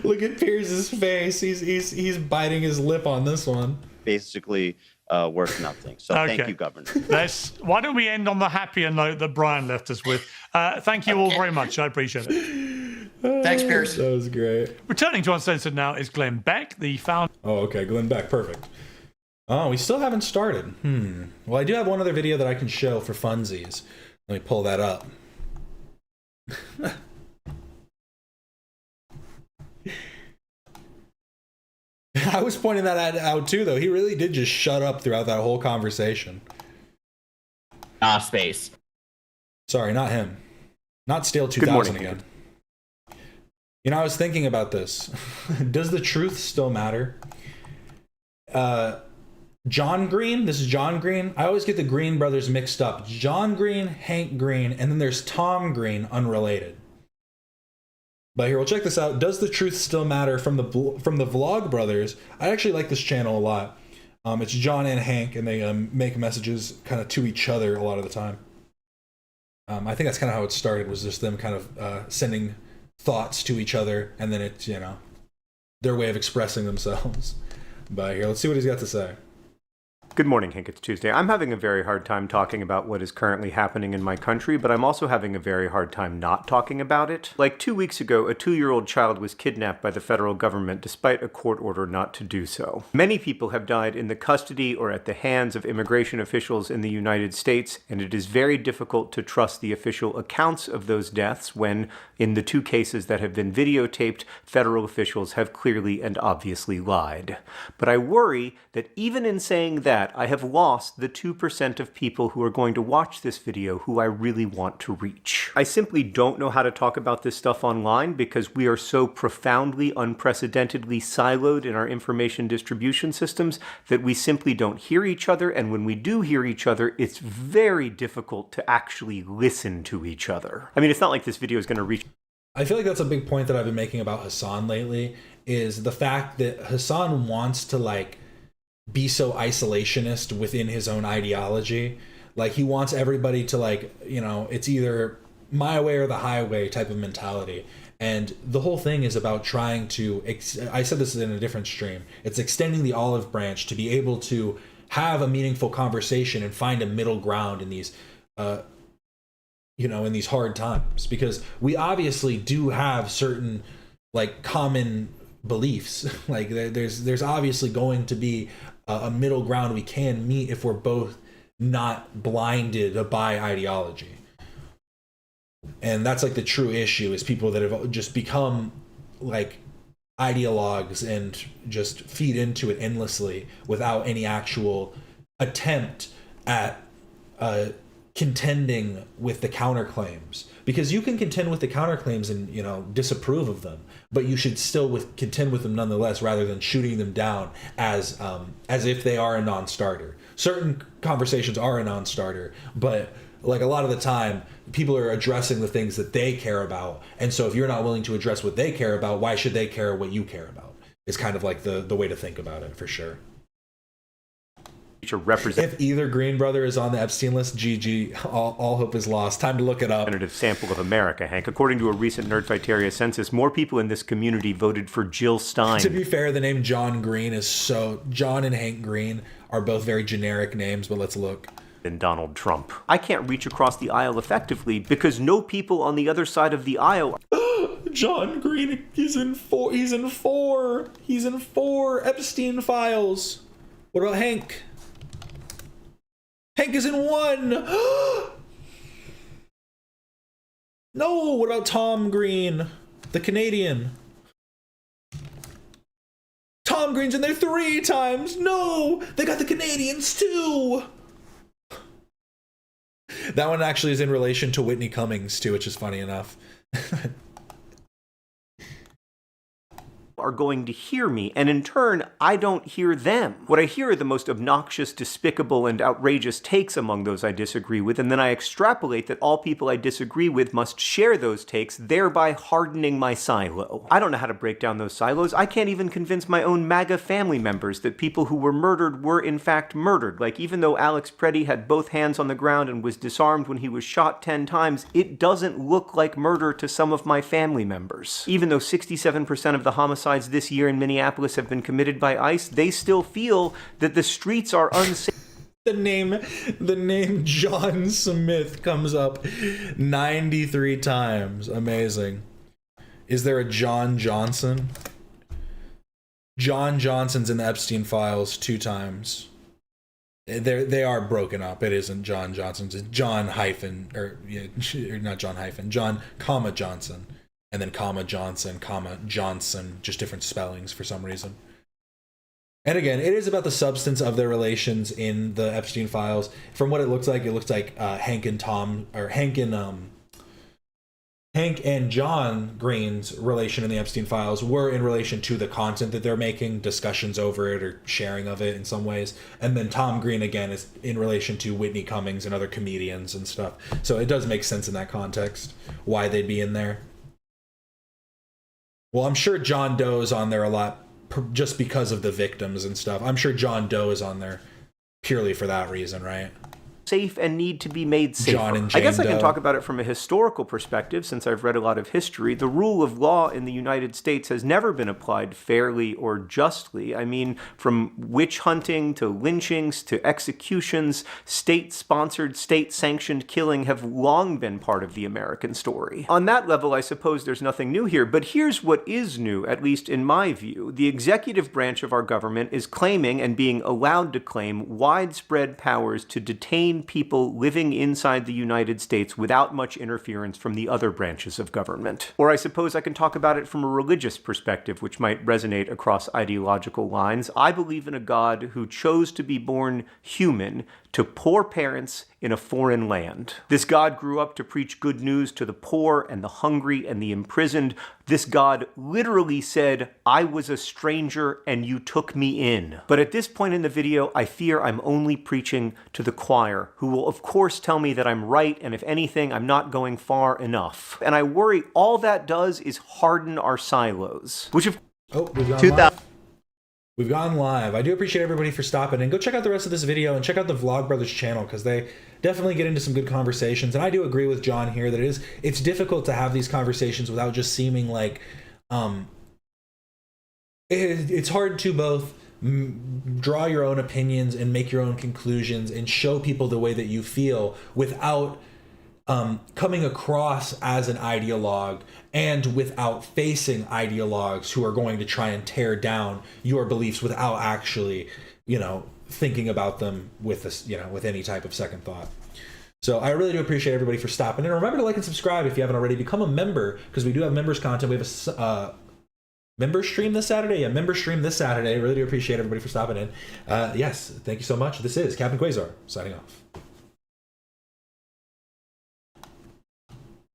Look at Piers's face. He's biting his lip on this one. basically worth nothing. So thank you, Governor. Why don't we end on the happier note that Brian left us with? Thank you all very much. I appreciate it. Thanks, Piers. That was great. Returning to Uncensored now is Glenn Beck, the founder. Oh, okay, Glenn Beck, perfect. Oh, we still haven't started. Well, I do have one other video that I can show for funsies. Let me pull that up. I was pointing that out too, though. He really did just shut up throughout that whole conversation. Space. Sorry, not him. Not Steel 2000 again. You know, I was thinking about this. Does the truth still matter? John Green, this is John Green. I always get the Green brothers mixed up. John Green, Hank Green, and then there's Tom Green, unrelated. But here, we'll check this out. Does the truth still matter from the Vlog brothers? I actually like this channel a lot. It's John and Hank, and they make messages kind of to each other a lot of the time. I think that's kind of how it started, was just them kind of sending thoughts to each other, and then it's, you know, their way of expressing themselves. But here, let's see what he's got to say. Good morning, Hank. It's Tuesday. I'm having a very hard time talking about what is currently happening in my country, but I'm also having a very hard time not talking about it. Like 2 weeks ago, a 2-year-old child was kidnapped by the federal government despite a court order not to do so. Many people have died in the custody or at the hands of immigration officials in the United States, and it is very difficult to trust the official accounts of those deaths when, in the 2 cases that have been videotaped, federal officials have clearly and obviously lied. But I worry that even in saying that, I have lost the 2% of people who are going to watch this video who I really want to reach. I simply don't know how to talk about this stuff online because we are so profoundly, unprecedentedly siloed in our information distribution systems that we simply don't hear each other, and when we do hear each other, it's very difficult to actually listen to each other. I mean, it's not like this video is going to reach... I feel like that's a big point that I've been making about Hassan lately, is the fact that Hassan wants to, like, be so isolationist within his own ideology. Like, he wants everybody to, like, you know, it's either my way or the highway type of mentality. And the whole thing is about trying to, I said this in a different stream, it's extending the olive branch to be able to have a meaningful conversation and find a middle ground in these, you know, in these hard times. Because we obviously do have certain, like, common beliefs. Like, there's obviously going to be a middle ground we can meet if we're both not blinded by ideology. And that's, like, the true issue, is people that have just become, like, ideologues and just feed into it endlessly without any actual attempt at contending with the counterclaims. Because you can contend with the counterclaims and, you know, disapprove of them, but you should still contend with them nonetheless, rather than shooting them down as if they are a non-starter. Certain conversations are a non-starter, but, like, a lot of the time, people are addressing the things that they care about, and so if you're not willing to address what they care about, why should they care what you care about? It's kind of like the way to think about it, for sure. If either Green brother is on the Epstein list, GG, all hope is lost. Time to look it up. Representative sample of America, Hank. According to a recent Nerdfighteria census, more people in this community voted for Jill Stein. To be fair, the name John Green is so... John and Hank Green are both very generic names, but let's look. Than Donald Trump. I can't reach across the aisle effectively because no people on the other side of the aisle... John Green is in 4. He's in 4. He's in 4 Epstein files. What about Hank? Hank is in 1. No, what about Tom Green, the Canadian? Tom Green's in there 3 times. No, they got the Canadians too. That one actually is in relation to Whitney Cummings too, which is funny enough. are going to hear me, and in turn, I don't hear them. What I hear are the most obnoxious, despicable, and outrageous takes among those I disagree with, and then I extrapolate that all people I disagree with must share those takes, thereby hardening my silo. I don't know how to break down those silos. I can't even convince my own MAGA family members that people who were murdered were in fact murdered. Like, even though Alex Preddy had both hands on the ground and was disarmed when he was shot 10 times, it doesn't look like murder to some of my family members. Even though 67% of the homicides this year in Minneapolis have been committed by ICE, they still feel that the streets are unsafe. The name John Smith comes up 93 times. Amazing. Is there a John Johnson? John Johnson's in the Epstein files 2 times. They are broken up. It isn't John Johnson's. It's John hyphen, or not John hyphen, John comma Johnson, and then comma Johnson, comma Johnson, just different spellings for some reason. And again, it is about the substance of their relations in the Epstein files. From what it looks like Hank and John Green's relation in the Epstein files were in relation to the content that they're making, discussions over it or sharing of it in some ways. And then Tom Green, again, is in relation to Whitney Cummings and other comedians and stuff. So it does make sense in that context why they'd be in there. Well, I'm sure John Doe's on there a lot just because of the victims and stuff. I'm sure John Doe is on there purely for that reason, right? Safe and need to be made safer. John and I Jane guess I can Doe. talk about it from a historical perspective, since I've read a lot of history. The rule of law in the United States has never been applied fairly or justly. I mean, from witch hunting to lynchings to executions, state-sponsored, state-sanctioned killing have long been part of the American story. On that level, I suppose there's nothing new here, but here's what is new, at least in my view. The executive branch of our government is claiming and being allowed to claim widespread powers to detain people living inside the United States without much interference from the other branches of government. Or I suppose I can talk about it from a religious perspective, which might resonate across ideological lines. I believe in a God who chose to be born human to poor parents in a foreign land. This God grew up to preach good news to the poor and the hungry and the imprisoned. This God literally said, "I was a stranger and you took me in." But at this point in the video, I fear I'm only preaching to the choir, who will of course tell me that I'm right, and if anything, I'm not going far enough. And I worry all that does is harden our silos. Which of... Oh, we've gone 2000. live. We've gone live. I do appreciate everybody for stopping in. Go check out the rest of this video and check out the Vlog Brothers channel, because they definitely get into some good conversations. And I do agree with John here that it's difficult to have these conversations without just seeming like it's hard to both draw your own opinions and make your own conclusions and show people the way that you feel without coming across as an ideologue and without facing ideologues who are going to try and tear down your beliefs without actually, thinking about them with this, with any type of second thought. So I really do appreciate everybody for stopping. And remember to like and subscribe if you haven't already. Become a member, because we do have members content. We have a member stream this Saturday. Yeah, member stream this Saturday. I really do appreciate everybody for stopping in. Yes, thank you so much. This is Captain Quasar signing off.